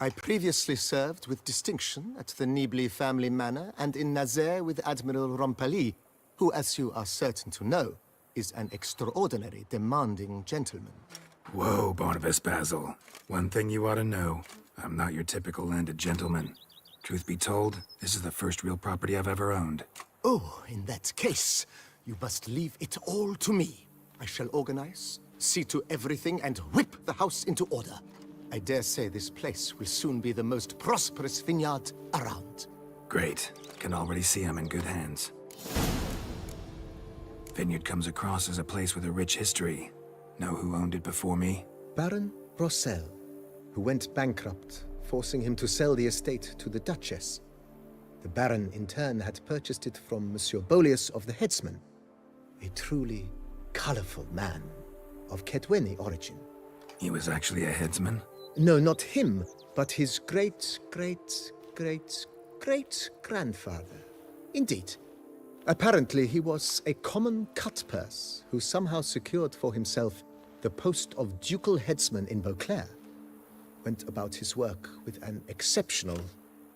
I previously served with distinction at the Nibli family manor and in Nazaire with Admiral Rompali, who, as you are certain to know, is an extraordinary demanding gentleman. Whoa, Barnabas Basil. One thing you ought to know. I'm not your typical landed gentleman. Truth be told, this is the first real property I've ever owned. Oh, in that case, you must leave it all to me. I shall organize, see to everything, and whip the house into order. I dare say this place will soon be the most prosperous vineyard around. Great. Can already see I'm in good hands. Vineyard comes across as a place with a rich history. Know who owned it before me? Baron Rossel, who went bankrupt, forcing him to sell the estate to the Duchess. The Baron, in turn, had purchased it from Monsieur Bolius of the Headsman, a truly colorful man of Kedweni origin. He was actually a headsman? No, not him, but his great-great-great-great-grandfather. Indeed. Apparently, he was a common cut-purse who somehow secured for himself the post of ducal headsman in Beauclair. Went about his work with an exceptional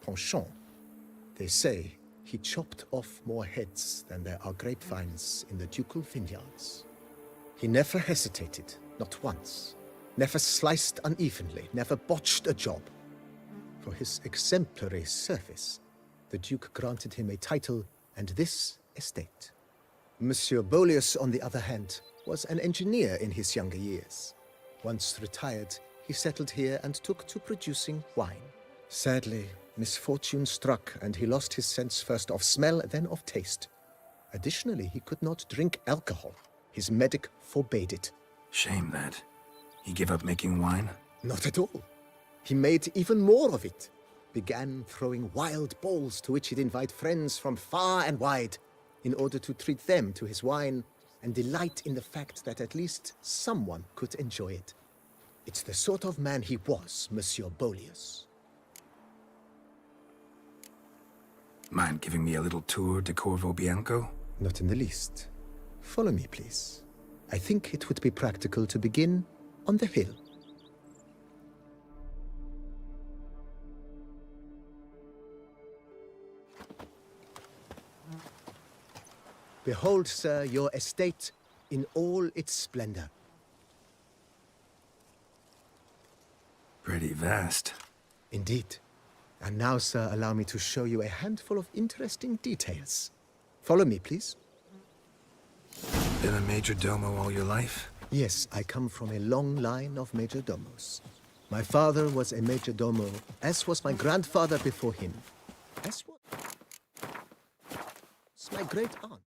penchant. They say he chopped off more heads than there are grapevines in the ducal vineyards. He never hesitated, not once. Never sliced unevenly, never botched a job. For his exemplary service, the Duke granted him a title and this estate. Monsieur Bolius, on the other hand, was an engineer in his younger years. Once retired, he settled here and took to producing wine. Sadly, misfortune struck and he lost his sense first of smell, then of taste. Additionally, he could not drink alcohol. His medic forbade it. Shame that. He gave up making wine? Not at all. He made even more of it. Began throwing wild balls to which he'd invite friends from far and wide in order to treat them to his wine and delight in the fact that at least someone could enjoy it. It's the sort of man he was, Monsieur Bolius. Mind giving me a little tour de Corvo Bianco? Not in the least. Follow me, please. I think it would be practical to begin on the hill. Behold, sir, your estate in all its splendor. Pretty vast. Indeed. And now, sir, allow me to show you a handful of interesting details. Follow me, please. Been a major domo all your life? Yes, I come from a long line of major domos. My father was a major domo, as was my grandfather before him. As was my great aunt.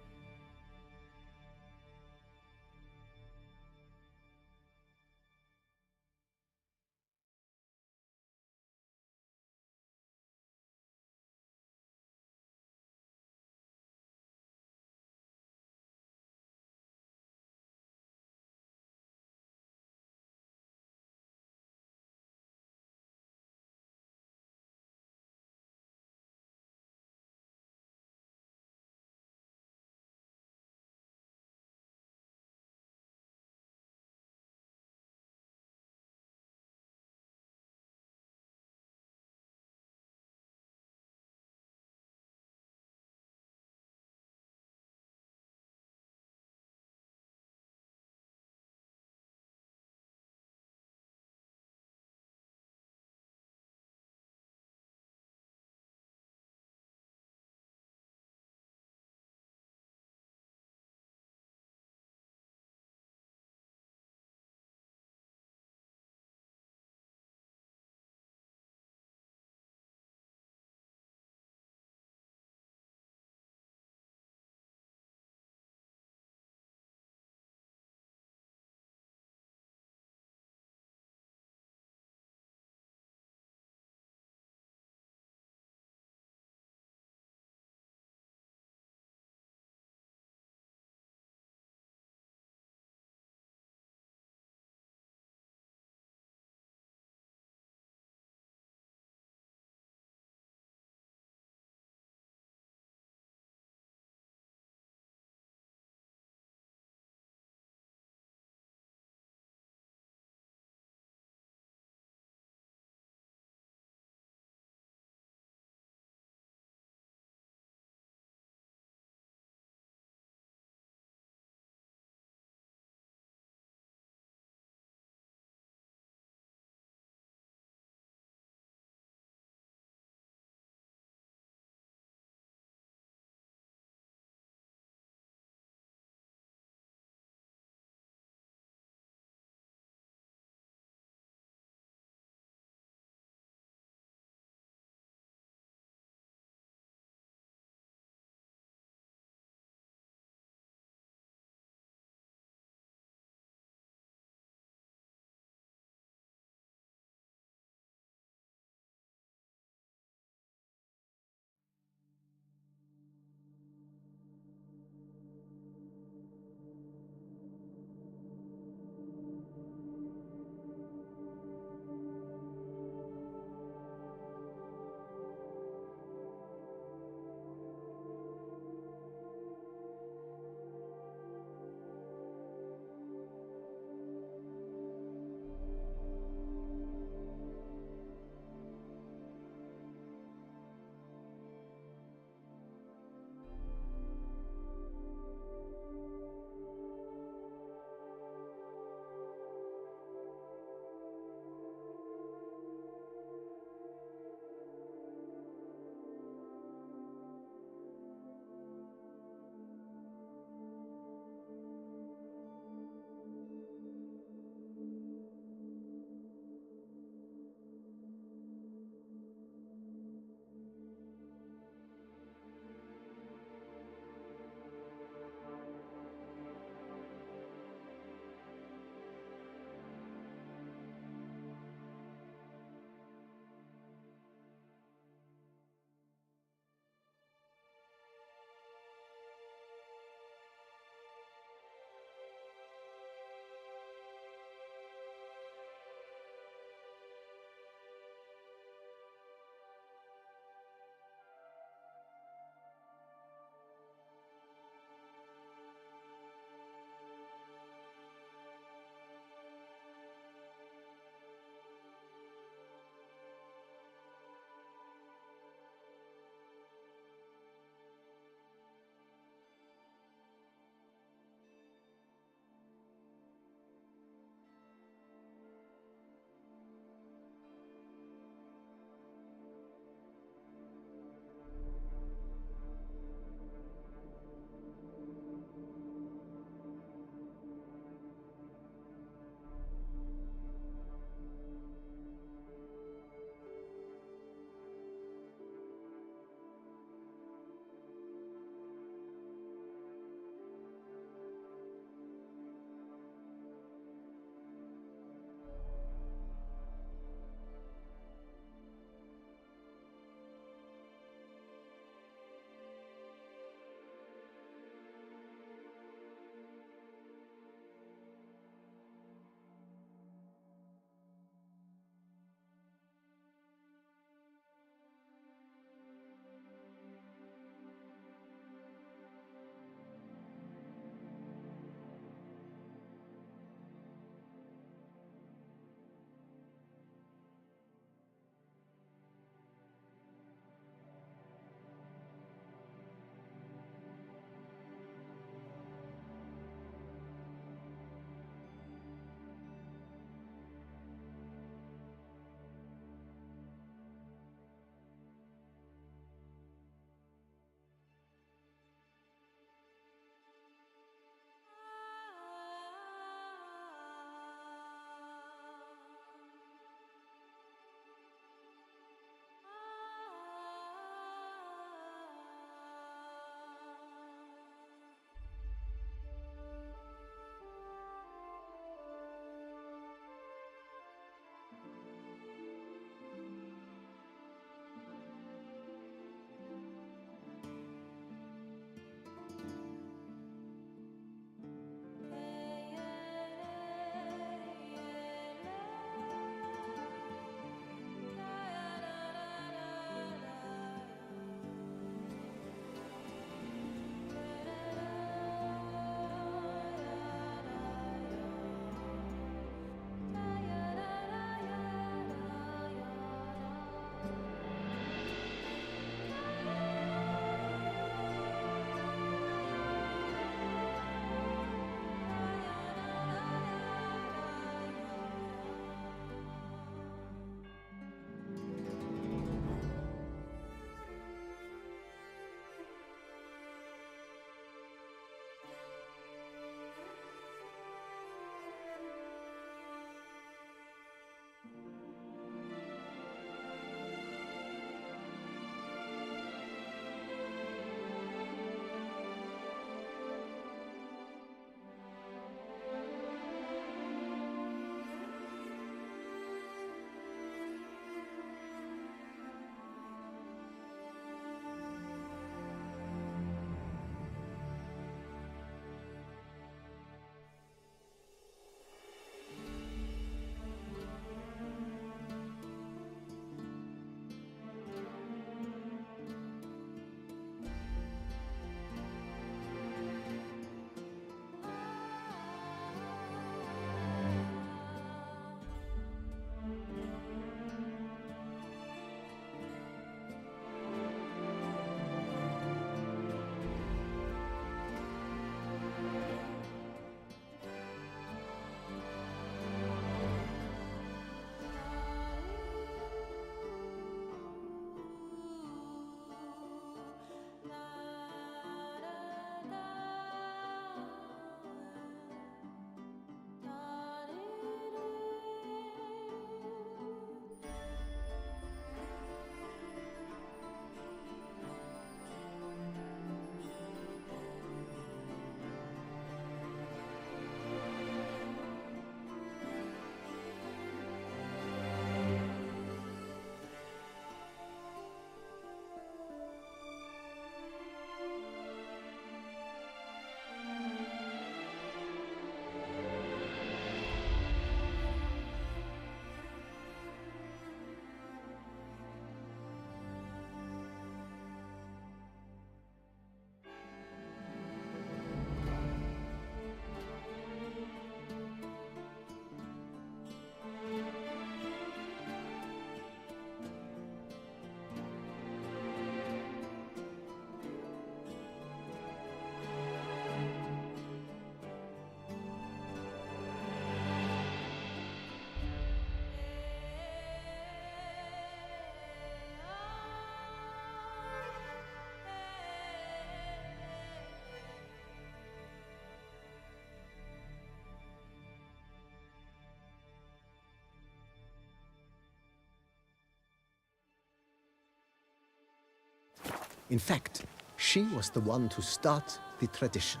In fact, she was the one to start the tradition.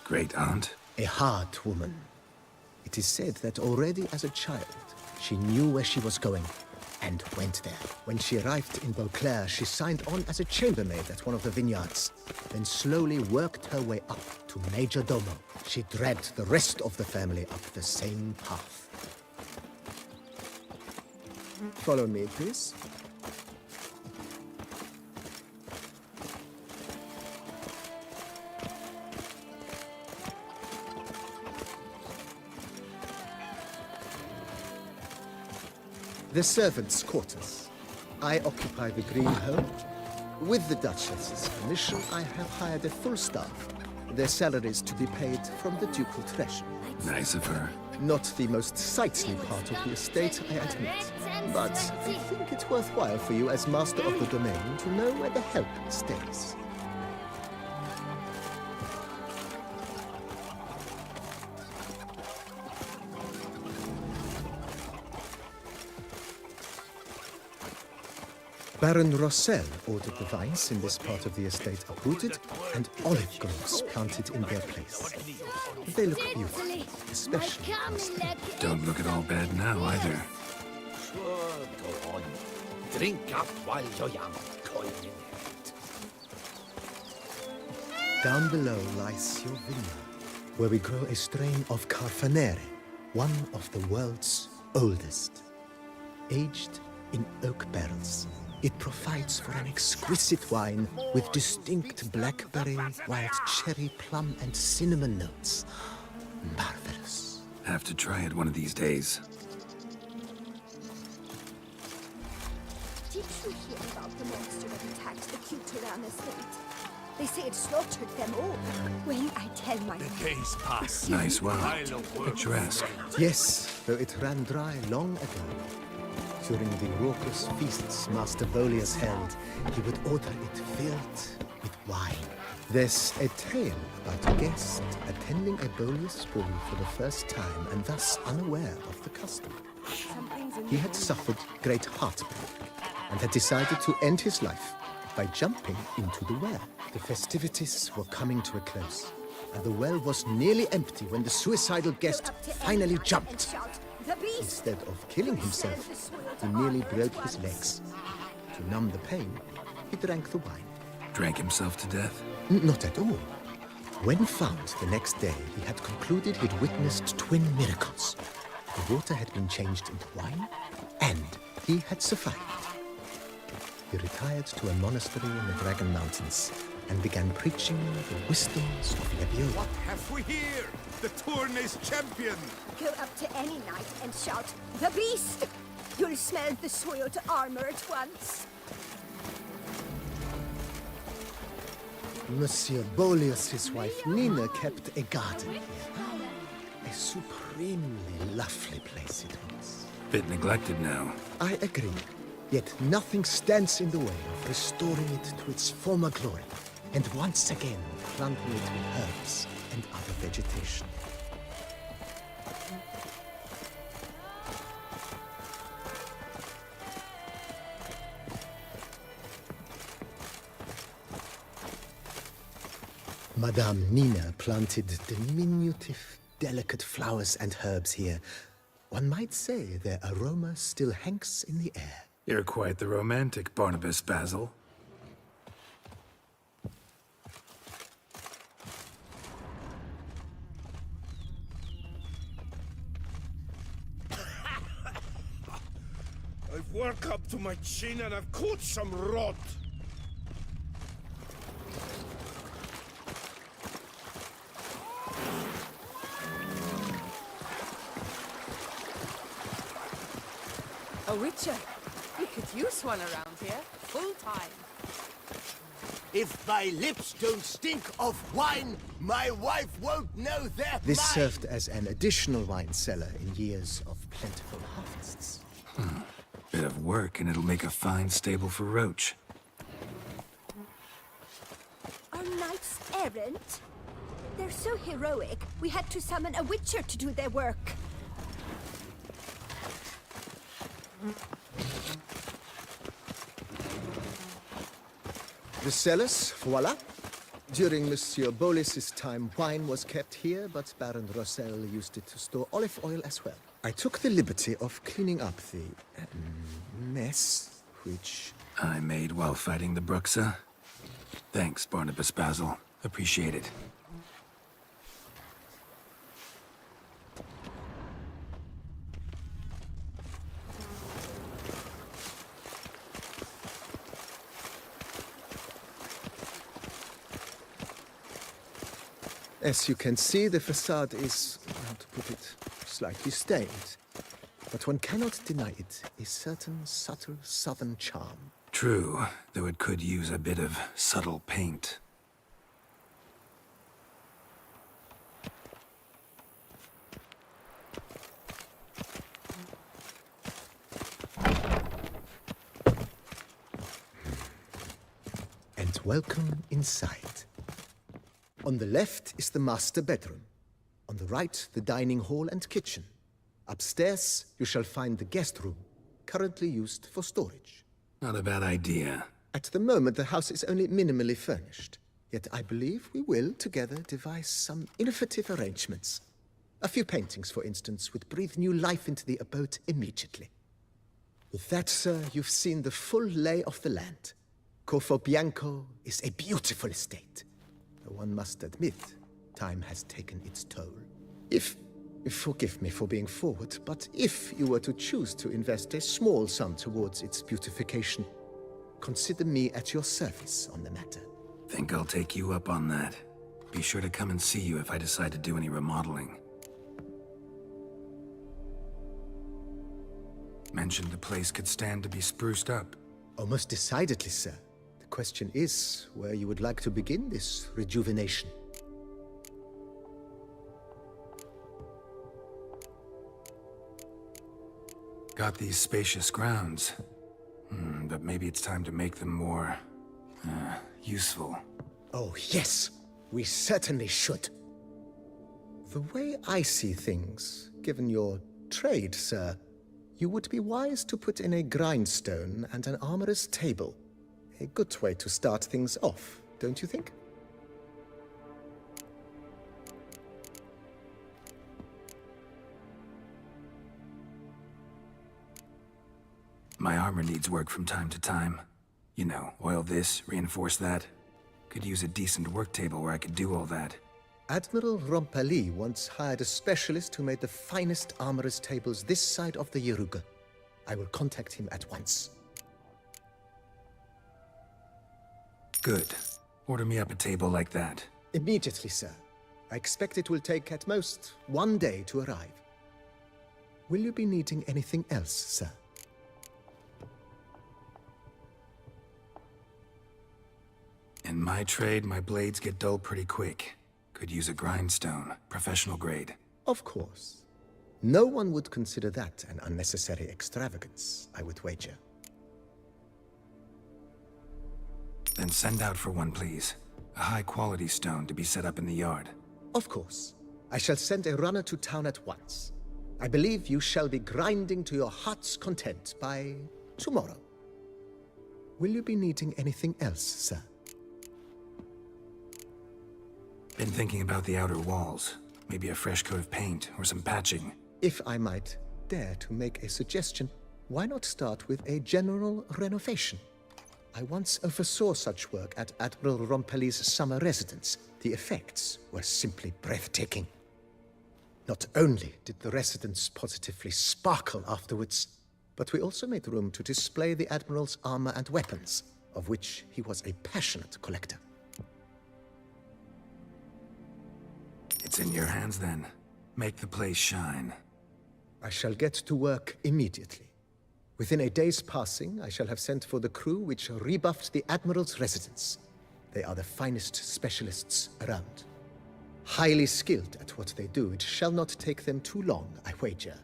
Great aunt? A hard woman. It is said that already as a child, she knew where she was going and went there. When she arrived in Beauclair, she signed on as a chambermaid at one of the vineyards, then slowly worked her way up to Major Domo. She dragged the rest of the family up the same path. Follow me, please. The servants' quarters. I occupy the green home. With the Duchess's permission, I have hired a full staff. Their salaries to be paid from the ducal treasure. Nice of her. Not the most sightly part of the estate, I admit. But I think it's worthwhile for you as master of the domain to know where the help stays. Baron Rossel ordered the vines in this part of the estate uprooted and olive groves planted in their place. They look beautiful, especially in spring. Don't look at all bad now, either. Sure, go on. Drink up while you're young, coin in hand. Down below lies your vineyard, where we grow a strain of Carfanere, one of the world's oldest. Aged in oak barrels, it provides for an exquisite wine with distinct blackberry, wild cherry, plum, and cinnamon notes. Marvelous. Have to try it one of these days. Did you hear about the monster that attacked the Cuturana estate? They say it slaughtered them all. When I tell my... The days pass. Nice one. Picturesque. Yes, though it ran dry long ago. During the raucous feasts Master Bolius held, he would order it filled with wine. There's a tale about a guest attending a Bolius ball for the first time and thus unaware of the custom. He had suffered great heartbreak and had decided to end his life by jumping into the well. The festivities were coming to a close, and the well was nearly empty when the suicidal guest finally jumped. Instead of killing himself, he nearly broke his legs. To numb the pain, he drank the wine. Drank himself to death? Not at all. When found the next day, he had concluded he'd witnessed twin miracles. The water had been changed into wine, and he had survived. He retired to a monastery in the Dragon Mountains and began preaching the wisdoms of Lebiola. What have we here? The Tournay's champion! Go up to any knight and shout, "The beast!" You'll smell the soiled armor at once. Monsieur Bolius' wife Nina kept a garden here. A supremely lovely place it was. Bit neglected now. I agree. Yet nothing stands in the way of restoring it to its former glory, and once again planting it with herbs and other vegetation. Madame Nina planted diminutive, delicate flowers and herbs here. One might say their aroma still hangs in the air. You're quite the romantic, Barnabas Basil. I've worked up to my chin and I've caught some rot. A witcher. You could use one around here, full time. If my lips don't stink of wine, my wife won't know their This mind. served as an additional wine cellar in years of plentiful harvests. Bit of work and it'll make a fine stable for Roach. Are knights errant? They're so heroic, we had to summon a witcher to do their work. The cellars, voila. During Monsieur Bolis's time, wine was kept here, but Baron Rossel used it to store olive oil as well. I took the liberty of cleaning up the mess, which... I made while fighting the Bruxa. Thanks, Barnabas Basil. Appreciate it. As you can see, the facade is, how to put it, slightly stained. But one cannot deny it, a certain subtle southern charm. True, though it could use a bit of subtle paint. And welcome inside. On the left is the master bedroom. On the right, the dining hall and kitchen. Upstairs, you shall find the guest room, currently used for storage. Not a bad idea. At the moment, the house is only minimally furnished. Yet I believe we will, together, devise some innovative arrangements. A few paintings, for instance, would breathe new life into the abode immediately. With that, sir, you've seen the full lay of the land. Corfo Bianco is a beautiful estate. Though one must admit, time has taken its toll. Forgive me for being forward, but if you were to choose to invest a small sum towards its beautification, consider me at your service on the matter. Think I'll take you up on that. Be sure to come and see you if I decide to do any remodeling. Mentioned the place could stand to be spruced up. Oh, most decidedly, sir. The question is where you would like to begin this rejuvenation. Got these spacious grounds. But maybe it's time to make them more... useful. Oh, yes! We certainly should. The way I see things, given your trade, sir, you would be wise to put in a grindstone and an armorer's table. A good way to start things off, don't you think? My armor needs work from time to time. You know, oil this, reinforce that. Could use a decent work table where I could do all that. Admiral Rompali once hired a specialist who made the finest armorer's tables this side of the Yaruga. I will contact him at once. Good. Order me up a table like that. Immediately, sir. I expect it will take at most 1 day to arrive. Will you be needing anything else, sir? In my trade, my blades get dull pretty quick. Could use a grindstone, professional grade. Of course. No one would consider that an unnecessary extravagance, I would wager. Then send out for one, please. A high-quality stone to be set up in the yard. Of course. I shall send a runner to town at once. I believe you shall be grinding to your heart's content by tomorrow. Will you be needing anything else, sir? Been thinking about the outer walls. Maybe a fresh coat of paint or some patching. If I might dare to make a suggestion, why not start with a general renovation? I once oversaw such work at Admiral Rompeli's summer residence. The effects were simply breathtaking. Not only did the residence positively sparkle afterwards, but we also made room to display the Admiral's armor and weapons, of which he was a passionate collector. It's in your hands then. Make the place shine. I shall get to work immediately. Within a day's passing, I shall have sent for the crew which rebuffed the Admiral's residence. They are the finest specialists around. Highly skilled at what they do, it shall not take them too long, I wager.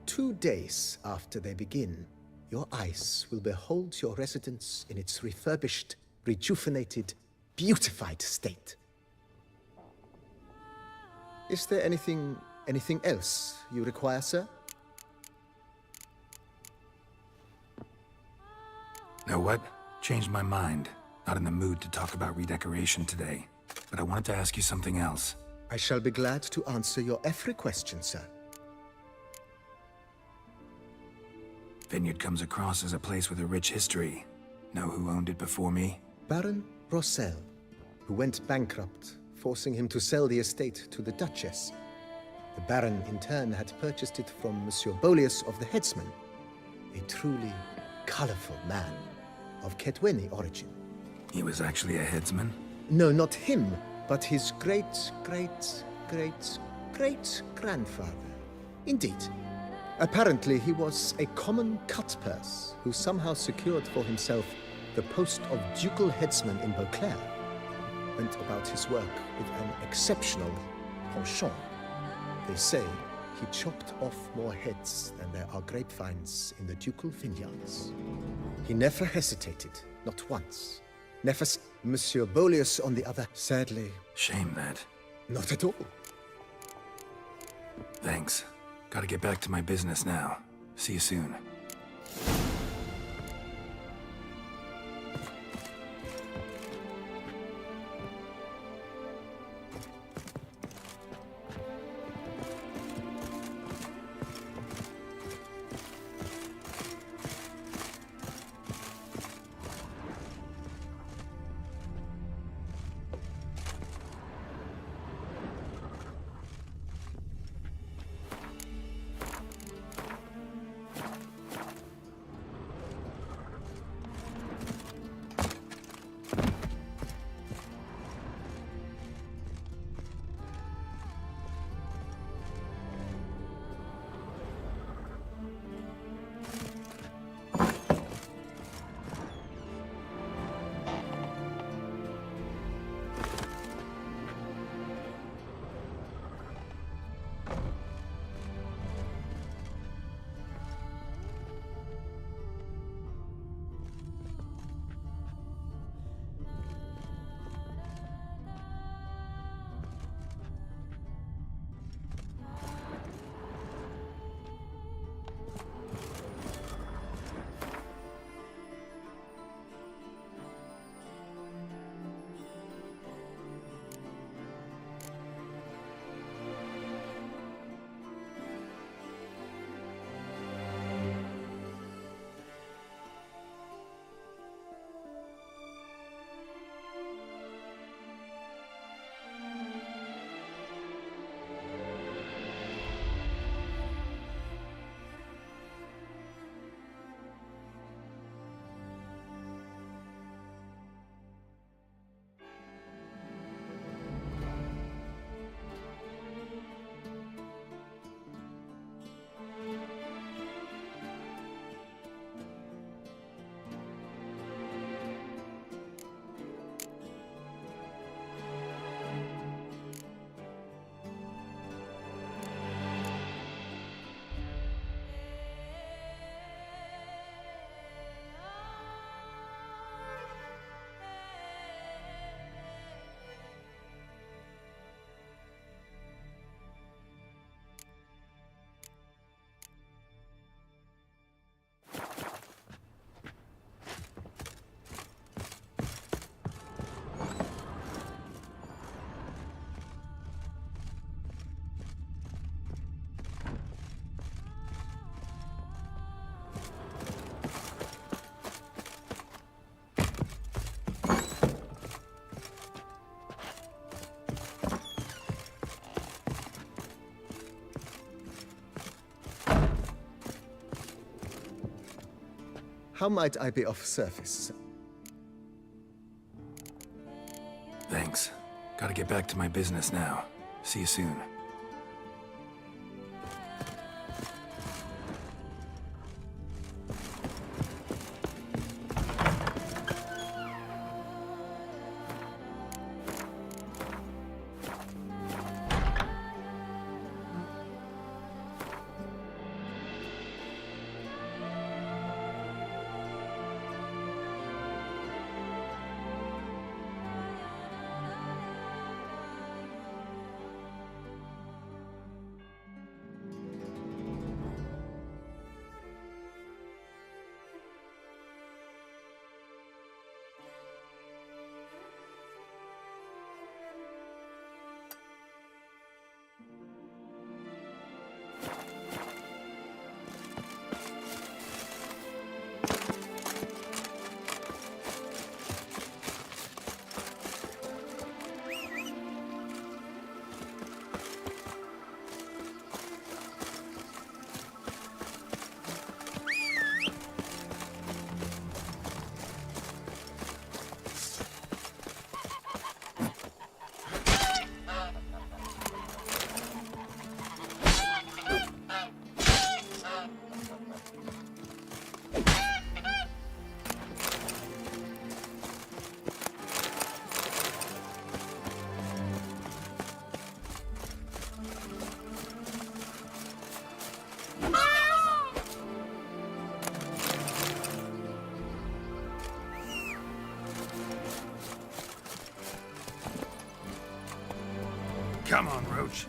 2 days after they begin, your eyes will behold your residence in its refurbished, rejuvenated, beautified state. Is there anything else you require, sir? Know what? Changed my mind. Not in the mood to talk about redecoration today, but I wanted to ask you something else. I shall be glad to answer your every question, sir. Vineyard comes across as a place with a rich history. Know who owned it before me? Baron Rossel, who went bankrupt, forcing him to sell the estate to the Duchess. The Baron, in turn, had purchased it from Monsieur Bolius of the Headsman, a truly colorful man of Ketweni origin. He was actually a headsman? No, not him, but his great-great-great-great-grandfather. Indeed. Apparently, he was a common cutpurse who somehow secured for himself the post of ducal headsman in Beauclair. Went about his work with an exceptional penchant. They say he chopped off more heads than there are grapevines in the ducal vineyards. He never hesitated, not once. Never Monsieur Bolius, on the other, sadly... Shame that. Not at all. Thanks. Gotta get back to my business now. See you soon. How might I be of service? Thanks. Gotta get back to my business now. See you soon. Come on, Roach.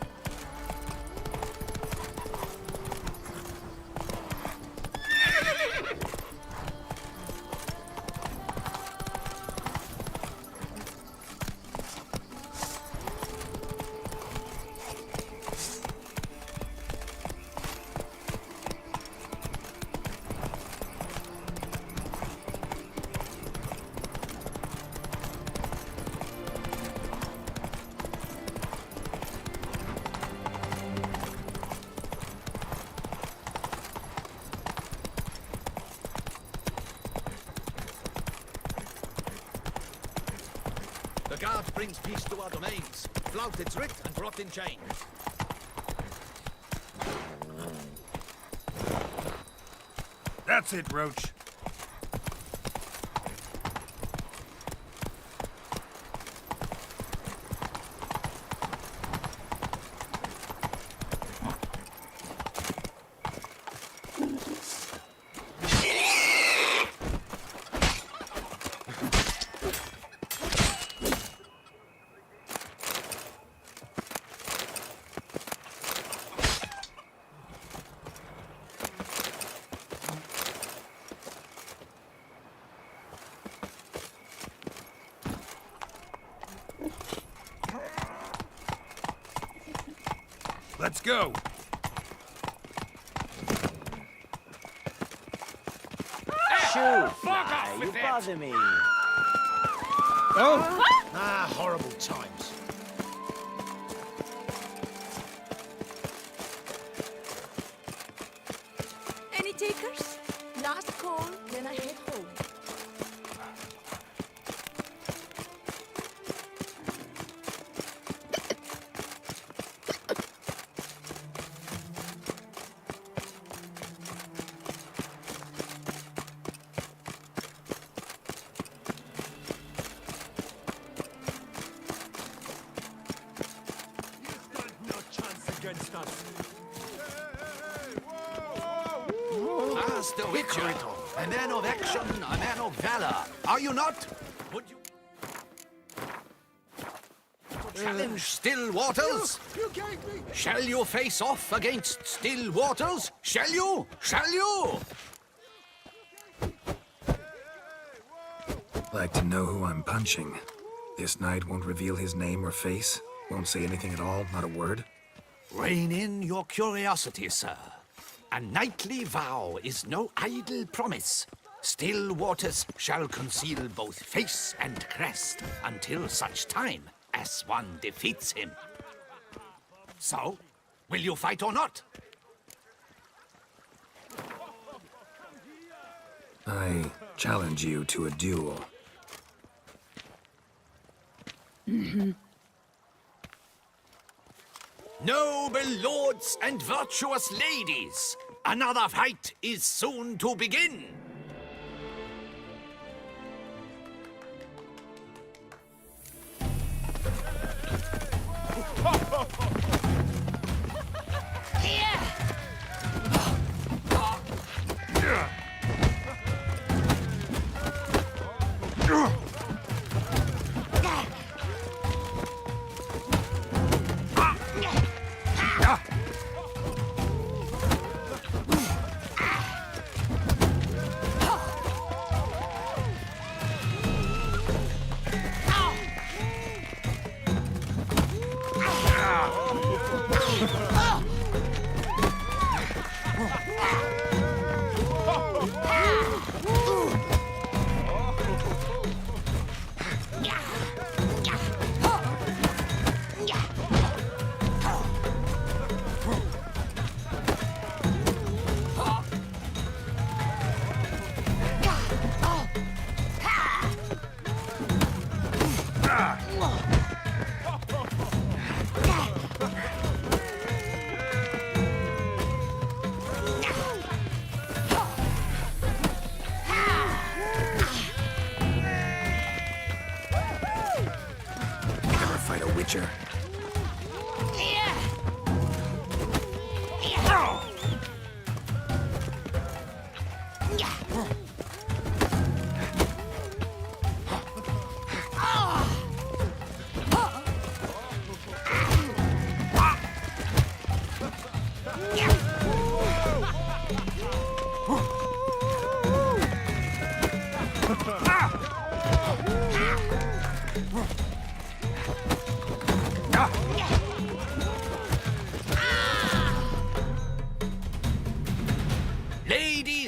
The guard brings peace to our domains. Flout its writ and brought in chains. That's it, Roach. Let's go. Shoot! Fuck off with you that. bother me. Oh! Ah, horrible times. Any takers? Last call, then I head home. Master Witcher, a man of action, a man of valor. Are you not? Would you challenge still waters? Shall you face off against still waters? Shall you? Shall you? Like to know who I'm punching. This knight won't reveal his name or face. Won't say anything at all, not a word. Rein in your curiosity, sir. A knightly vow is no idle promise. Still waters shall conceal both face and crest until such time as one defeats him. So, will you fight or not? I challenge you to a duel. Noble lords and virtuous ladies, another fight is soon to begin. Witcher.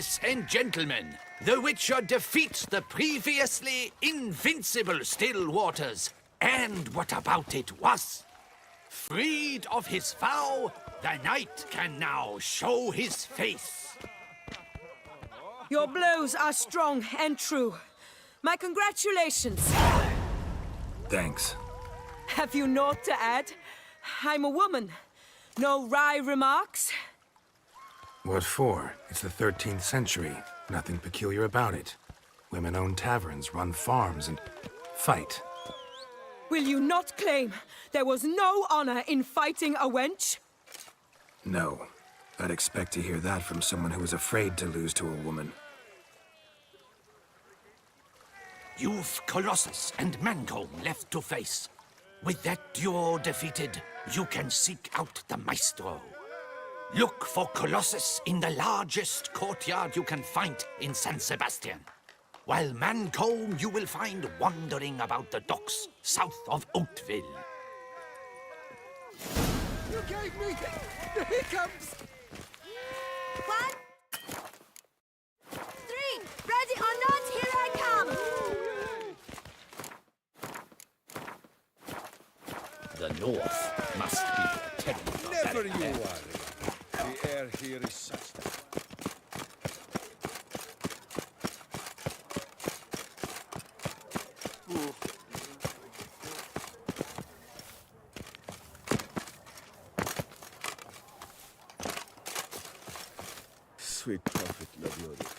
Ladies and gentlemen, the Witcher defeats the previously invincible still waters. And what about it was? Freed of his vow, the knight can now show his face. Your blows are strong and true. My congratulations. Thanks. Have you naught to add? I'm a woman. No wry remarks? What for? It's the 13th century. Nothing peculiar about it. Women own taverns, run farms, and fight. Will you not claim there was no honor in fighting a wench? No. I'd expect to hear that from someone who was afraid to lose to a woman. You've Colossus and Mancomb left to face. With that duo defeated, you can seek out the Maestro. Look for Colossus in the largest courtyard you can find in San Sebastian, while Mancomb you will find wandering about the docks south of Oatville. You gave me the hiccups! 1, 3, ready or not, here I come! The north must be a terrible Never you barrier. worry. The air here is such that. Sweet prophet, love your report.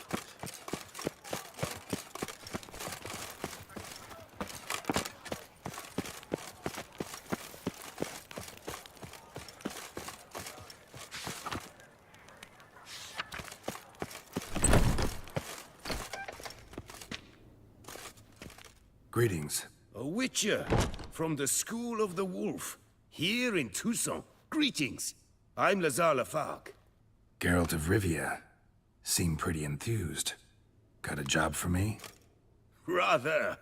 Greetings. A witcher from the School of the Wolf, here in Tucson. Greetings. I'm Lazar Lafargue. Geralt of Rivia. Seem pretty enthused. Got a job for me? Rather.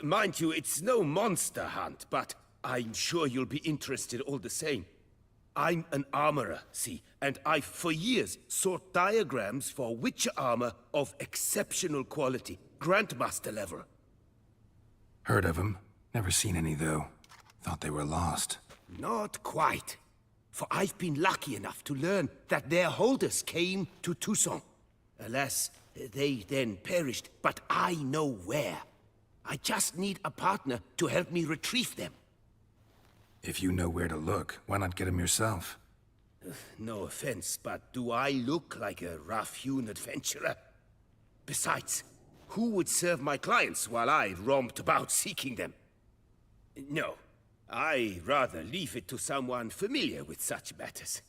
Mind you, it's no monster hunt, but I'm sure you'll be interested all the same. I'm an armorer, see, and I've for years sought diagrams for witcher armor of exceptional quality, Grandmaster level. Heard of them. Never seen any, though. Thought they were lost. Not quite. For I've been lucky enough to learn that their holders came to Tucson. Alas, they then perished, but I know where. I just need a partner to help me retrieve them. If you know where to look, why not get them yourself? No offense, but do I look like a rough-hewn adventurer? Besides, who would serve my clients while I romped about seeking them? No, I rather leave it to someone familiar with such matters.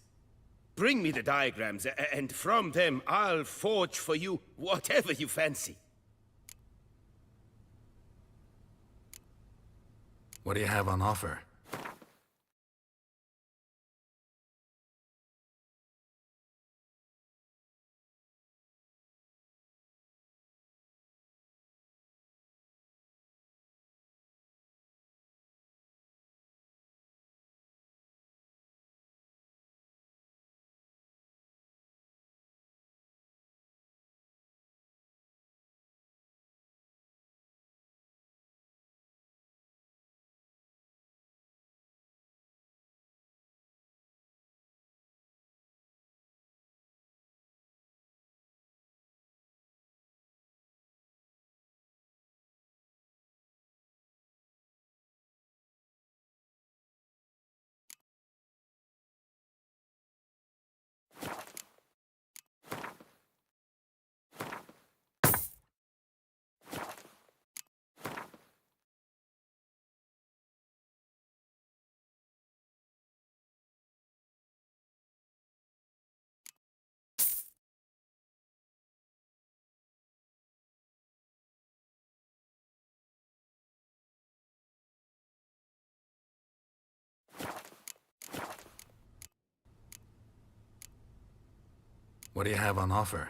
Bring me the diagrams, and from them I'll forge for you whatever you fancy. What do you have on offer? What do you have on offer?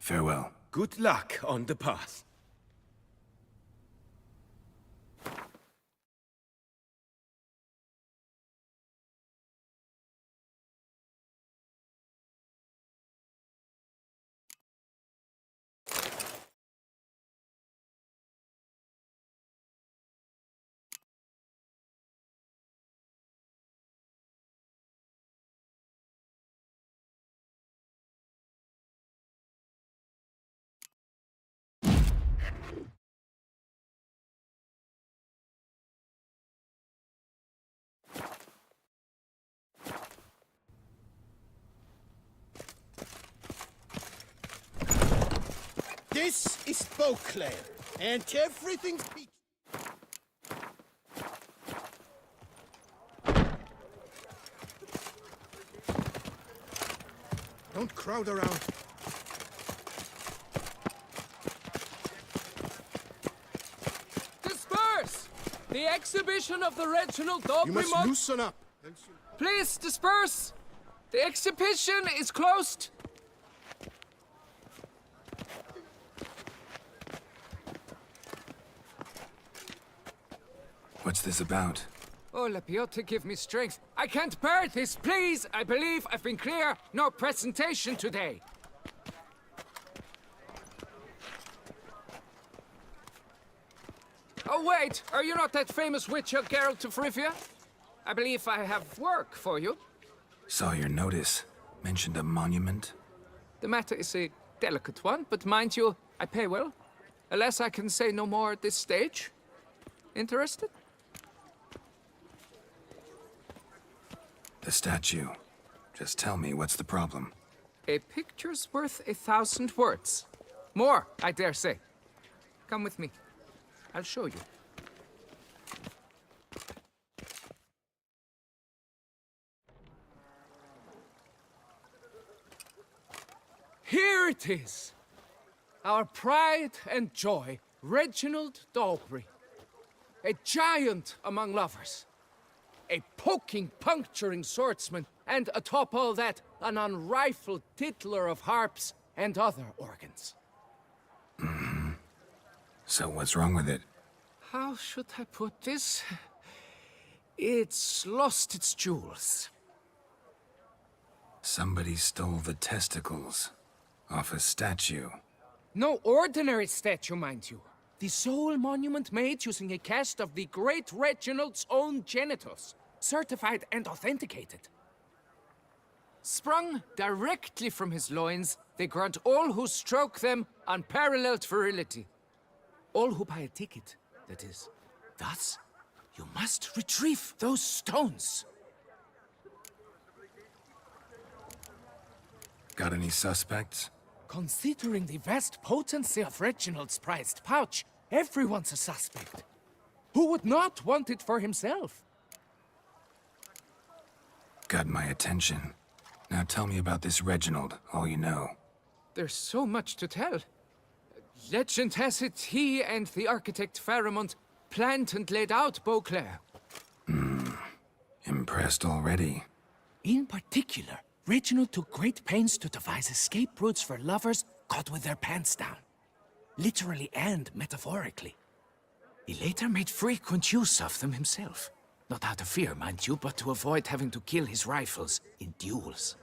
Farewell. Good luck on the path. This is Beauclair, and everything's peachy. Don't crowd around. Disperse! The exhibition of the Reginald Dobry You must loosen up. Please disperse! The exhibition is closed. What's this about? Oh, Lapiote, give me strength. I can't bear this, please! I believe I've been clear. No presentation today. Oh, wait! Are you not that famous witcher, Geralt of Rivia? I believe I have work for you. Saw your notice. Mentioned a monument. The matter is a delicate one, but mind you, I pay well. Alas, I can say no more at this stage. Interested? The statue. Just tell me, what's the problem? A picture's worth 1,000 words. More, I dare say. Come with me. I'll show you. Here it is. Our pride and joy, Reginald Dobry. A giant among lovers. A poking, puncturing swordsman, and atop all that, an unrifled tittler of harps and other organs. So what's wrong with it? How should I put this? It's lost its jewels. Somebody stole the testicles off a statue. No ordinary statue, mind you. The sole monument made using a cast of the great Reginald's own genitals, certified and authenticated. Sprung directly from his loins, they grant all who stroke them unparalleled virility. All who buy a ticket, that is. Thus, you must retrieve those stones. Got any suspects? Considering the vast potency of Reginald's prized pouch, everyone's a suspect. Who would not want it for himself? Got my attention. Now tell me about this Reginald, all you know. There's so much to tell. Legend has it he and the architect Faramond planned and laid out Beauclair. Impressed already. In particular, Reginald took great pains to devise escape routes for lovers caught with their pants down. Literally and metaphorically. He later made frequent use of them himself. Not out of fear, mind you, but to avoid having to kill his rifles in duels.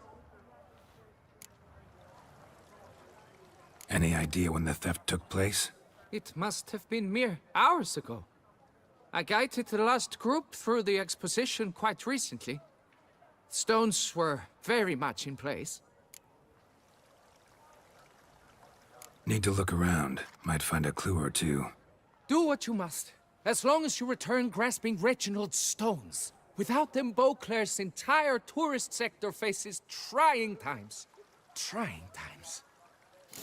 Any idea when the theft took place? It must have been mere hours ago. I guided the last group through the exposition quite recently. Stones were very much in place. Need to look around. Might find a clue or two. Do what you must, as long as you return grasping Reginald's stones. Without them, Beauclair's entire tourist sector faces trying times. Trying times.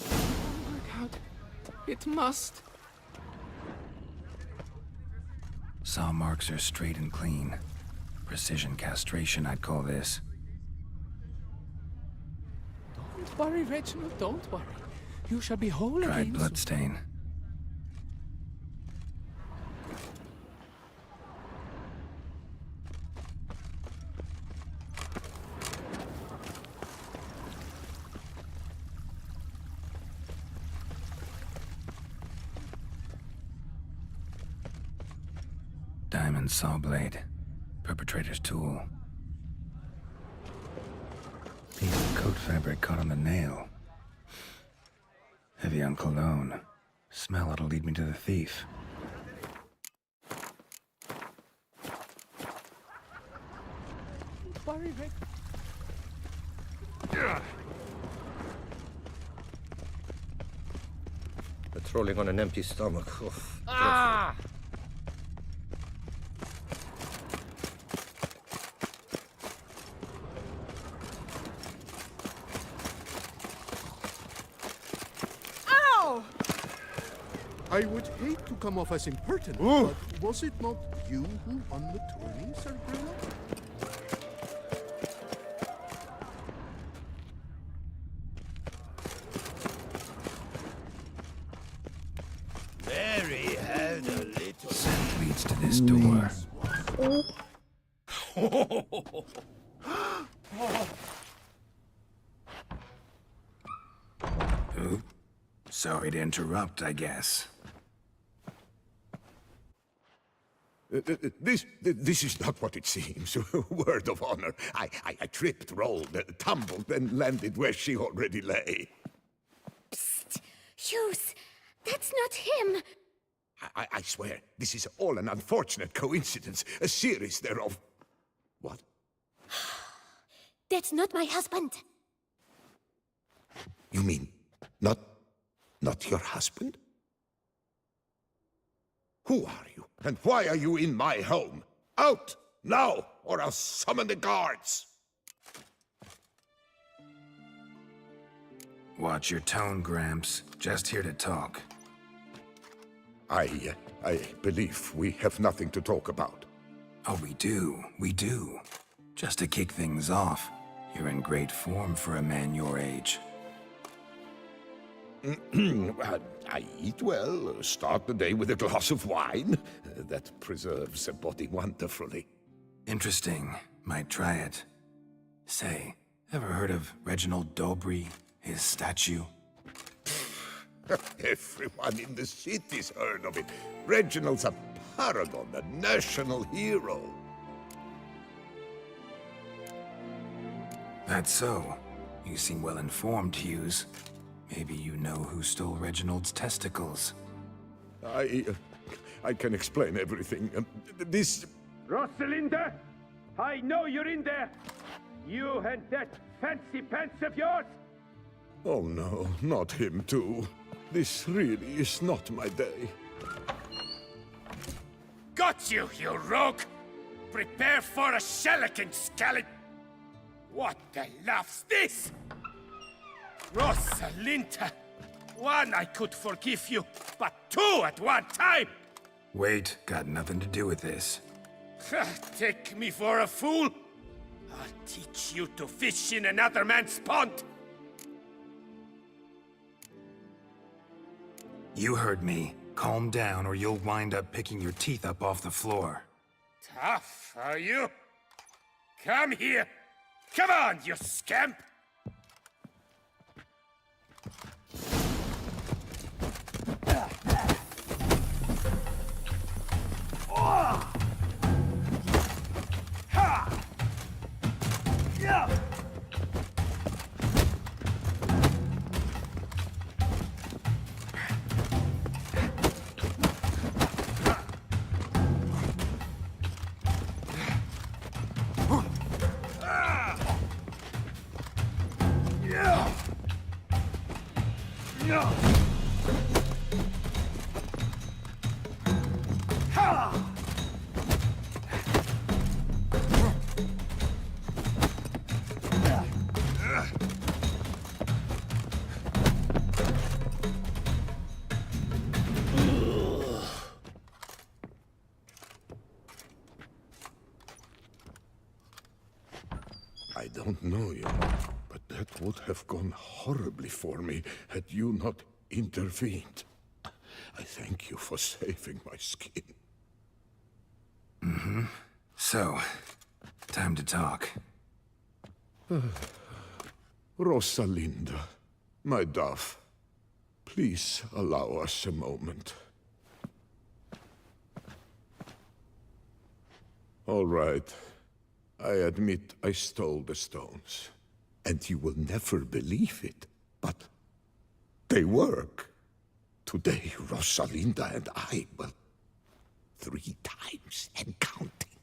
Work out. It must. Saw marks are straight and clean. Precision castration, I'd call this. Don't worry, Reginald, don't worry. You shall be whole Dried again. bloodstain. Human saw blade. Perpetrator's tool. Piece of coat fabric caught on the nail. Heavy on cologne. Smell it'll lead me to the thief. Sorry, Rick. Patrolling on an empty stomach. Oof, Ah! Ow! I would hate to come off as impertinent, but was it not you who won the tourney, Sir Bruno? Mary had a little... Scent leads to this door. Oop. Sorry to interrupt, I guess. This is not what it seems. Word of honor. I tripped, rolled, tumbled, and landed where she already lay. Psst! Hughes! That's not him! I swear, this is all an unfortunate coincidence. A series thereof. What? That's not my husband! You mean, not your husband? Who are you? And why are you in my home? Out! Now! Or I'll summon the guards! Watch your tone, Gramps. Just here to talk. I believe we have nothing to talk about. Oh, we do. Just to kick things off, you're in great form for a man your age. I eat well, start the day with a glass of wine. That preserves a body wonderfully. Interesting. Might try it. Say, ever heard of Reginald Dobry, his statue? Everyone in the city's heard of it. Reginald's a paragon, a national hero. That's so. You seem well informed, Hughes. Maybe you know who stole Reginald's testicles. I can explain everything. This... Rosalinda! I know you're in there! You and that fancy pants of yours! Oh no, not him too. This really is not my day. Got you, you rogue! Prepare for a shellacking, Calidad! What the laugh's this? Rosalinda! One, I could forgive you, but two at one time! Wait, got nothing to do with this. Take me for a fool? I'll teach you to fish in another man's pond! You heard me. Calm down or you'll wind up picking your teeth up off the floor. Tough, are you? Come here! Come on, you scamp! I don't know you, but that would have gone horribly for me had you not intervened. I thank you for saving my skin. Mm-hmm. So, time to talk. Rosalinda, my dove, please allow us a moment. All right. I admit I stole the stones. And you will never believe it, but they work. Today, Rosalinda and I, well, 3 times and counting.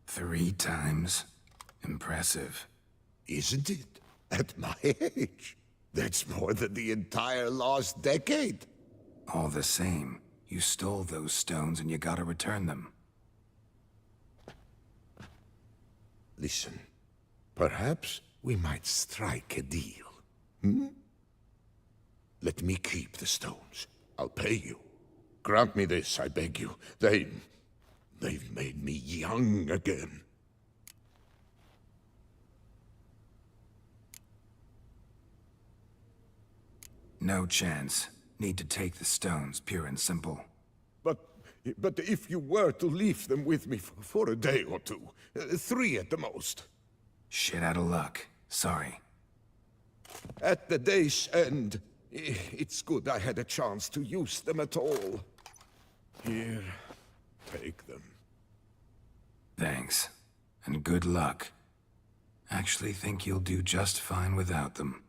3 times? Impressive. Isn't it? At my age. That's more than the entire last decade. All the same, you stole those stones and you gotta return them. Listen, perhaps we might strike a deal. Hmm? Let me keep the stones. I'll pay you. Grant me this, I beg you. They've made me young again. No chance. Need to take the stones, pure and simple. But if you were to leave them with me for a day or 2, 3 at the most. Shit out of luck. Sorry. At the day's end, it's good I had a chance to use them at all. Here, take them. Thanks. And good luck. Actually think you'll do just fine without them.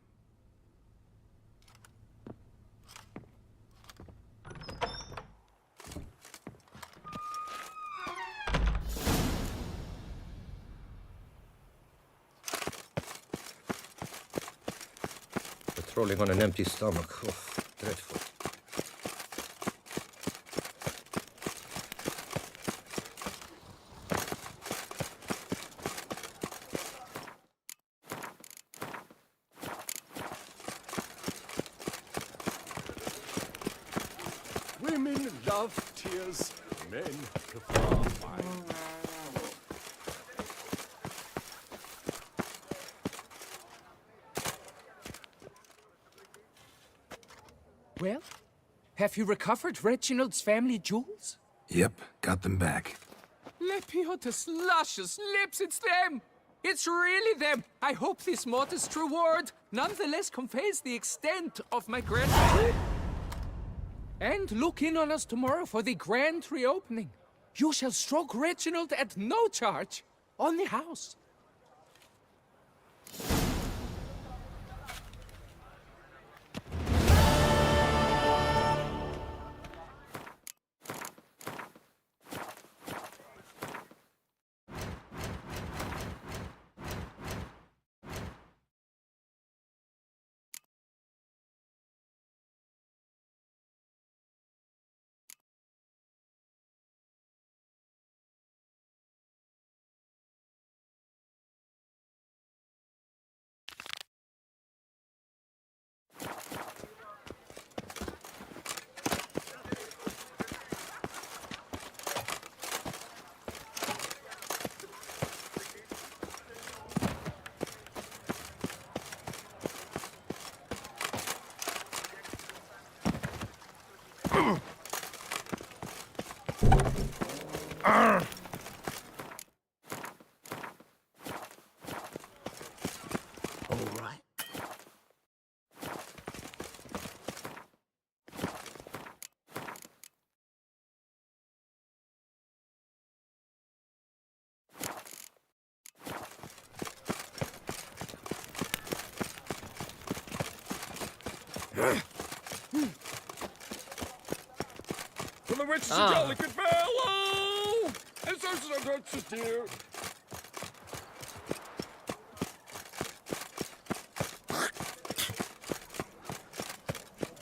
Patrolling on an empty stomach. Oh, dreadful. Women love tears, men prefer wine. Well, have you recovered Reginald's family jewels? Yep, got them back. Lepiota's luscious lips, it's them! It's really them! I hope this modest reward nonetheless conveys the extent of my gratitude. And look in on us tomorrow for the grand reopening. You shall stroke Reginald at no charge on the house. For the witches of jolly good fellow! And so good, dear.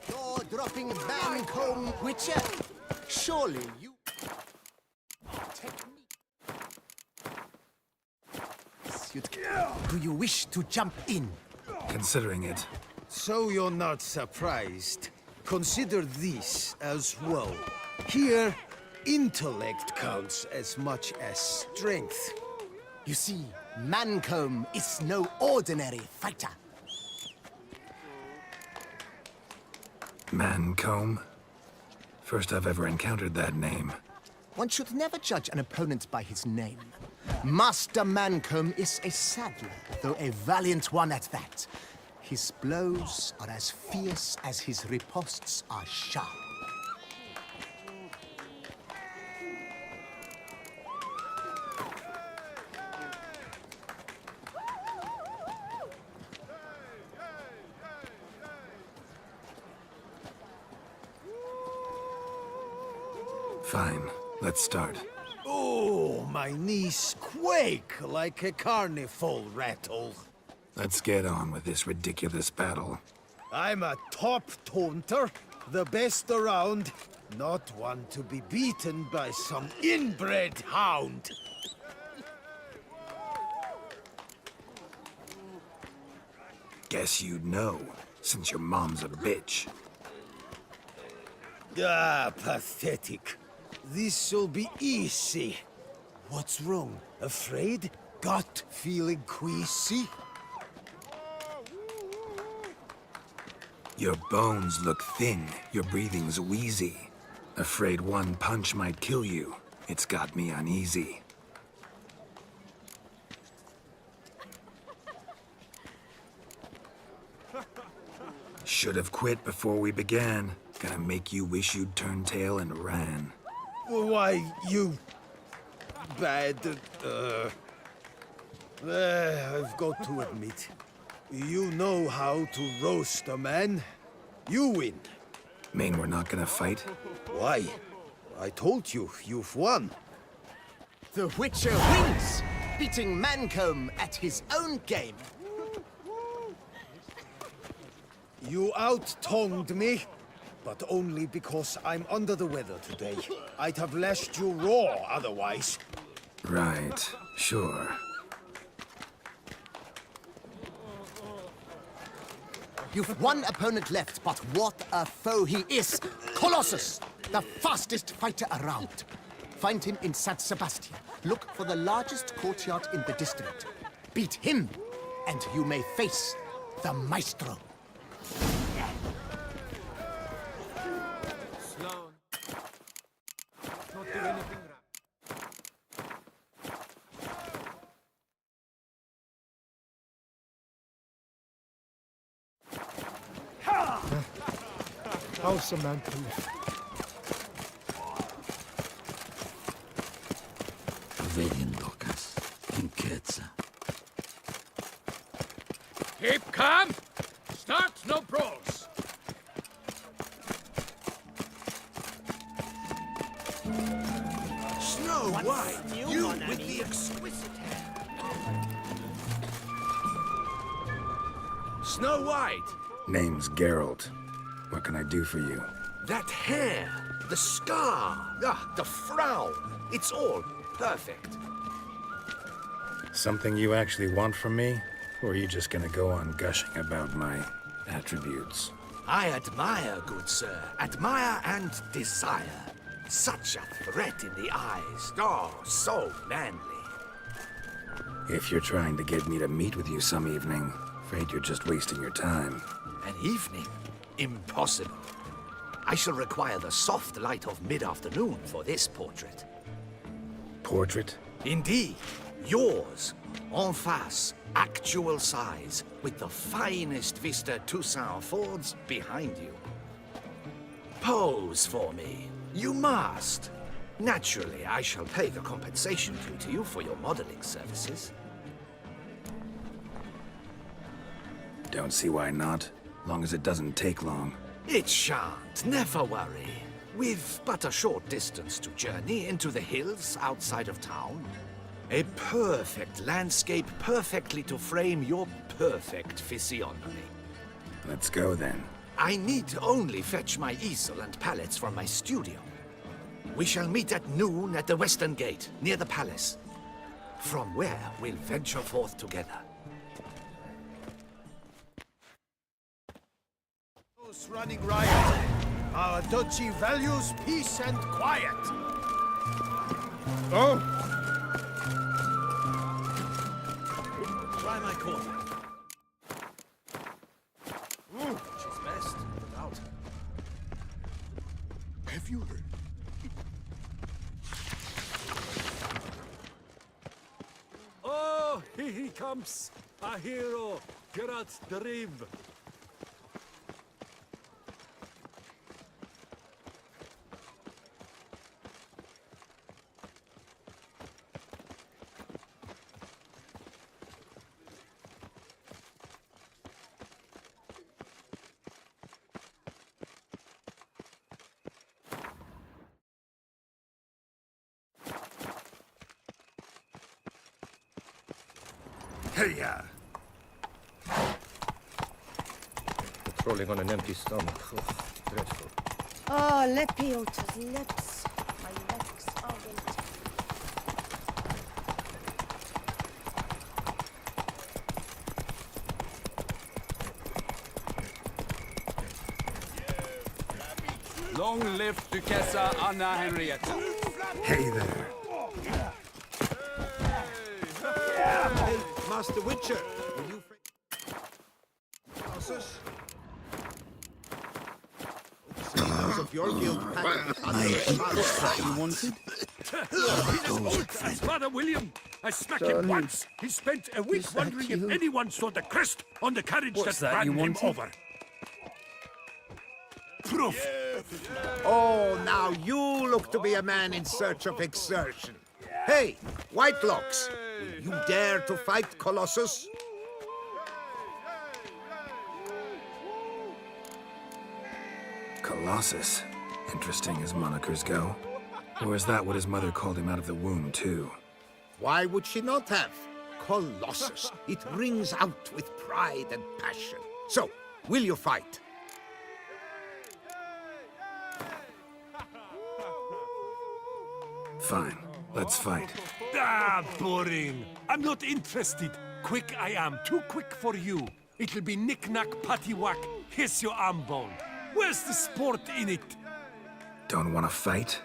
You're dropping Bancombe, Witcher. Surely you... Do you wish to jump in? Considering it. So you're not surprised. Consider this as well. Here, intellect counts as much as strength. You see, Mancombe is no ordinary fighter. Mancombe? First I've ever encountered that name. One should never judge an opponent by his name. Master Mancombe is a saddler, though a valiant one at that. His blows are as fierce as his riposts are sharp. Fine, let's start. Oh, my knees quake like a carnival rattle. Let's get on with this ridiculous battle. I'm a top taunter, the best around, not one to be beaten by some inbred hound. Guess you'd know, since your mom's a bitch. Ah, pathetic. This'll be easy. What's wrong? Afraid? Gut feeling queasy? Your bones look thin, your breathing's wheezy. Afraid one punch might kill you. It's got me uneasy. Should have quit before we began. Gonna make you wish you'd turned tail and ran. Why, you... bad... I've got to admit, you know how to roast a man. You win. Mean we're not gonna fight? Why? I told you, you've won. The Witcher wins, beating Mancomb at his own game. You out-tongued me, but only because I'm under the weather today. I'd have lashed you raw otherwise. Right, sure. You've one opponent left, but what a foe he is! Colossus, the fastest fighter around. Find him in San Sebastian. Look for the largest courtyard in the district. Beat him, and you may face the Maestro. Sloan. Not do anything right. How's a man to live? Vediendokas, Inquetza. Keep calm! Start no brawls! Snow White, you with the exquisite hair. Snow White! Name's Geralt. What can I do for you? That hair, the scar, the frown, it's all perfect. Something you actually want from me? Or are you just gonna go on gushing about my attributes? I admire, good sir, admire and desire. Such a threat in the eyes, oh, so manly. If you're trying to get me to meet with you some evening, afraid you're just wasting your time. An evening? Impossible. I shall require the soft light of mid-afternoon for this portrait. Portrait? Indeed. Yours. En face. Actual size. With the finest Vista Toussaint Fords behind you. Pose for me. You must. Naturally, I shall pay the compensation due to you for your modeling services. Don't see why not. Long as it doesn't take long. It shan't, never worry. We've but a short distance to journey into the hills outside of town. A perfect landscape perfectly to frame your perfect physiognomy. Let's go then. I need only fetch my easel and pallets from my studio. We shall meet at noon at the western gate, near the palace. From where we'll venture forth together. Running riot. Our duchy values peace and quiet. Oh! Try my corner. She's best, without. Have you heard? Oh, here he comes. A hero. Geralt the Reeve. Hey-ya! Patrolling on an empty stomach. Ugh, dreadful. Oh, Lepiota's lips. My legs are wilted. Long live Duchessa Anna Henrietta. Hey there. Hey, Master Witcher, will you Colossus? Those of your guild pack You wanted? Father William, I smacked him once. He spent a week wondering if anyone saw the crest on the carriage that ran him over. Proof. Oh, now you look to be a man in search of exertion. Hey, Whitelocks, will you dare to fight Colossus? Colossus. Interesting as monikers go. Or is that what his mother called him out of the womb, too? Why would she not have? Colossus. It rings out with pride and passion. So, will you fight? Fine. Let's fight. Ah, boring. I'm not interested. Quick I am. Too quick for you. It'll be knick-knack, paddywhack, hiss your arm bone. Where's the sport in it? Don't want to fight?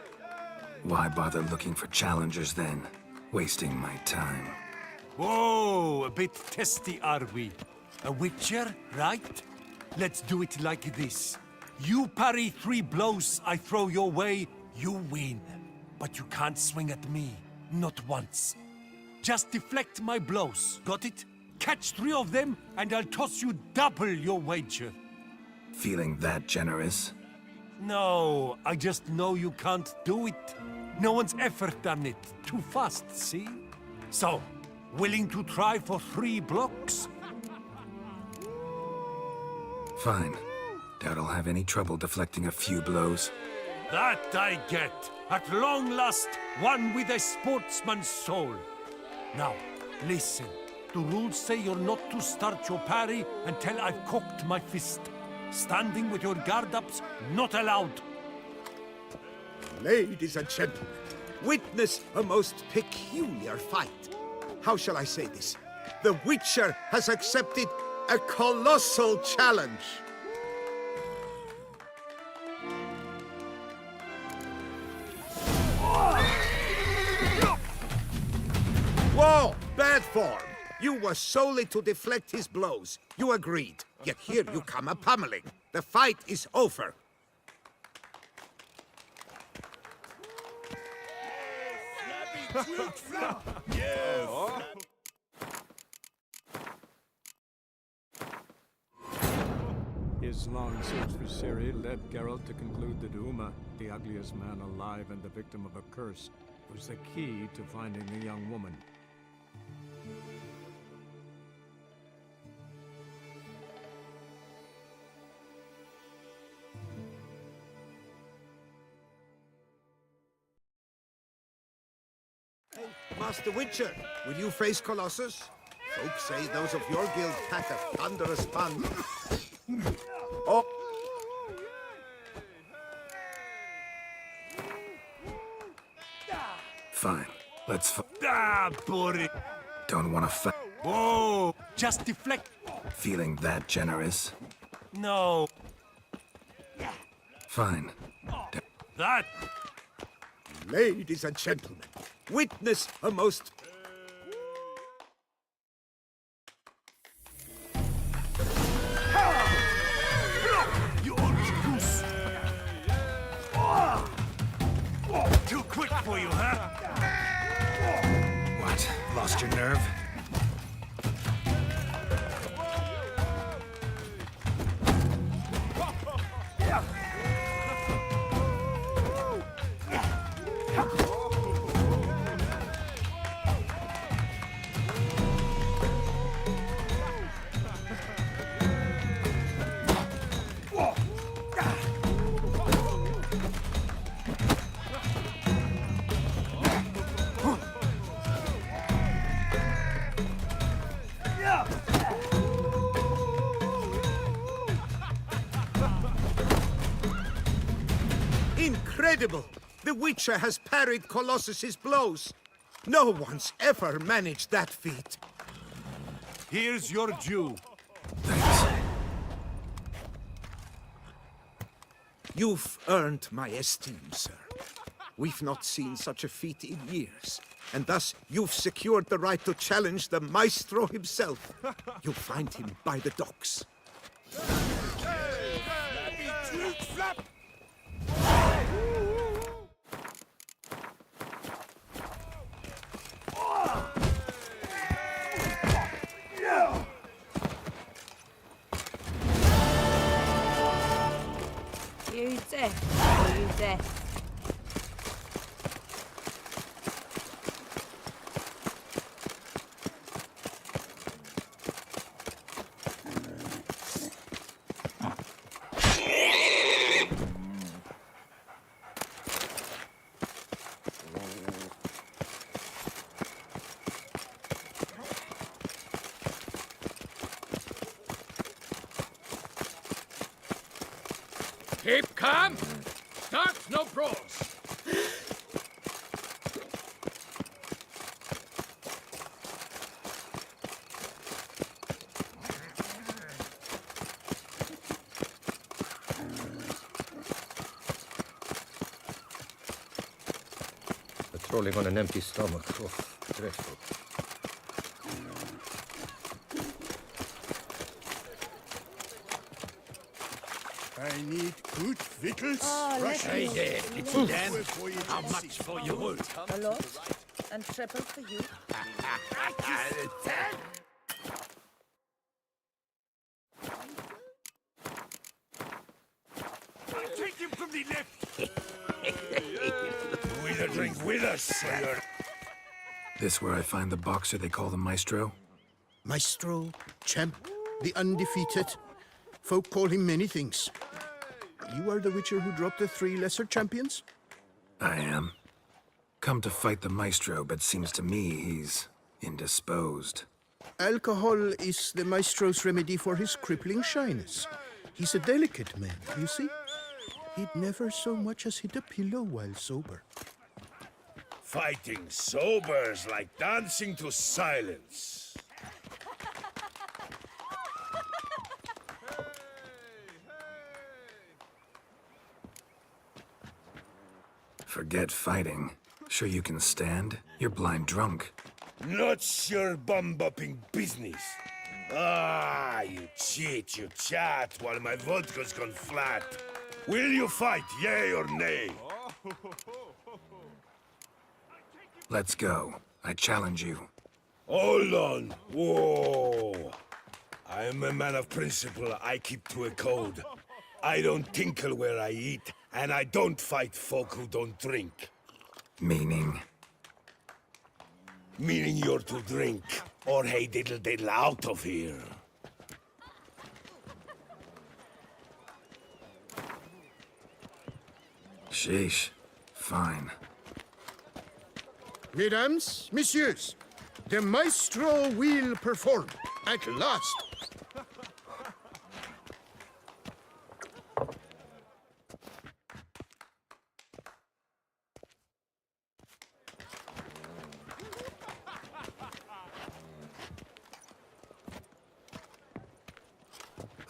Why bother looking for challengers then? Wasting my time. Whoa, a bit testy are we? A witcher, right? Let's do it like this. You parry 3 blows I throw your way, you win. But you can't swing at me, not once. Just deflect my blows, got it? Catch 3 of them, and I'll toss you double your wager. Feeling that generous? No, I just know you can't do it. No one's ever done it. Too fast, see? So, willing to try for 3 blocks? Fine. Doubt I'll have any trouble deflecting a few blows. That I get. At long last, one with a sportsman's soul. Now, listen. The rules say you're not to start your parry until I've cocked my fist. Standing with your guard-ups, not allowed. Ladies and gentlemen, witness a most peculiar fight. How shall I say this? The Witcher has accepted a colossal challenge. Whoa! Bad form! You were solely to deflect his blows. You agreed. Yet here you come a pummeling. The fight is over. Yes. His long search for Ciri led Geralt to conclude that Uma, the ugliest man alive and the victim of a curse, was the key to finding the young woman. Hey, Master Witcher, will you face Colossus? Folks say those of your guild pack a thunderous pun. Oh! Fine. Let's Ah, boring. Don't want to fight. Whoa! Just deflect. Feeling that generous? No. Fine. That. Ladies and gentlemen, witness a most... You old goose. Too quick for you, huh? What? Lost your nerve? Incredible! The Witcher has parried Colossus's blows. No one's ever managed that feat. Here's your due. You've earned my esteem, sir. We've not seen such a feat in years. And thus, you've secured the right to challenge the Maestro himself. You'll find him by the docks. Use it. Use it. Keep calm. Start no brawls. Patrolling on an empty stomach. Oh, dreadful. I need good victuals. Oh, fresh let me- meat. Hey there, little Dan. How much for your wood? A lot. And triple for you. Take him from the left. You either drink with us or you're... This where I find the boxer they call the Maestro? Maestro, champ, the undefeated. Folk call him many things. You are the Witcher who dropped the 3 lesser champions? I am. Come to fight the Maestro, but seems to me he's indisposed. Alcohol is the Maestro's remedy for his crippling shyness. He's a delicate man, you see? He'd never so much as hit a pillow while sober. Fighting sober's like dancing to silence. Forget fighting. Sure you can stand? You're blind drunk. Not your bum-bopping business. Ah, you cheat, you chat, while my vodka's gone flat. Will you fight, yay or nay? Let's go. I challenge you. Hold on. Whoa. I am a man of principle. I keep to a code. I don't tinkle where I eat, and I don't fight folk who don't drink. Meaning? Meaning you're to drink, or hey diddle diddle out of here. Sheesh. Fine. Mesdames, messieurs, the Maestro will perform at last.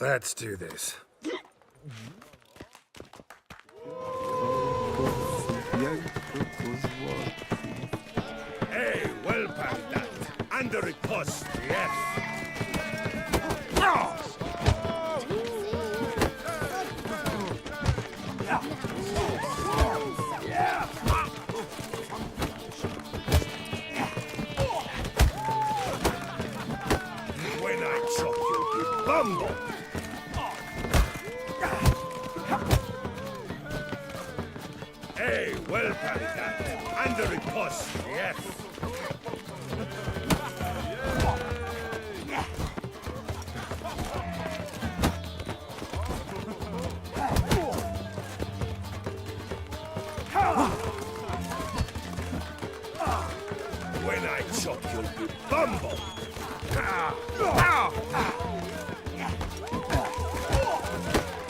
Let's do this. Hey, well packed that. Under a post, yes. When I chop you, you bumble. Hey, well packed that. Under a post, yes. When I chop you'll be bumble.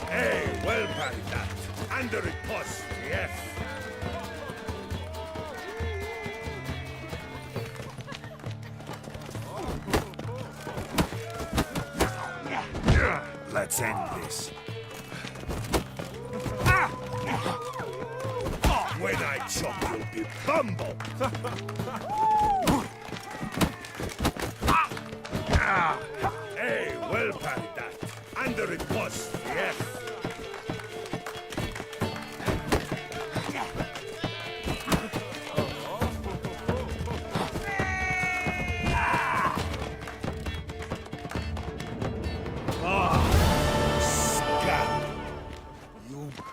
Hey, well packed that. Under a post, yes. Let's end this. When I chop, you'll be bumble. Hey, well parried that. Under it was, yes.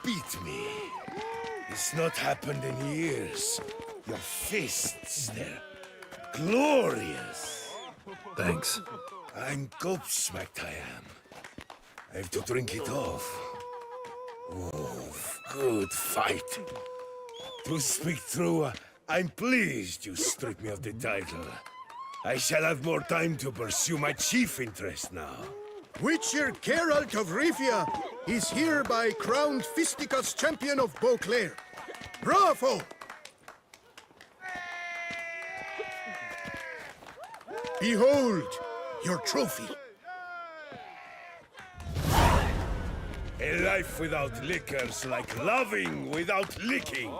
Beat me. It's not happened in years. Your fists, they're glorious. Thanks. I'm gobsmacked, I am. I have to drink it off. Oh, good fight. To speak true, I'm pleased you stripped me of the title. I shall have more time to pursue my chief interest now. Witcher Geralt of Rivia is hereby crowned Fisticuffs champion of Beauclair. Bravo! Behold your trophy. A life without liquor's like loving without licking.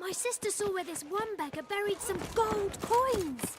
My sister saw where this one beggar buried some gold coins.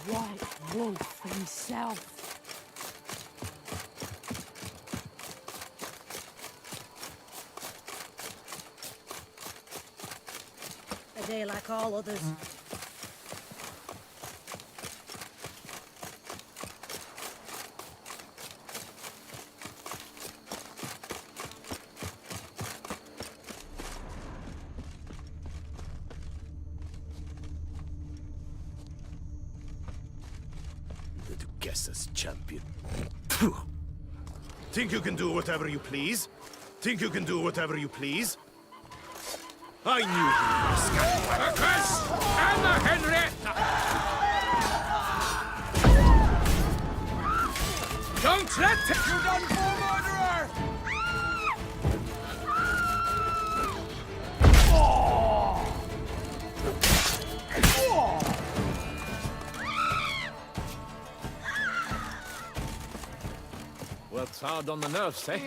White Wolf himself. A day like all others. guess as champion. Think you can do whatever you please? Think you can do whatever you please? I knew you were scallywag. The Chris and the Henrietta! Don't let it... You done for, murderer! Works hard on the nerves, eh?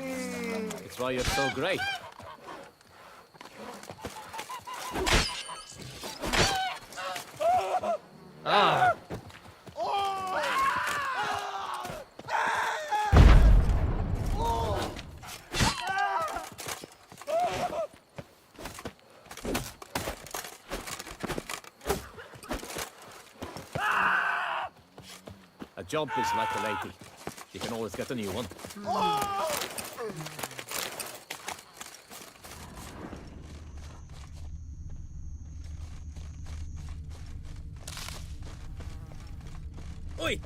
It's why you're so great. Ah! A job is like a lady. You can always get a new one. Oi!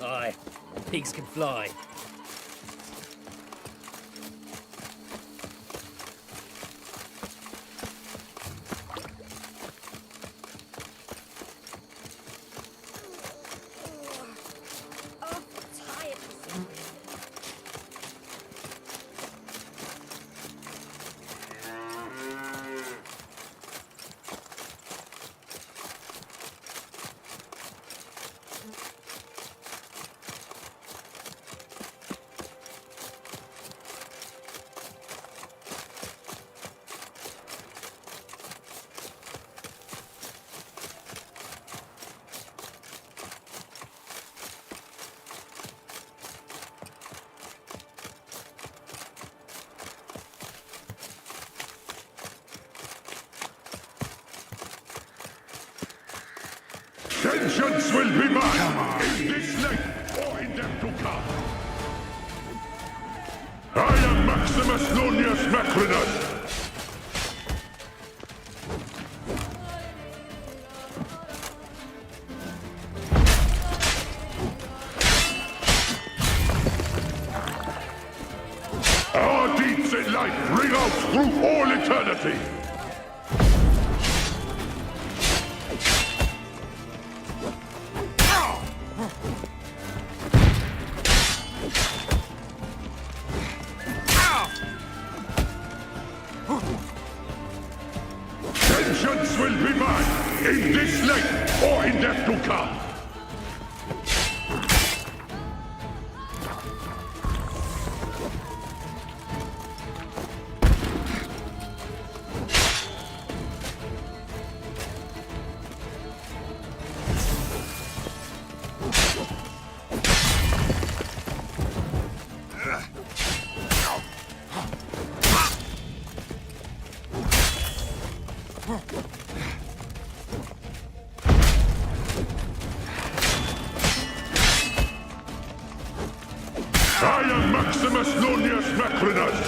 Aye, pigs can fly. Oh, tired. Vengeance will be mine, in this life or in death to come. I am Maximus Nonius Macrinus. Our deeds in life ring out through all eternity. Vengeance will be mine, in this life or in death to come. I am Maximus Nonius Macrinus.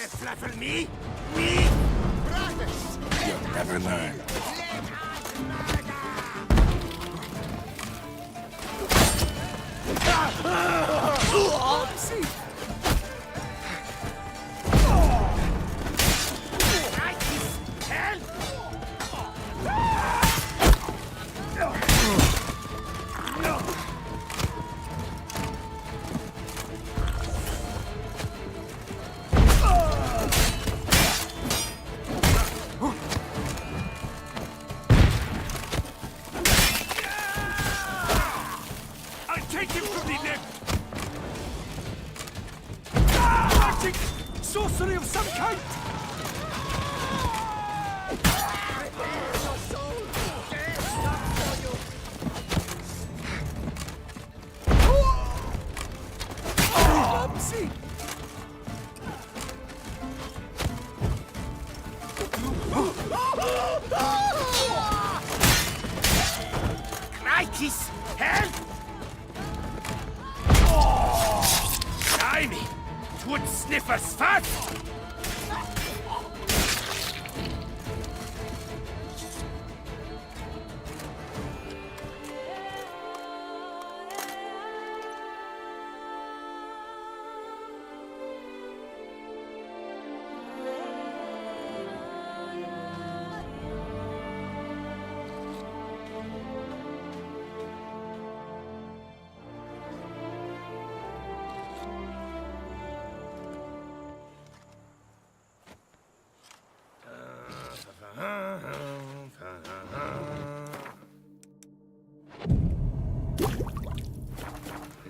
Flaffle me? Me? You'll never learn. Take him from the neck! Magic! Sorcery of some kind! Crikey's! Help! Blimey! Would sniffers fast!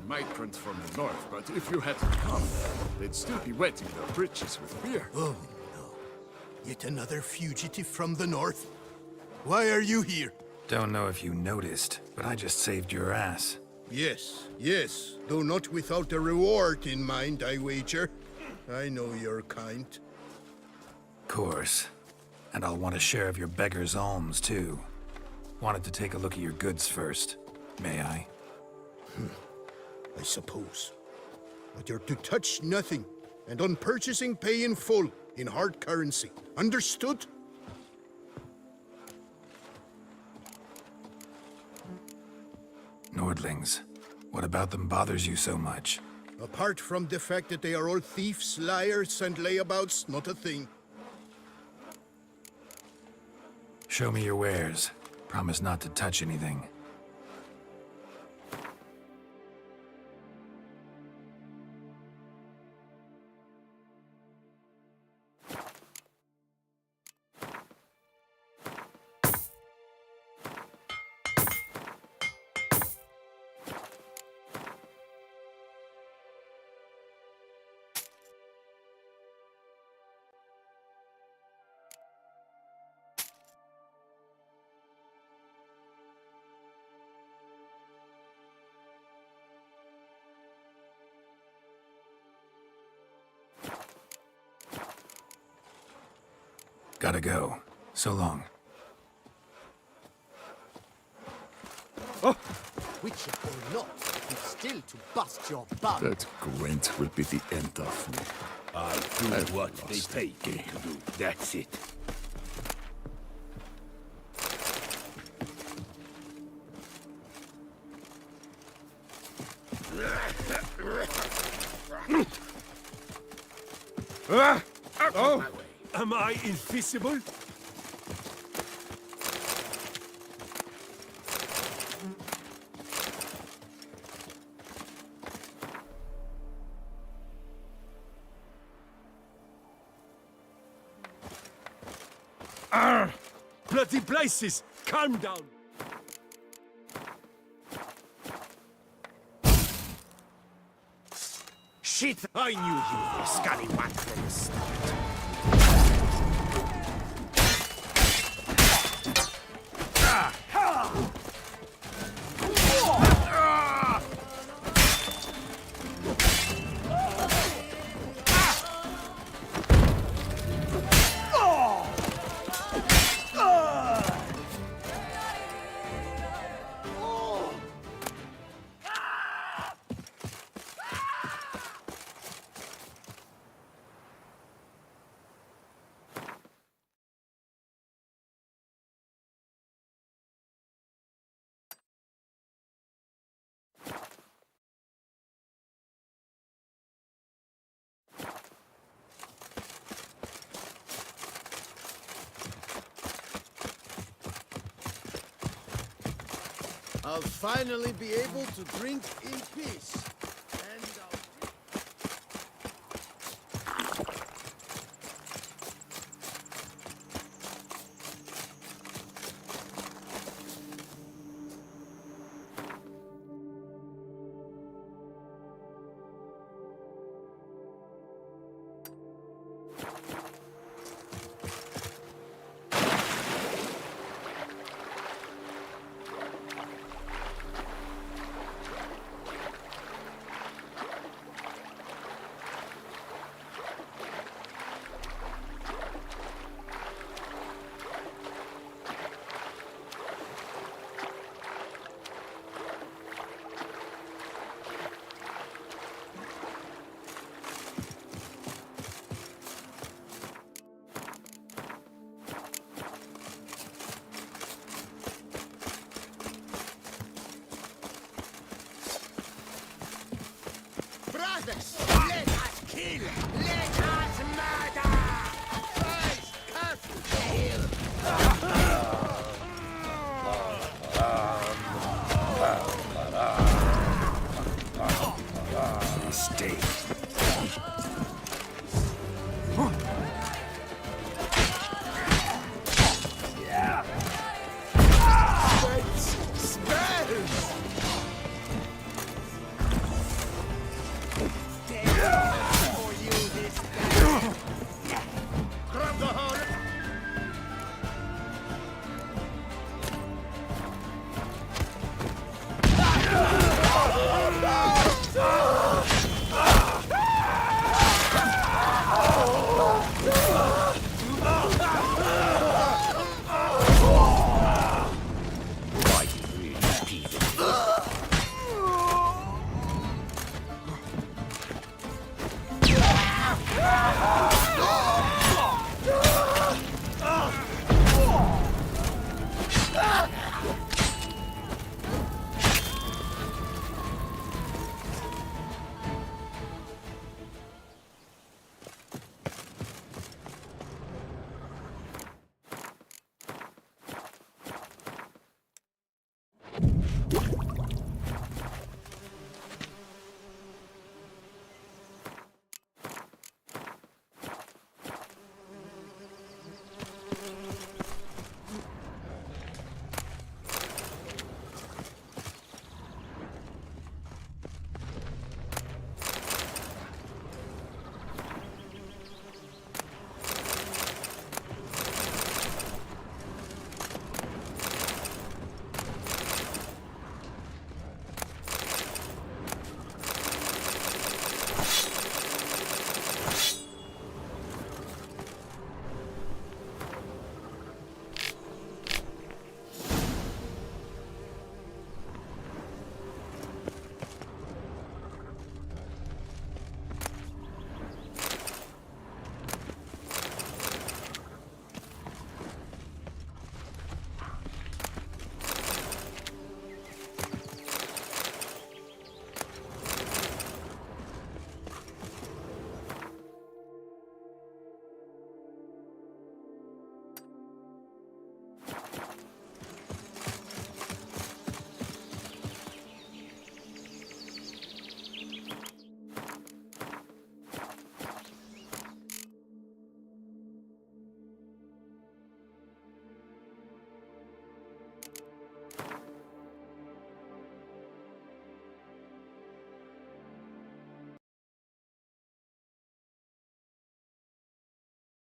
Migrants from the north, but if you hadn't come, they'd still be wetting their britches with beer. Oh, no. Yet another fugitive from the north? Why are you here? Don't know if you noticed, but I just saved your ass. Yes, yes. Though not without a reward in mind, I wager. I know your kind. Course. And I'll want a share of your beggar's alms, too. Wanted to take a look at your goods first. May I? I suppose. But you're to touch nothing, and on purchasing pay in full, in hard currency. Understood? Nordlings. What about them bothers you so much? Apart from the fact that they are all thieves, liars, and layabouts, not a thing. Show me your wares. Promise not to touch anything. Gotta go. So long. Witcher or not, you've still to bust your bum. That Gwent will be the end of me. I'll do what they take me to do. That's it. Oh! Am I invisible? Bloody places! Calm down! Shit! I knew you were a scallywag from the start. I'll finally be able to drink in peace. And I'll...